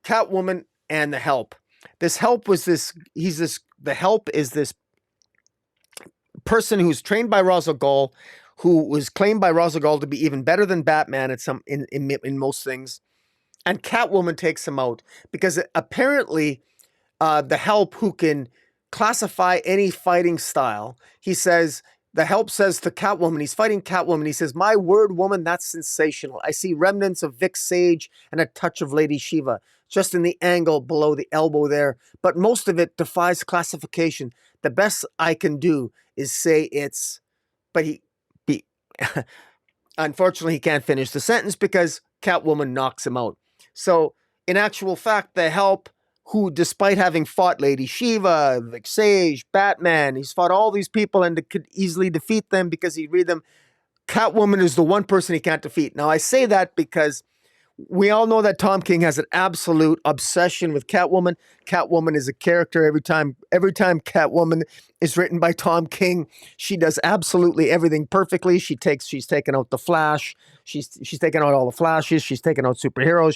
Catwoman and the Help. This Help was the Help is this person who's trained by Ra's al Ghul, who was claimed by Ra's al Ghul to be even better than Batman at in most things. And Catwoman takes him out because apparently the Help, who can classify any fighting style, the Help says to Catwoman, he's fighting Catwoman, he says, "My word, woman, that's sensational. I see remnants of Vic Sage and a touch of Lady Shiva, just in the angle below the elbow there. But most of it defies classification. The best I can do is say it's..." But unfortunately, he can't finish the sentence because Catwoman knocks him out. So, in actual fact, the Help, who, despite having fought Lady Shiva, Vic Sage, Batman, he's fought all these people and could easily defeat them because he'd read them. Catwoman is the one person he can't defeat. Now, I say that because we all know that Tom King has an absolute obsession with Catwoman. Catwoman is a character. Every time Catwoman is written by Tom King, she does absolutely everything perfectly. She's taken out the Flash. She's taken out all the Flashes. She's taken out superheroes.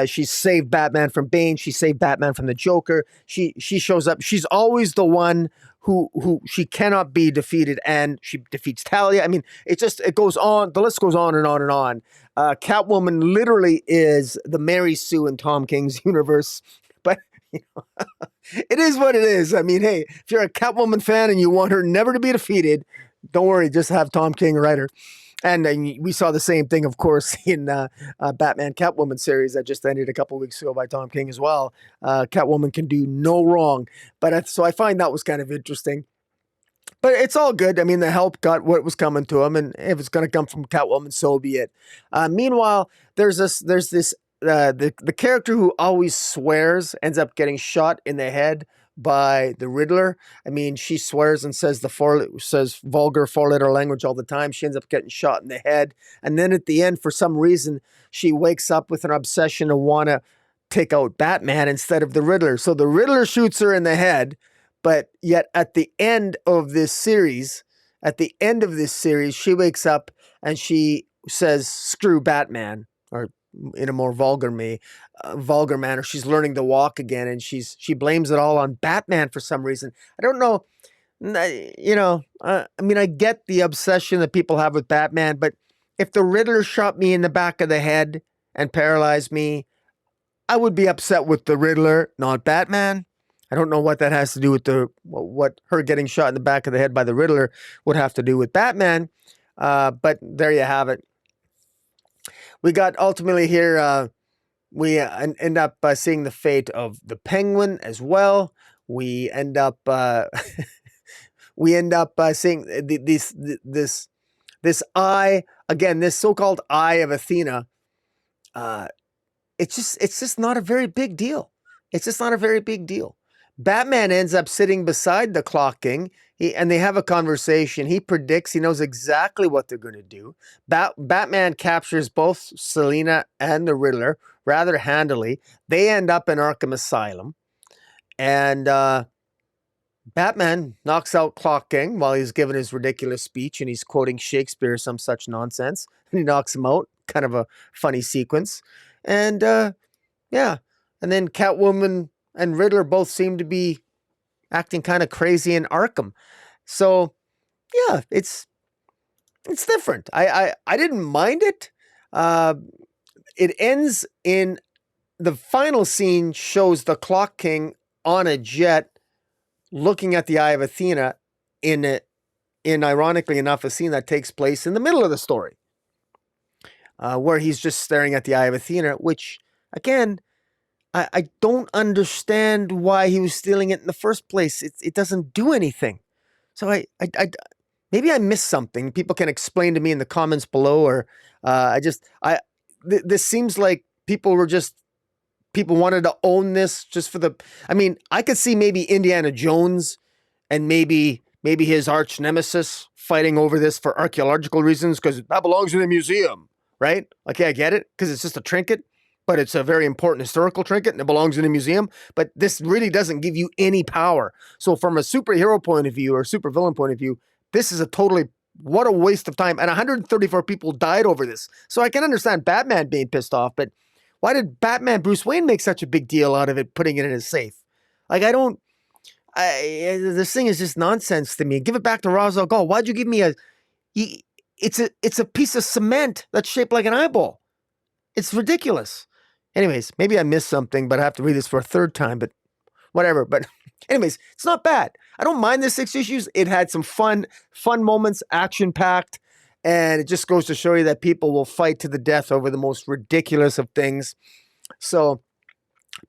She's saved Batman from Bane. She saved Batman from the Joker. She shows up. She's always the one who she cannot be defeated, and she defeats Talia. I mean, it goes on. The list goes on and on and on. Catwoman literally is the Mary Sue in Tom King's universe, but you know, it is what it is. I mean, hey, if you're a Catwoman fan and you want her never to be defeated, don't worry, just have Tom King write her. And we saw the same thing, of course, in Batman Catwoman series that just ended a couple weeks ago by Tom King as well. Catwoman can do no wrong. So I find that was kind of interesting. But it's all good. I mean, the help got what was coming to him, and if it's going to come from Catwoman, so be it. Meanwhile, there's this the character who always swears ends up getting shot in the head by the Riddler. I mean, she swears and says vulgar 4-letter language all the time. She ends up getting shot in the head. And then at the end, for some reason, she wakes up with an obsession to want to take out Batman instead of the Riddler. So the Riddler shoots her in the head, but yet at the end of this series, she wakes up and she says, screw Batman, or in a more vulgar manner, she's learning to walk again, and she blames it all on Batman for some reason. I don't know, I mean, I get the obsession that people have with Batman, but if the Riddler shot me in the back of the head and paralyzed me, I would be upset with the Riddler, not Batman. I don't know what that has to do with what her getting shot in the back of the head by the Riddler would have to do with Batman, but there you have it. We got ultimately here, we end up seeing the fate of the Penguin as well. We end up seeing this eye again, this so-called Eye of Athena. It's just not a very big deal. It's just not a very big deal. Batman ends up sitting beside the Clock King, and they have a conversation. He predicts, he knows exactly what they're going to do. Batman captures both Selina and the Riddler rather handily. They end up in Arkham Asylum, and Batman knocks out Clock King while he's giving his ridiculous speech, and he's quoting Shakespeare or some such nonsense. And he knocks him out. Kind of a funny sequence. And yeah, and then Catwoman and Riddler both seem to be acting kind of crazy in Arkham. So yeah, it's different. I didn't mind it. It ends in the final scene shows the Clock King on a jet looking at the Eye of Athena in ironically enough, a scene that takes place in the middle of the story, where he's just staring at the Eye of Athena, which again, I don't understand why he was stealing it in the first place. It doesn't do anything. So I maybe I missed something. People can explain to me in the comments below, or this seems like people wanted to own this just for the. I mean, I could see maybe Indiana Jones and maybe his arch nemesis fighting over this for archaeological reasons because that belongs in a museum, right? Okay, I get it because it's just a trinket. But it's a very important historical trinket and it belongs in a museum. But this really doesn't give you any power. So from a superhero point of view or supervillain point of view, this is what a waste of time. And 134 people died over this. So I can understand Batman being pissed off, but why did Bruce Wayne make such a big deal out of it, putting it in his safe? Like, this thing is just nonsense to me. Give it back to Ra's al Ghul. Why'd you give me it's a piece of cement that's shaped like an eyeball. It's ridiculous. Anyways, maybe I missed something, but I have to read this for a third time, but whatever. But anyways, it's not bad. I don't mind the 6 issues. It had some fun moments, action-packed, and it just goes to show you that people will fight to the death over the most ridiculous of things. So,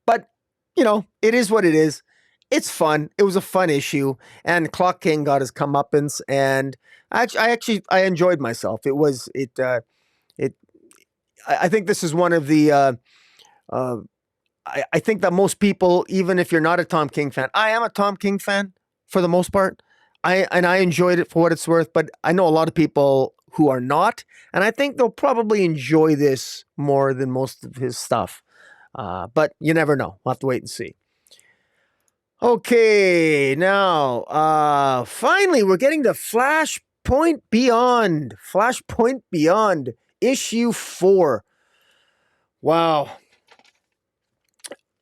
but, it is what it is. It's fun. It was a fun issue, and Clock King got his comeuppance, and I enjoyed myself. I think this is one of the... I think that most people, even if you're not a Tom King fan, I am a Tom King fan for the most part. I enjoyed it for what it's worth, but I know a lot of people who are not, and I think they'll probably enjoy this more than most of his stuff. But you never know. We'll have to wait and see. Okay, now, finally, we're getting to Flashpoint Beyond. Flashpoint Beyond, issue 4. Wow.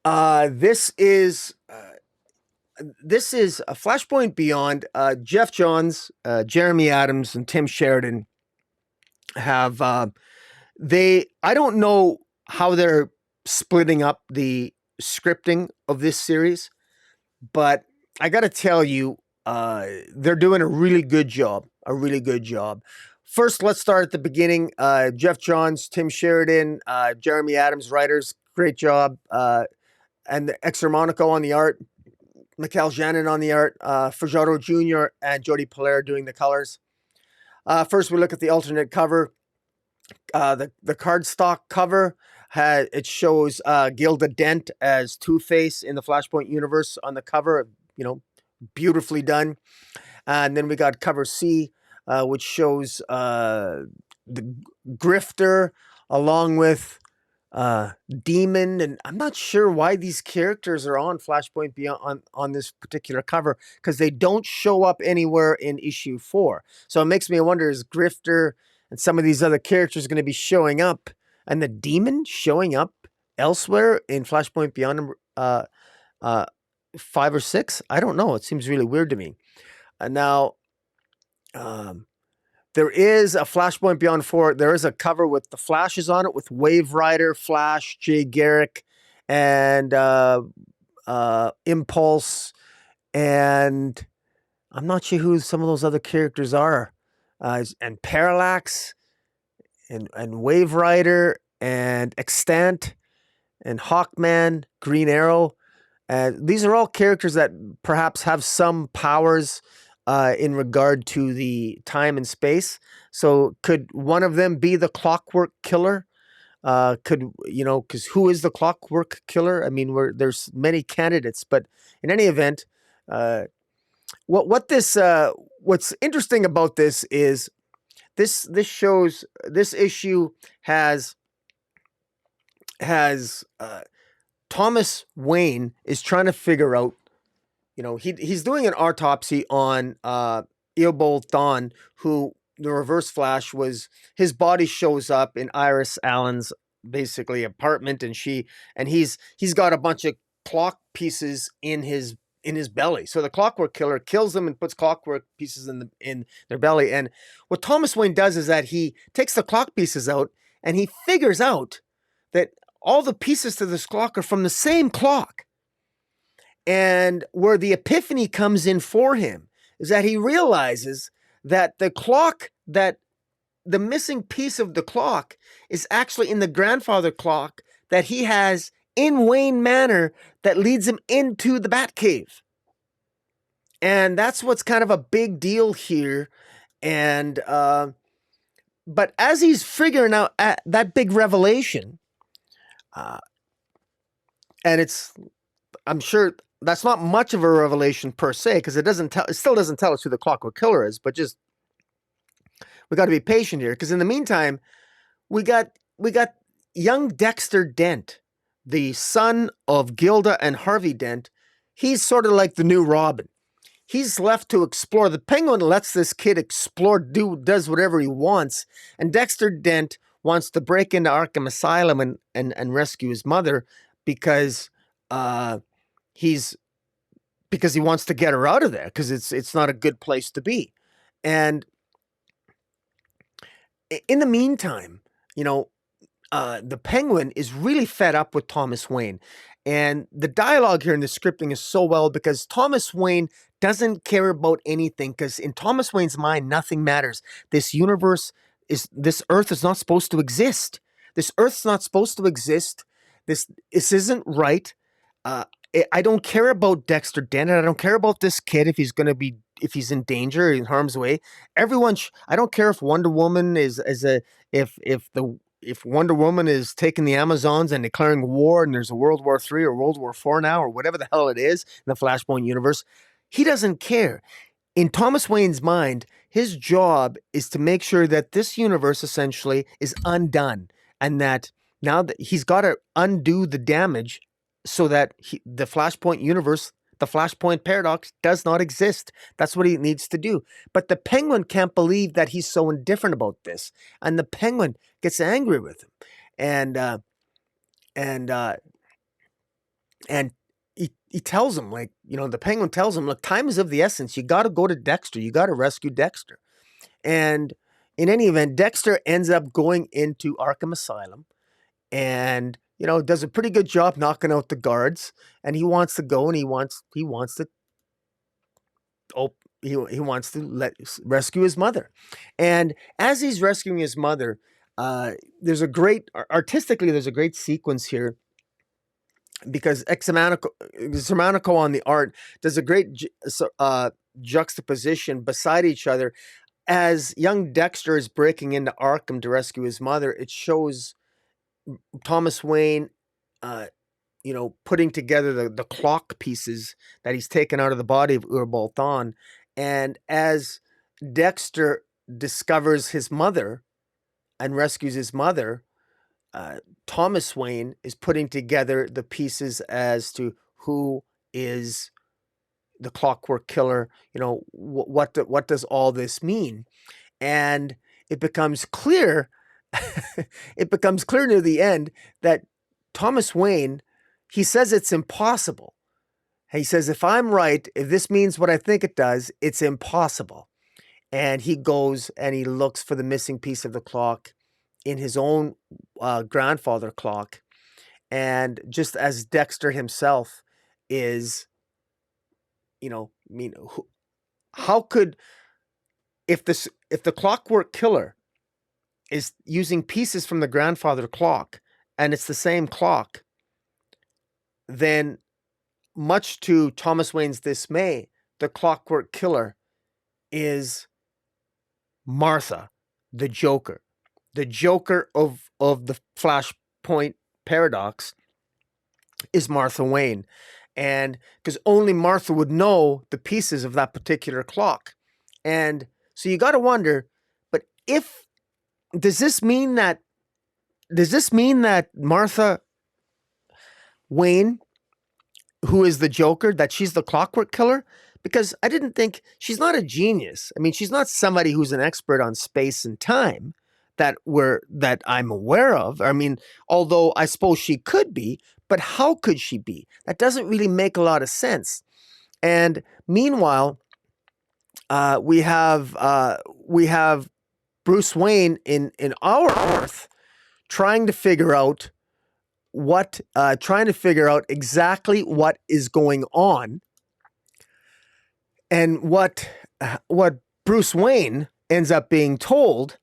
This is a Flashpoint Beyond. Jeff Johns, Jeremy Adams, and Tim Sheridan have I don't know how they're splitting up the scripting of this series, but I got to tell you, they're doing a really good job. First, let's start at the beginning. Jeff Johns, Tim Sheridan, Jeremy Adams, writers, great job. And Exer Monaco on the art, Mikhail Janin on the art, Fajardo Jr. and Jody Polaire doing the colors. First, we look at the alternate cover. The cardstock cover, it shows Gilda Dent as Two-Face in the Flashpoint universe on the cover, beautifully done. And then we got cover C, which shows the Grifter along with Demon, and I'm not sure why these characters are on Flashpoint Beyond on this particular cover, because they don't show up anywhere in issue 4. So it makes me wonder, is Grifter and some of these other characters going to be showing up, and the Demon showing up elsewhere in Flashpoint Beyond number 5 or 6? I don't know. It seems really weird to me. Now, there is a Flashpoint Beyond 4. There is a cover with the Flashes on it, with Wave Rider, Flash, Jay Garrick, and Impulse. And I'm not sure who some of those other characters are. And Parallax, and Wave Rider, and Extant, and Hawkman, Green Arrow. These are all characters that perhaps have some powers in regard to the time and space. So could one of them be the Clockwork Killer? Because who is the Clockwork Killer? I mean, there's many candidates, but in any event, what's interesting about this is this shows, this issue has Thomas Wayne is trying to figure out, he's doing an autopsy on Eobald Thawne, who the Reverse Flash was. His body shows up in Iris Allen's basically apartment, and he's got a bunch of clock pieces in his belly. So the Clockwork Killer kills them and puts clockwork pieces in their belly. And what Thomas Wayne does is that he takes the clock pieces out, and he figures out that all the pieces to this clock are from the same clock. And where the epiphany comes in for him is that he realizes that the missing piece of the clock is actually in the grandfather clock that he has in Wayne Manor that leads him into the Batcave. And that's what's kind of a big deal here. And, but as he's figuring out that big revelation, and I'm sure that's not much of a revelation per se, because it still doesn't tell us who the Clockwork Killer is, but just, we got to be patient here, because in the meantime, we got young Dexter Dent, the son of Gilda and Harvey Dent. He's sort of like the new Robin. He's left to explore. The Penguin lets this kid explore, does whatever he wants, and Dexter Dent wants to break into Arkham Asylum and rescue his mother because he wants to get her out of there, because it's not a good place to be. And in the meantime, the Penguin is really fed up with Thomas Wayne. And the dialogue here in the scripting is so well, because Thomas Wayne doesn't care about anything, because in Thomas Wayne's mind, nothing matters. This Earth is not supposed to exist. This Earth's not supposed to exist. This isn't right. I don't care about Dexter Dent. I don't care about this kid if he's in danger, in harm's way. I don't care if Wonder Woman if Wonder Woman is taking the Amazons and declaring war, and there's a World War III or World War IV now, or whatever the hell it is in the Flashpoint universe. He doesn't care. In Thomas Wayne's mind, his job is to make sure that this universe essentially is undone, and that Now that he's got to undo the damage so that the Flashpoint universe, the Flashpoint paradox does not exist. That's what he needs to do. But the Penguin can't believe that he's so indifferent about this. And the Penguin gets angry with him. And he tells him, like, the Penguin tells him, look, time is of the essence. You got to go to Dexter. You got to rescue Dexter. And in any event, Dexter ends up going into Arkham Asylum and, does a pretty good job knocking out the guards. And he wants to go and he wants to rescue his mother. And as he's rescuing his mother, there's a great sequence here, because Xamanico on the art does a great juxtaposition beside each other. As young Dexter is breaking into Arkham to rescue his mother, it shows Thomas Wayne, putting together the clock pieces that he's taken out of the body of Urbolthon. And as Dexter discovers his mother and rescues his mother, Thomas Wayne is putting together the pieces as to who is the Clockwork Killer. What does all this mean? And it becomes clear. It becomes clear near the end that Thomas Wayne, he says it's impossible. He says, if I'm right, if this means what I think it does, it's impossible. And he goes and he looks for the missing piece of the clock in his own grandfather clock. And just as Dexter himself is, how could, if the Clockwork Killer is using pieces from the grandfather clock and it's the same clock, then much to Thomas Wayne's dismay, the Clockwork Killer is Martha, the Joker. The Joker of the Flashpoint paradox is Martha Wayne. And because only Martha would know the pieces of that particular clock. And so you got to wonder, but does this mean that Martha Wayne, who is the Joker, that she's the Clockwork Killer? Because I didn't think, she's not a genius. I mean, she's not somebody who's an expert on space and time that I'm aware of. I mean, although I suppose she could be, but how could she be? That doesn't really make a lot of sense. And meanwhile, we have Bruce Wayne in our Earth trying to figure out exactly what is going on, and what Bruce Wayne ends up being told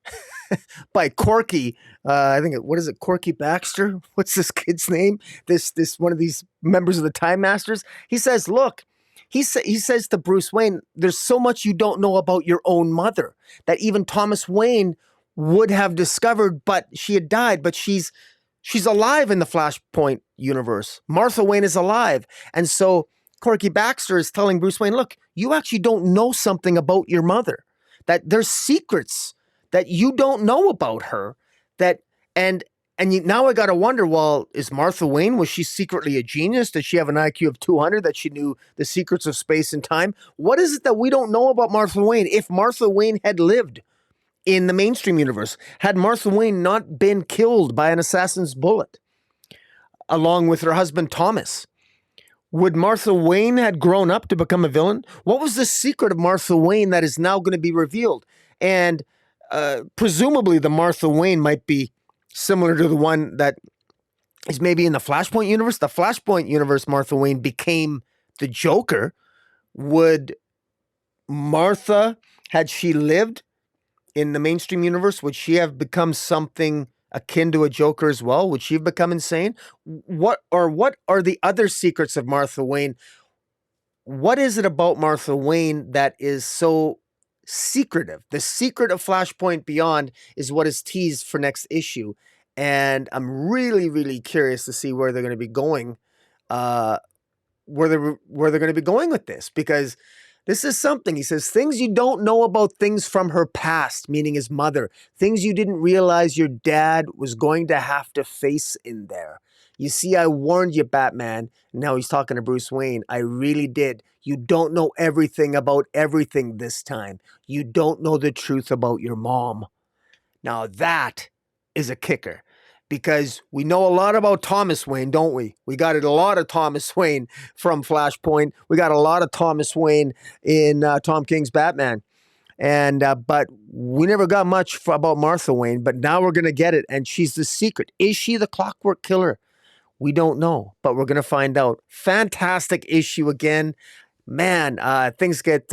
by Corky. I think what is it? Corky Baxter? What's this kid's name? This one of these members of the Time Masters. He says, "Look." He says to Bruce Wayne, "There's so much you don't know about your own mother that even Thomas Wayne would have discovered, but she had died. But she's alive in the Flashpoint universe. Martha Wayne is alive." And so Corky Baxter is telling Bruce Wayne, "Look, you actually don't know something about your mother. That there's secrets that you don't know about her. Now I got to wonder, well, is Martha Wayne, was she secretly a genius? Did she have an IQ of 200 that she knew the secrets of space and time? What is it that we don't know about Martha Wayne? If Martha Wayne had lived in the mainstream universe, had Martha Wayne not been killed by an assassin's bullet, along with her husband Thomas, would Martha Wayne had grown up to become a villain? What was the secret of Martha Wayne that is now going to be revealed? And presumably the Martha Wayne might be similar to the one that is maybe in the Flashpoint universe. The Flashpoint universe, Martha Wayne became the Joker. Would Martha, had she lived in the mainstream universe, would she have become something akin to a Joker as well? Would she have become insane? What are the other secrets of Martha Wayne? What is it about Martha Wayne that is so secretive? The secret of Flashpoint Beyond is what is teased for next issue. And I'm really, really curious to see where they're going to be going, where they're going to be going with this, because This is something. He says, things you don't know about things from her past, meaning his mother. Things you didn't realize your dad was going to have to face in there. You see, I warned you, Batman. Now he's talking to Bruce Wayne. I really did. You don't know everything about everything this time. You don't know the truth about your mom. Now that is a kicker. Because we know a lot about Thomas Wayne, don't we? We got a lot of Thomas Wayne from Flashpoint. We got a lot of Thomas Wayne in Tom King's Batman. And but we never got much about Martha Wayne, but now we're going to get it. And she's the secret. Is she the Clockwork Killer? We don't know, but we're going to find out. Fantastic issue again. Man, things get...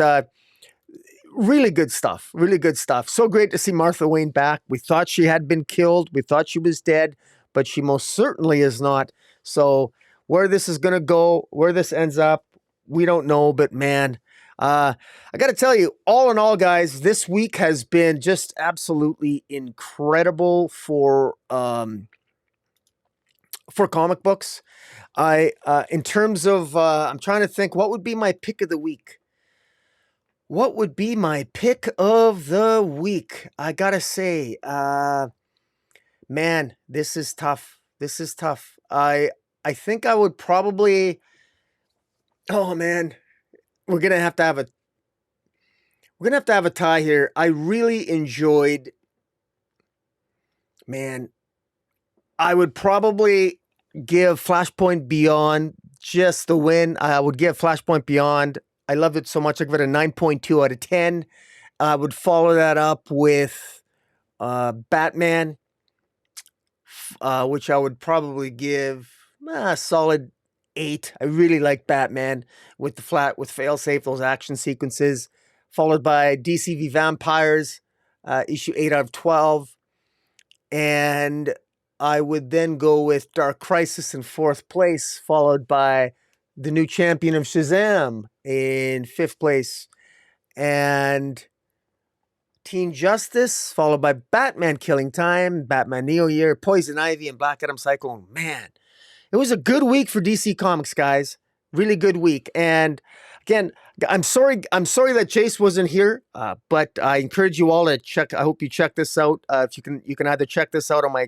really good stuff. Really good stuff. So great to see Martha Wayne back. We thought she had been killed. We thought she was dead, but she most certainly is not. So where this is going to go, where this ends up, we don't know. But man, I got to tell you, all in all, guys, this week has been just absolutely incredible for comic books. In terms of, I'm trying to think, what would be my pick of the week? What would be my pick of the week? I gotta say, man, this is tough. This is tough. I think I would probably. Oh man, we're gonna have to have a tie here. I really enjoyed. Man, I would probably give Flashpoint Beyond just the win. I would give Flashpoint Beyond. I loved it so much. I give it a 9.2 out of 10. I would follow that up with Batman, which I would probably give a solid 8. I really like Batman with Failsafe, those action sequences. Followed by DC v Vampires, issue 8 out of 12. And I would then go with Dark Crisis in 4th place, followed by the new champion of Shazam in 5th place, and Teen Justice, followed by Batman Killing Time, Batman Neo Year, Poison Ivy, and Black Adam Cyclone. Man, it was a good week for DC Comics, guys. Really good week. And again, I'm sorry that Chase wasn't here, but I encourage you all to check. I hope you check this out. If you can either check this out on my,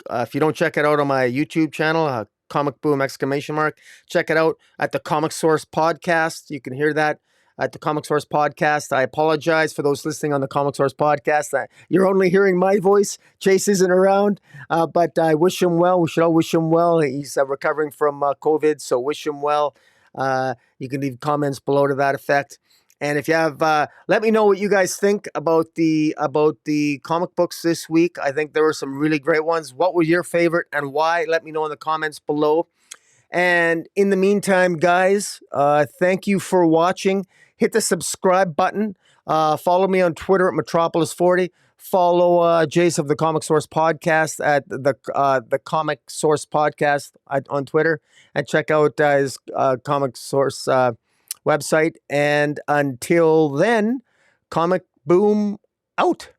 if you don't check it out on my YouTube channel, Comic Boom ! Check it out at the Comic Source Podcast. You can hear that at the Comic Source Podcast. I apologize for those listening on the Comic Source Podcast. You're only hearing my voice. Chase isn't around, but I wish him well. We should all wish him well. He's recovering from COVID, so wish him well. You can leave comments below to that effect. And if you have, let me know what you guys think about the comic books this week. I think there were some really great ones. What was your favorite and why? Let me know in the comments below. And in the meantime, guys, thank you for watching. Hit the subscribe button. Follow me on Twitter at Metropolis40. Follow Jace of the Comic Source Podcast at the Comic Source Podcast on Twitter. And check out his Comic Source website. And until then, Comic Boom out.